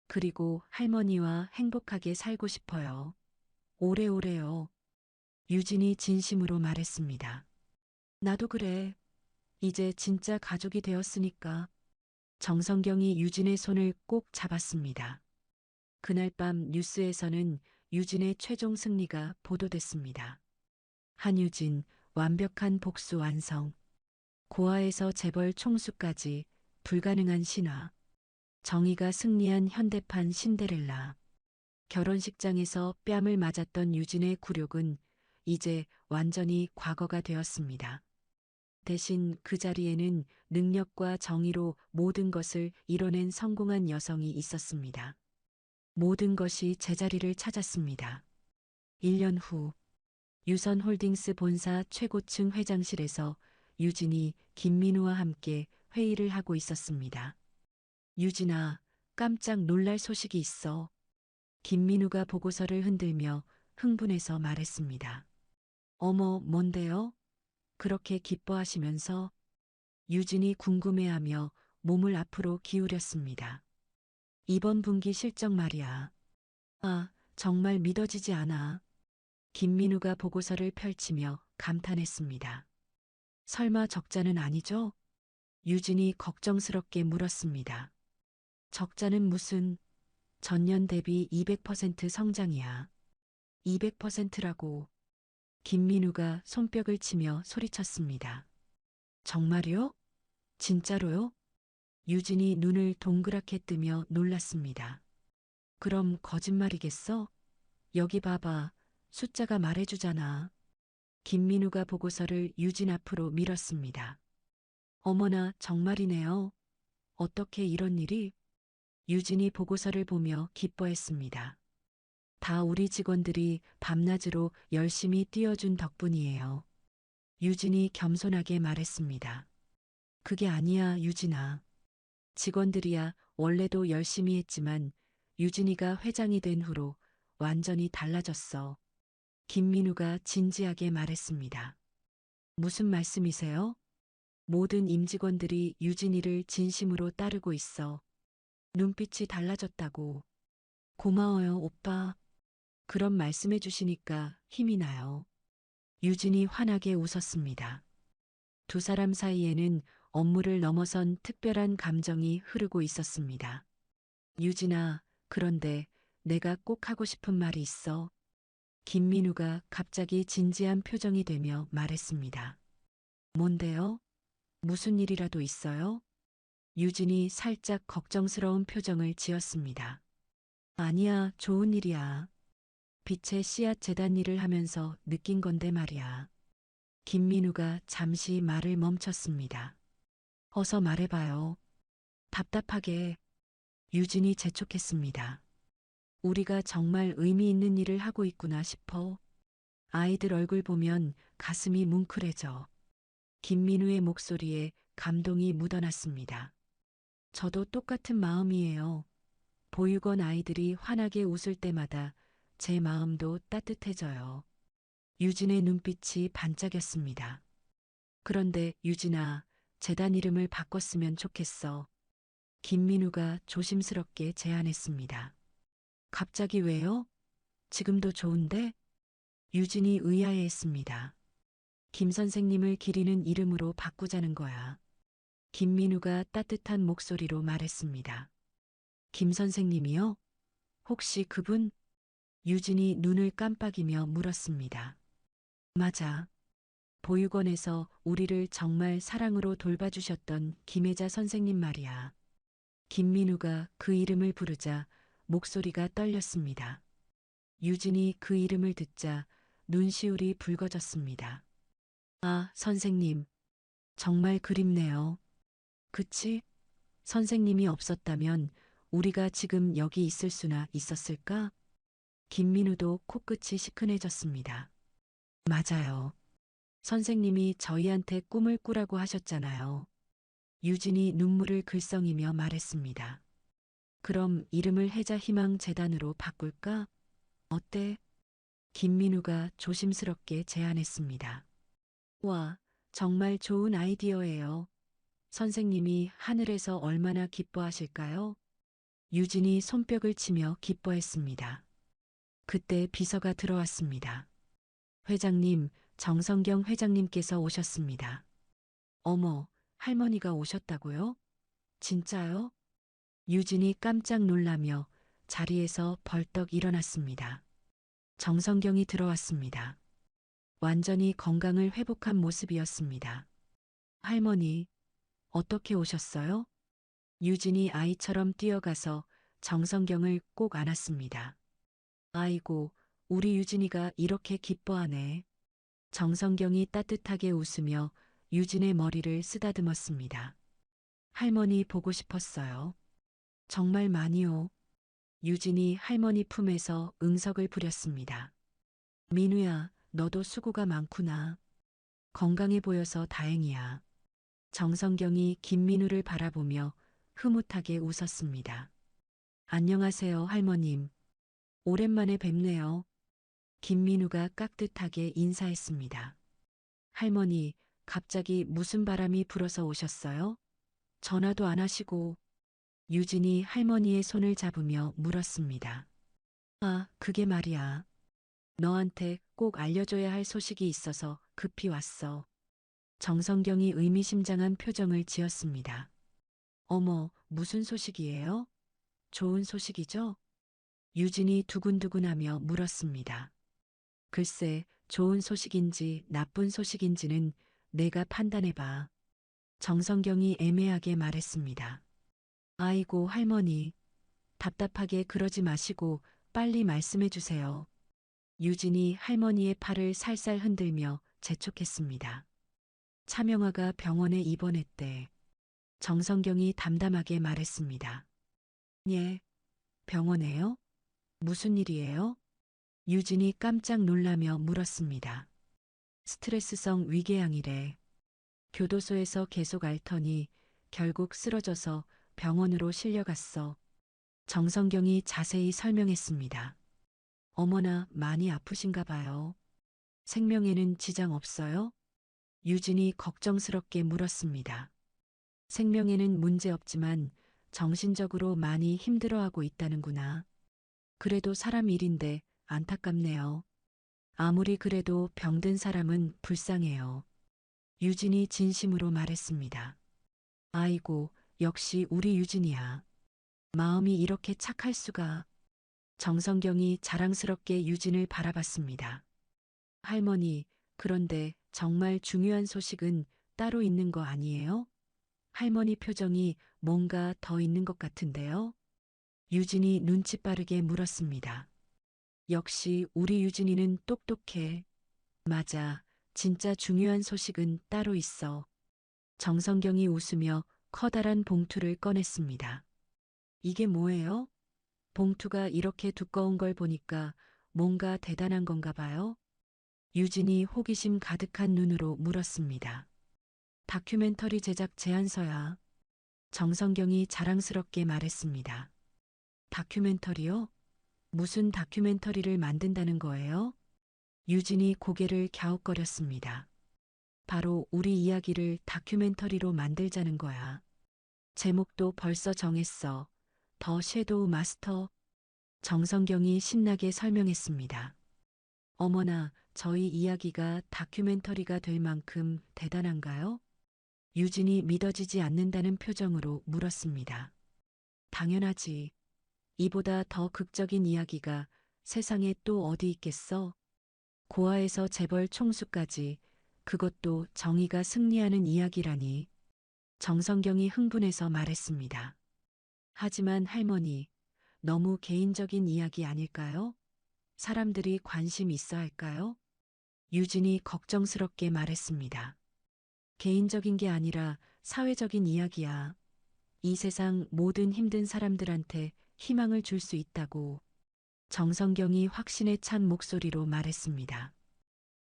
그리고 할머니와 행복하게 살고 싶어요. 오래오래요. 유진이 진심으로 말했습니다. 나도 그래. 이제 진짜 가족이 되었으니까. 정성경이 유진의 손을 꼭 잡았습니다. 그날 밤 뉴스에서는 유진의 최종 승리가 보도됐습니다. 한유진, 완벽한 복수 완성. 고아에서 재벌 총수까지 불가능한 신화. 정의가 승리한 현대판 신데렐라. 결혼식장에서 뺨을 맞았던 유진의 굴욕은 이제 완전히 과거가 되었습니다. 대신 그 자리에는 능력과 정의로 모든 것을 이뤄낸 성공한 여성이 있었습니다. 모든 것이 제자리를 찾았습니다. 1년 후 유선홀딩스 본사 최고층 회장실에서 유진이 김민우와 함께 회의를 하고 있었습니다. 유진아, 깜짝 놀랄 소식이 있어. 김민우가 보고서를 흔들며 흥분해서 말했습니다. 어머, 뭔데요? 그렇게 기뻐하시면서 유진이 궁금해하며 몸을 앞으로 기울였습니다. 이번 분기 실적 말이야. 아, 정말 믿어지지 않아. 김민우가 보고서를 펼치며 감탄했습니다. 설마 적자는 아니죠? 유진이 걱정스럽게 물었습니다. 적자는 무슨, 전년 대비 200% 성장이야. 200%라고. 김민우가 손뼉을 치며 소리쳤습니다. 정말요? 진짜로요? 유진이 눈을 동그랗게 뜨며 놀랐습니다. 그럼 거짓말이겠어? 여기 봐봐. 숫자가 말해주잖아. 김민우가 보고서를 유진 앞으로 밀었습니다. 어머나, 정말이네요. 어떻게 이런 일이? 유진이 보고서를 보며 기뻐했습니다. 다 우리 직원들이 밤낮으로 열심히 뛰어준 덕분이에요. 유진이 겸손하게 말했습니다. 그게 아니야, 유진아. 직원들이야 원래도 열심히 했지만 유진이가 회장이 된 후로 완전히 달라졌어. 김민우가 진지하게 말했습니다. 무슨 말씀이세요? 모든 임직원들이 유진이를 진심으로 따르고 있어. 눈빛이 달라졌다고. 고마워요, 오빠. 그런 말씀해 주시니까 힘이 나요. 유진이 환하게 웃었습니다. 두 사람 사이에는 업무를 넘어선 특별한 감정이 흐르고 있었습니다. 유진아, 그런데 내가 꼭 하고 싶은 말이 있어. 김민우가 갑자기 진지한 표정이 되며 말했습니다. 뭔데요? 무슨 일이라도 있어요? 유진이 살짝 걱정스러운 표정을 지었습니다. 아니야, 좋은 일이야. 빛의 씨앗 재단 일을 하면서 느낀 건데 말이야. 김민우가 잠시 말을 멈췄습니다. 어서 말해봐요. 답답하게. 유진이 재촉했습니다. 우리가 정말 의미 있는 일을 하고 있구나 싶어. 아이들 얼굴 보면 가슴이 뭉클해져. 김민우의 목소리에 감동이 묻어났습니다. 저도 똑같은 마음이에요. 보육원 아이들이 환하게 웃을 때마다 제 마음도 따뜻해져요. 유진의 눈빛이 반짝였습니다. 그런데 유진아, 재단 이름을 바꿨으면 좋겠어. 김민우가 조심스럽게 제안했습니다. 갑자기 왜요? 지금도 좋은데? 유진이 의아해했습니다. 김 선생님을 기리는 이름으로 바꾸자는 거야. 김민우가 따뜻한 목소리로 말했습니다. 김 선생님이요? 혹시 그분? 유진이 눈을 깜빡이며 물었습니다. 맞아. 보육원에서 우리를 정말 사랑으로 돌봐주셨던 김혜자 선생님 말이야. 김민우가 그 이름을 부르자 목소리가 떨렸습니다. 유진이 그 이름을 듣자 눈시울이 붉어졌습니다. 아, 선생님. 정말 그립네요. 그치? 선생님이 없었다면 우리가 지금 여기 있을 수나 있었을까? 김민우도 코끝이 시큰해졌습니다. 맞아요. 선생님이 저희한테 꿈을 꾸라고 하셨잖아요. 유진이 눈물을 글썽이며 말했습니다. 그럼 이름을 해자희망재단으로 바꿀까? 어때? 김민우가 조심스럽게 제안했습니다. 와, 정말 좋은 아이디어예요. 선생님이 하늘에서 얼마나 기뻐하실까요? 유진이 손뼉을 치며 기뻐했습니다. 그때 비서가 들어왔습니다. 회장님, 정성경 회장님께서 오셨습니다. 어머, 할머니가 오셨다고요? 진짜요? 유진이 깜짝 놀라며 자리에서 벌떡 일어났습니다. 정성경이 들어왔습니다. 완전히 건강을 회복한 모습이었습니다. 할머니, 어떻게 오셨어요? 유진이 아이처럼 뛰어가서 정성경을 꼭 안았습니다. 아이고, 우리 유진이가 이렇게 기뻐하네. 정성경이 따뜻하게 웃으며 유진의 머리를 쓰다듬었습니다. 할머니 보고 싶었어요. 정말 많이요. 유진이 할머니 품에서 응석을 부렸습니다. 민우야, 너도 수고가 많구나. 건강해 보여서 다행이야. 정성경이 김민우를 바라보며 흐뭇하게 웃었습니다. 안녕하세요, 할머님. 오랜만에 뵙네요. 김민우가 깍듯하게 인사했습니다. 할머니, 갑자기 무슨 바람이 불어서 오셨어요? 전화도 안 하시고. 유진이 할머니의 손을 잡으며 물었습니다. 아, 그게 말이야. 너한테 꼭 알려줘야 할 소식이 있어서 급히 왔어. 정성경이 의미심장한 표정을 지었습니다. 어머, 무슨 소식이에요? 좋은 소식이죠? 유진이 두근두근하며 물었습니다. 글쎄, 좋은 소식인지 나쁜 소식인지는 내가 판단해봐. 정성경이 애매하게 말했습니다. 아이고, 할머니. 답답하게 그러지 마시고 빨리 말씀해 주세요. 유진이 할머니의 팔을 살살 흔들며 재촉했습니다. 차명아가 병원에 입원했대. 정성경이 담담하게 말했습니다. 예, 병원에요? 무슨 일이에요? 유진이 깜짝 놀라며 물었습니다. 스트레스성 위궤양이래. 교도소에서 계속 앓더니 결국 쓰러져서 병원으로 실려갔어. 정성경이 자세히 설명했습니다. 어머나, 많이 아프신가 봐요. 생명에는 지장 없어요? 유진이 걱정스럽게 물었습니다. 생명에는 문제 없지만 정신적으로 많이 힘들어하고 있다는구나. 그래도 사람 일인데 안타깝네요. 아무리 그래도 병든 사람은 불쌍해요. 유진이 진심으로 말했습니다. 아이고, 역시 우리 유진이야. 마음이 이렇게 착할 수가. 정성경이 자랑스럽게 유진을 바라봤습니다. 할머니, 그런데 정말 중요한 소식은 따로 있는 거 아니에요? 할머니 표정이 뭔가 더 있는 것 같은데요? 유진이 눈치 빠르게 물었습니다. 역시 우리 유진이는 똑똑해. 맞아, 진짜 중요한 소식은 따로 있어. 정성경이 웃으며 커다란 봉투를 꺼냈습니다. 이게 뭐예요? 봉투가 이렇게 두꺼운 걸 보니까 뭔가 대단한 건가 봐요. 유진이 호기심 가득한 눈으로 물었습니다. 다큐멘터리 제작 제안서야. 정성경이 자랑스럽게 말했습니다. 다큐멘터리요? 무슨 다큐멘터리를 만든다는 거예요? 유진이 고개를 갸웃거렸습니다. 바로 우리 이야기를 다큐멘터리로 만들자는 거야. 제목도 벌써 정했어. 더 섀도우 마스터. 정성경이 신나게 설명했습니다. 어머나, 저희 이야기가 다큐멘터리가 될 만큼 대단한가요? 유진이 믿어지지 않는다는 표정으로 물었습니다. 당연하지. 이보다 더 극적인 이야기가 세상에 또 어디 있겠어? 고아에서 재벌 총수까지, 그것도 정의가 승리하는 이야기라니. 정성경이 흥분해서 말했습니다. 하지만 할머니, 너무 개인적인 이야기 아닐까요? 사람들이 관심 있어 할까요? 유진이 걱정스럽게 말했습니다. 개인적인 게 아니라 사회적인 이야기야. 이 세상 모든 힘든 사람들한테 희망을 줄 수 있다고. 정성경이 확신에 찬 목소리로 말했습니다.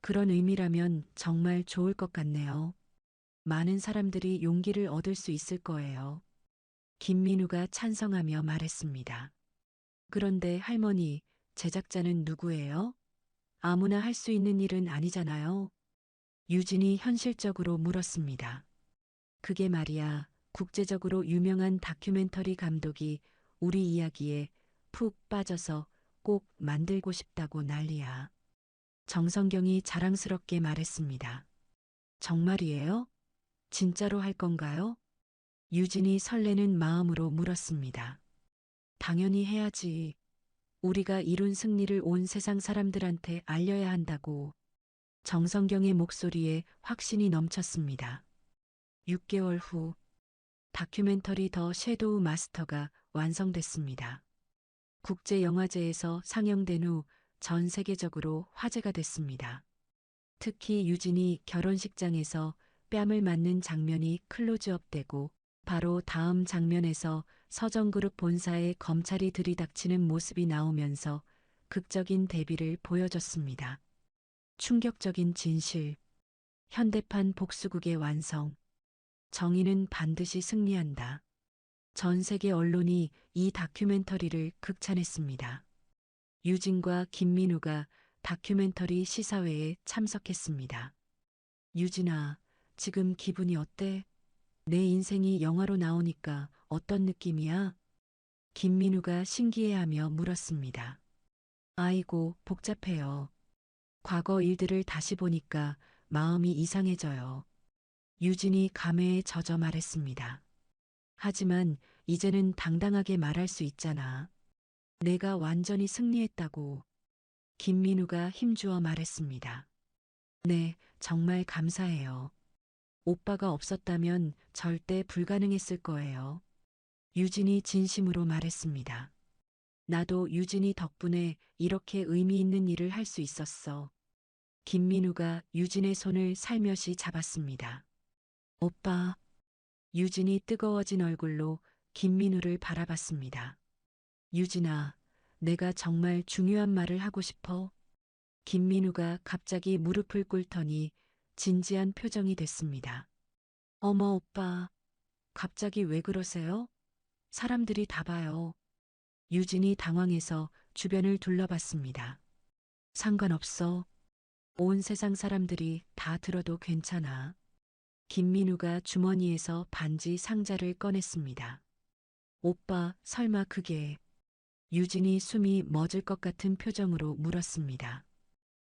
그런 의미라면 정말 좋을 것 같네요. 많은 사람들이 용기를 얻을 수 있을 거예요. 김민우가 찬성하며 말했습니다. 그런데 할머니, 제작자는 누구예요? 아무나 할 수 있는 일은 아니잖아요. 유진이 현실적으로 물었습니다. 그게 말이야, 국제적으로 유명한 다큐멘터리 감독이 우리 이야기에 푹 빠져서 꼭 만들고 싶다고 난리야. 정성경이 자랑스럽게 말했습니다. 정말이에요? 진짜로 할 건가요? 유진이 설레는 마음으로 물었습니다. 당연히 해야지. 우리가 이룬 승리를 온 세상 사람들한테 알려야 한다고. 정성경의 목소리에 확신이 넘쳤습니다. 6개월 후 다큐멘터리 더 섀도우 마스터가 완성됐습니다. 국제영화제에서 상영된 후 전 세계적으로 화제가 됐습니다. 특히 유진이 결혼식장에서 뺨을 맞는 장면이 클로즈업되고 바로 다음 장면에서 서정그룹 본사에 검찰이 들이닥치는 모습이 나오면서 극적인 대비를 보여줬습니다. 충격적인 진실, 현대판 복수극의 완성, 정의는 반드시 승리한다. 전 세계 언론이 이 다큐멘터리를 극찬했습니다. 유진과 김민우가 다큐멘터리 시사회에 참석했습니다. 유진아, 지금 기분이 어때? 내 인생이 영화로 나오니까 어떤 느낌이야? 김민우가 신기해하며 물었습니다. 아이고, 복잡해요. 과거 일들을 다시 보니까 마음이 이상해져요. 유진이 감회에 젖어 말했습니다. 하지만 이제는 당당하게 말할 수 있잖아. 내가 완전히 승리했다고. 김민우가 힘주어 말했습니다. 네, 정말 감사해요. 오빠가 없었다면 절대 불가능했을 거예요. 유진이 진심으로 말했습니다. 나도 유진이 덕분에 이렇게 의미 있는 일을 할 수 있었어. 김민우가 유진의 손을 살며시 잡았습니다. 오빠. 유진이 뜨거워진 얼굴로 김민우를 바라봤습니다. 유진아, 내가 정말 중요한 말을 하고 싶어. 김민우가 갑자기 무릎을 꿇더니 진지한 표정이 됐습니다. 어머, 오빠. 갑자기 왜 그러세요? 사람들이 다 봐요. 유진이 당황해서 주변을 둘러봤습니다. 상관없어. 온 세상 사람들이 다 들어도 괜찮아. 김민우가 주머니에서 반지 상자를 꺼냈습니다. 오빠, 설마 그게... 유진이 숨이 멎을 것 같은 표정으로 물었습니다.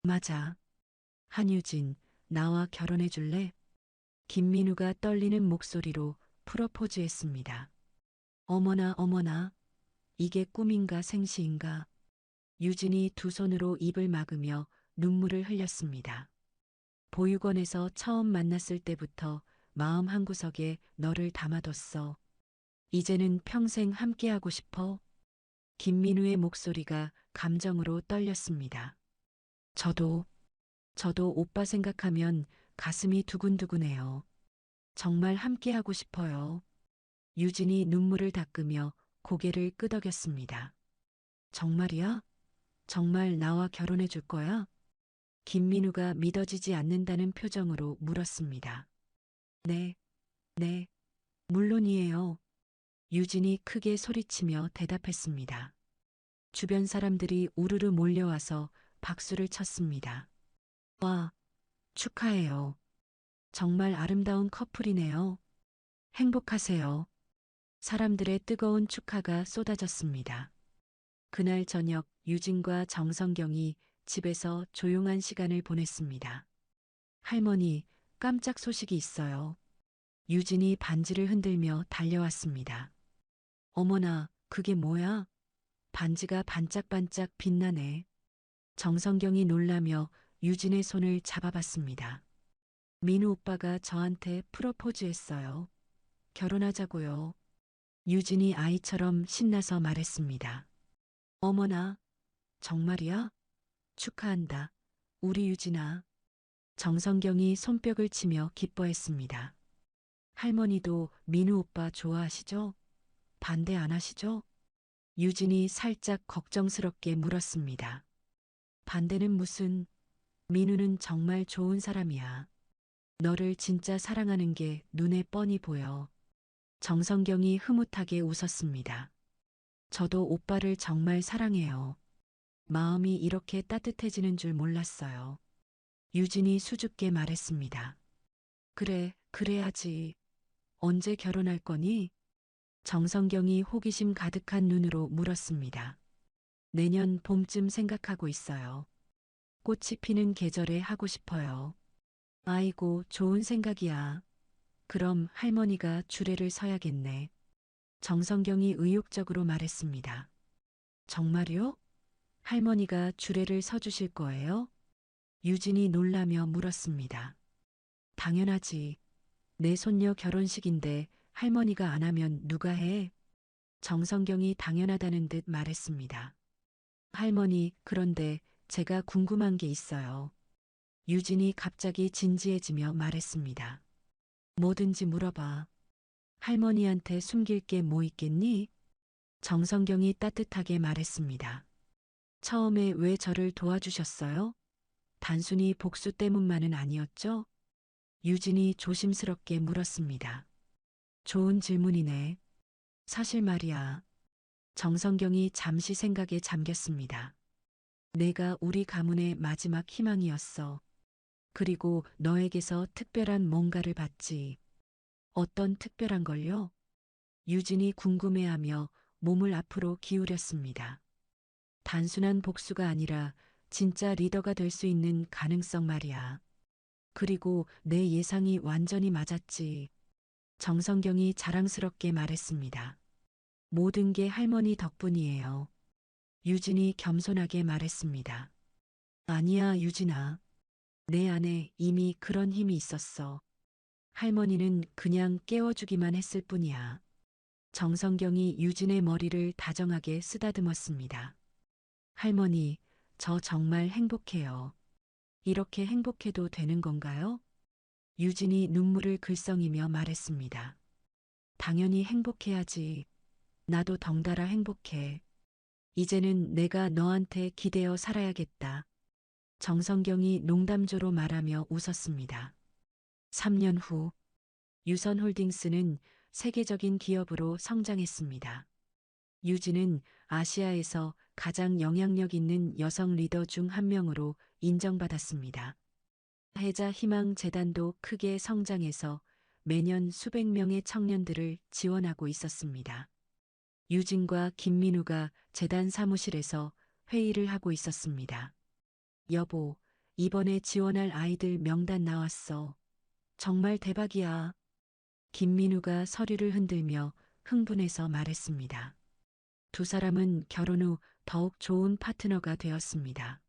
맞아. 한유진, 나와 결혼해 줄래? 김민우가 떨리는 목소리로 프로포즈했습니다. 어머나 어머나, 이게 꿈인가 생시인가. 유진이 두 손으로 입을 막으며 눈물을 흘렸습니다. 보육원에서 처음 만났을 때부터 마음 한구석에 너를 담아뒀어. 이제는 평생 함께하고 싶어. 김민우의 목소리가 감정으로 떨렸습니다. 저도 오빠 생각하면 가슴이 두근두근해요. 정말 함께하고 싶어요. 유진이 눈물을 닦으며 고개를 끄덕였습니다. 정말이야? 정말 나와 결혼해 줄 거야? 김민우가 믿어지지 않는다는 표정으로 물었습니다. 네, 네, 물론이에요. 유진이 크게 소리치며 대답했습니다. 주변 사람들이 우르르 몰려와서 박수를 쳤습니다. 와, 축하해요. 정말 아름다운 커플이네요. 행복하세요. 사람들의 뜨거운 축하가 쏟아졌습니다. 그날 저녁 유진과 정성경이 집에서 조용한 시간을 보냈습니다. 할머니, 깜짝 소식이 있어요. 유진이 반지를 흔들며 달려왔습니다. 어머나, 그게 뭐야? 반지가 반짝반짝 빛나네. 정성경이 놀라며 유진의 손을 잡아봤습니다. 민우 오빠가 저한테 프로포즈했어요. 결혼하자고요. 유진이 아이처럼 신나서 말했습니다. 어머나, 정말이야? 축하한다. 우리 유진아. 정성경이 손뼉을 치며 기뻐했습니다. 할머니도 민우 오빠 좋아하시죠? 반대 안 하시죠? 유진이 살짝 걱정스럽게 물었습니다. 반대는 무슨... 민우는 정말 좋은 사람이야. 너를 진짜 사랑하는 게 눈에 뻔히 보여. 정성경이 흐뭇하게 웃었습니다. 저도 오빠를 정말 사랑해요. 마음이 이렇게 따뜻해지는 줄 몰랐어요. 유진이 수줍게 말했습니다. 그래, 그래야지. 언제 결혼할 거니? 정성경이 호기심 가득한 눈으로 물었습니다. 내년 봄쯤 생각하고 있어요. 꽃이 피는 계절에 하고 싶어요. 아이고, 좋은 생각이야. 그럼 할머니가 주례를 서야겠네. 정성경이 의욕적으로 말했습니다. 정말요? 할머니가 주례를 서주실 거예요? 유진이 놀라며 물었습니다. 당연하지. 내 손녀 결혼식인데 할머니가 안 하면 누가 해? 정성경이 당연하다는 듯 말했습니다. 할머니, 그런데 제가 궁금한 게 있어요. 유진이 갑자기 진지해지며 말했습니다. 뭐든지 물어봐. 할머니한테 숨길 게 뭐 있겠니? 정성경이 따뜻하게 말했습니다. 처음에 왜 저를 도와주셨어요? 단순히 복수 때문만은 아니었죠? 유진이 조심스럽게 물었습니다. 좋은 질문이네. 사실 말이야. 정성경이 잠시 생각에 잠겼습니다. 내가 우리 가문의 마지막 희망이었어. 그리고 너에게서 특별한 뭔가를 받지. 어떤 특별한 걸요? 유진이 궁금해하며 몸을 앞으로 기울였습니다. 단순한 복수가 아니라 진짜 리더가 될 수 있는 가능성 말이야. 그리고 내 예상이 완전히 맞았지. 정성경이 자랑스럽게 말했습니다. 모든 게 할머니 덕분이에요. 유진이 겸손하게 말했습니다. 아니야, 유진아. 내 안에 이미 그런 힘이 있었어. 할머니는 그냥 깨워주기만 했을 뿐이야. 정성경이 유진의 머리를 다정하게 쓰다듬었습니다. 할머니, 저 정말 행복해요. 이렇게 행복해도 되는 건가요? 유진이 눈물을 글썽이며 말했습니다. 당연히 행복해야지. 나도 덩달아 행복해. 이제는 내가 너한테 기대어 살아야겠다. 정성경이 농담조로 말하며 웃었습니다. 3년 후, 유선홀딩스는 세계적인 기업으로 성장했습니다. 유진은 아시아에서 가장 영향력 있는 여성 리더 중 한 명으로 인정받았습니다. 해자 희망 재단도 크게 성장해서 매년 수백 명의 청년들을 지원하고 있었습니다. 유진과 김민우가 재단 사무실에서 회의를 하고 있었습니다. 여보, 이번에 지원할 아이들 명단 나왔어. 정말 대박이야. 김민우가 서류를 흔들며 흥분해서 말했습니다. 두 사람은 결혼 후 더욱 좋은 파트너가 되었습니다.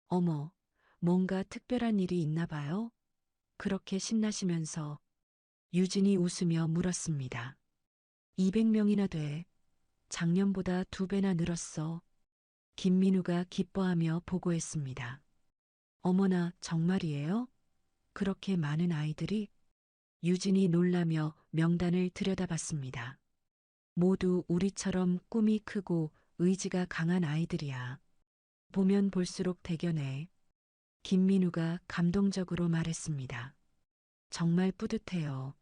어머, 뭔가 특별한 일이 있나 봐요? 그렇게 신나시면서 유진이 웃으며 물었습니다. 200명이나 돼. 작년보다 2배나 늘었어. 김민우가 기뻐하며 보고했습니다. 어머나, 정말이에요? 그렇게 많은 아이들이? 유진이 놀라며 명단을 들여다봤습니다. 모두 우리처럼 꿈이 크고 의지가 강한 아이들이야. 보면 볼수록 대견해. 김민우가 감동적으로 말했습니다. 정말 뿌듯해요.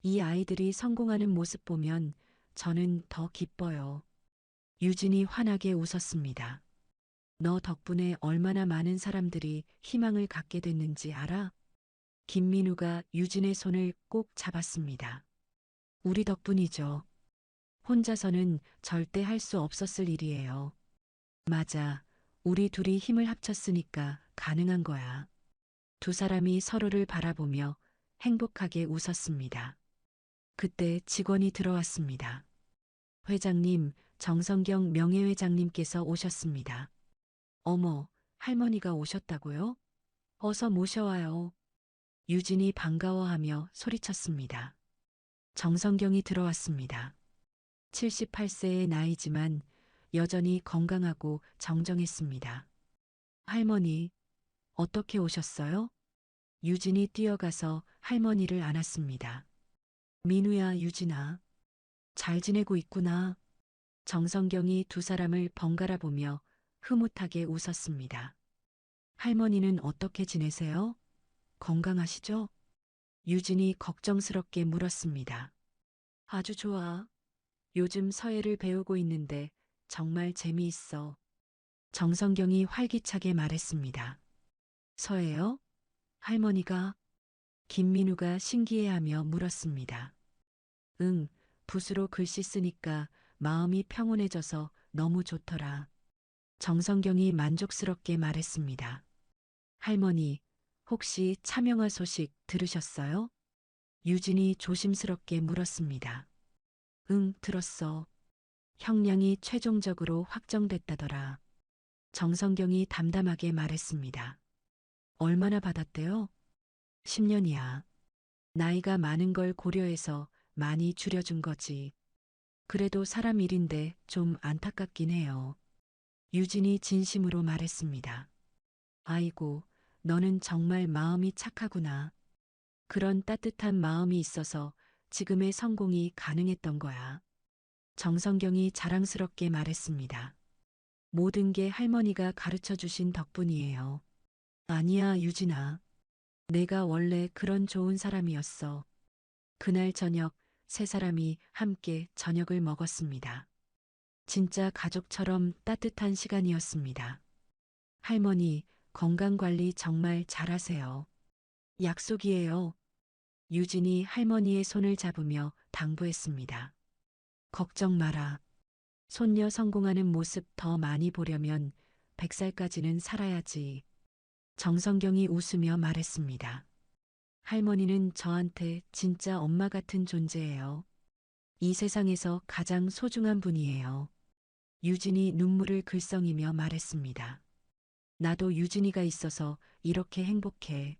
이 아이들이 성공하는 모습 보면 저는 더 기뻐요. 유진이 환하게 웃었습니다. 너 덕분에 얼마나 많은 사람들이 희망을 갖게 됐는지 알아? 김민우가 유진의 손을 꼭 잡았습니다. 우리 덕분이죠. 혼자서는 절대 할 수 없었을 일이에요. 맞아. 우리 둘이 힘을 합쳤으니까 가능한 거야. 두 사람이 서로를 바라보며 행복하게 웃었습니다. 그때 직원이 들어왔습니다. 회장님, 정성경 명예회장님께서 오셨습니다. 어머, 할머니가 오셨다고요? 어서 모셔와요. 유진이 반가워하며 소리쳤습니다. 정성경이 들어왔습니다. 78세의 나이지만 여전히 건강하고 정정했습니다. 할머니, 어떻게 오셨어요? 유진이 뛰어가서 할머니를 안았습니다. 민우야, 유진아. 잘 지내고 있구나. 정성경이 두 사람을 번갈아 보며 흐뭇하게 웃었습니다. 할머니는 어떻게 지내세요? 건강하시죠? 유진이 걱정스럽게 물었습니다. 아주 좋아. 요즘 서예를 배우고 있는데 정말 재미있어. 정성경이 활기차게 말했습니다. 서예요? 할머니가? 김민우가 신기해하며 물었습니다. 응, 붓으로 글씨 쓰니까 마음이 평온해져서 너무 좋더라. 정성경이 만족스럽게 말했습니다. 할머니, 혹시 차명화 소식 들으셨어요? 유진이 조심스럽게 물었습니다. 응, 들었어. 형량이 최종적으로 확정됐다더라. 정성경이 담담하게 말했습니다. 얼마나 받았대요? 10년이야. 나이가 많은 걸 고려해서 많이 줄여준 거지. 그래도 사람 일인데 좀 안타깝긴 해요. 유진이 진심으로 말했습니다. 아이고, 너는 정말 마음이 착하구나. 그런 따뜻한 마음이 있어서 지금의 성공이 가능했던 거야. 정성경이 자랑스럽게 말했습니다. 모든 게 할머니가 가르쳐 주신 덕분이에요. 아니야, 유진아. 내가 원래 그런 좋은 사람이었어. 그날 저녁 세 사람이 함께 저녁을 먹었습니다. 진짜 가족처럼 따뜻한 시간이었습니다. 할머니, 건강관리 정말 잘하세요. 약속이에요. 유진이 할머니의 손을 잡으며 당부했습니다. 걱정 마라. 손녀 성공하는 모습 더 많이 보려면 100살까지는 살아야지. 정성경이 웃으며 말했습니다. 할머니는 저한테 진짜 엄마 같은 존재예요. 이 세상에서 가장 소중한 분이에요. 유진이 눈물을 글썽이며 말했습니다. 나도 유진이가 있어서 이렇게 행복해.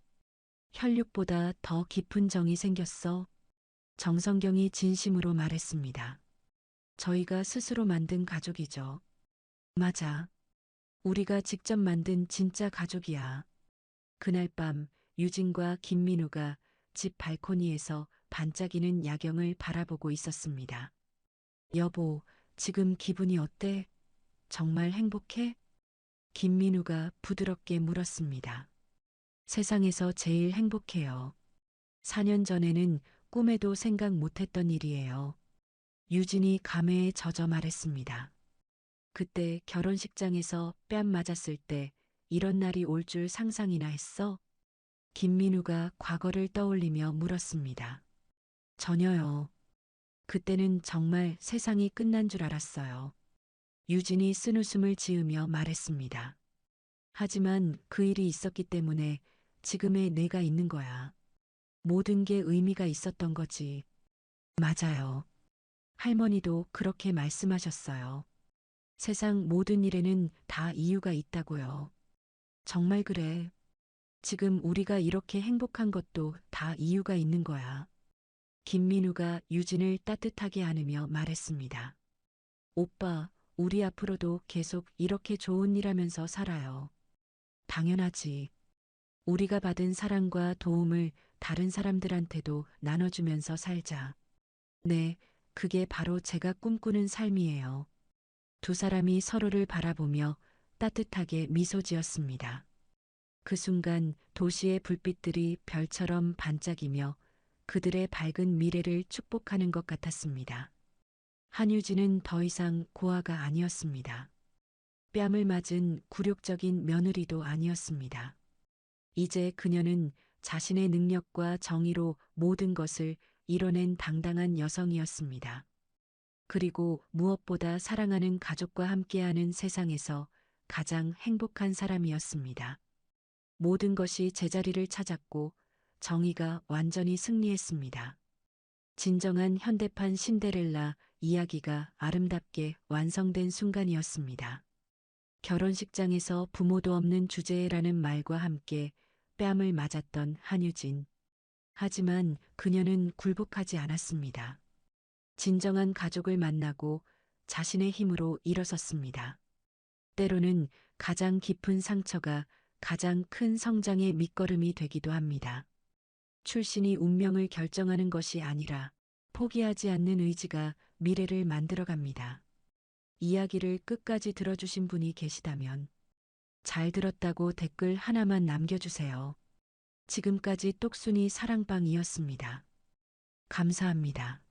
혈육보다 더 깊은 정이 생겼어. 정성경이 진심으로 말했습니다. 저희가 스스로 만든 가족이죠. 맞아. 우리가 직접 만든 진짜 가족이야. 그날 밤 유진과 김민우가 집 발코니에서 반짝이는 야경을 바라보고 있었습니다. 여보, 지금 기분이 어때? 정말 행복해? 김민우가 부드럽게 물었습니다. 세상에서 제일 행복해요. 4년 전에는 꿈에도 생각 못했던 일이에요. 유진이 감회에 젖어 말했습니다. 그때 결혼식장에서 뺨 맞았을 때 이런 날이 올 줄 상상이나 했어? 김민우가 과거를 떠올리며 물었습니다. 전혀요. 그때는 정말 세상이 끝난 줄 알았어요. 유진이 쓴웃음을 지으며 말했습니다. 하지만 그 일이 있었기 때문에 지금의 내가 있는 거야. 모든 게 의미가 있었던 거지. 맞아요. 할머니도 그렇게 말씀하셨어요. 세상 모든 일에는 다 이유가 있다고요. 정말 그래. 지금 우리가 이렇게 행복한 것도 다 이유가 있는 거야. 김민우가 유진을 따뜻하게 안으며 말했습니다. 오빠, 우리 앞으로도 계속 이렇게 좋은 일 하면서 살아요. 당연하지. 우리가 받은 사랑과 도움을 다른 사람들한테도 나눠주면서 살자. 네, 그게 바로 제가 꿈꾸는 삶이에요. 두 사람이 서로를 바라보며 따뜻하게 미소 지었습니다. 그 순간 도시의 불빛들이 별처럼 반짝이며 그들의 밝은 미래를 축복하는 것 같았습니다. 한유진은 더 이상 고아가 아니었습니다. 뺨을 맞은 굴욕적인 며느리도 아니었습니다. 이제 그녀는 자신의 능력과 정의로 모든 것을 이뤄낸 당당한 여성이었습니다. 그리고 무엇보다 사랑하는 가족과 함께하는 세상에서 가장 행복한 사람이었습니다. 모든 것이 제자리를 찾았고 정의가 완전히 승리했습니다. 진정한 현대판 신데렐라 이야기가 아름답게 완성된 순간이었습니다. 결혼식장에서 부모도 없는 주제라는 말과 함께 뺨을 맞았던 한유진. 하지만 그녀는 굴복하지 않았습니다. 진정한 가족을 만나고 자신의 힘으로 일어섰습니다. 때로는 가장 깊은 상처가 가장 큰 성장의 밑거름이 되기도 합니다. 출신이 운명을 결정하는 것이 아니라 포기하지 않는 의지가 미래를 만들어갑니다. 이야기를 끝까지 들어주신 분이 계시다면 잘 들었다고 댓글 하나만 남겨주세요. 지금까지 똑순이 사랑방이었습니다. 감사합니다.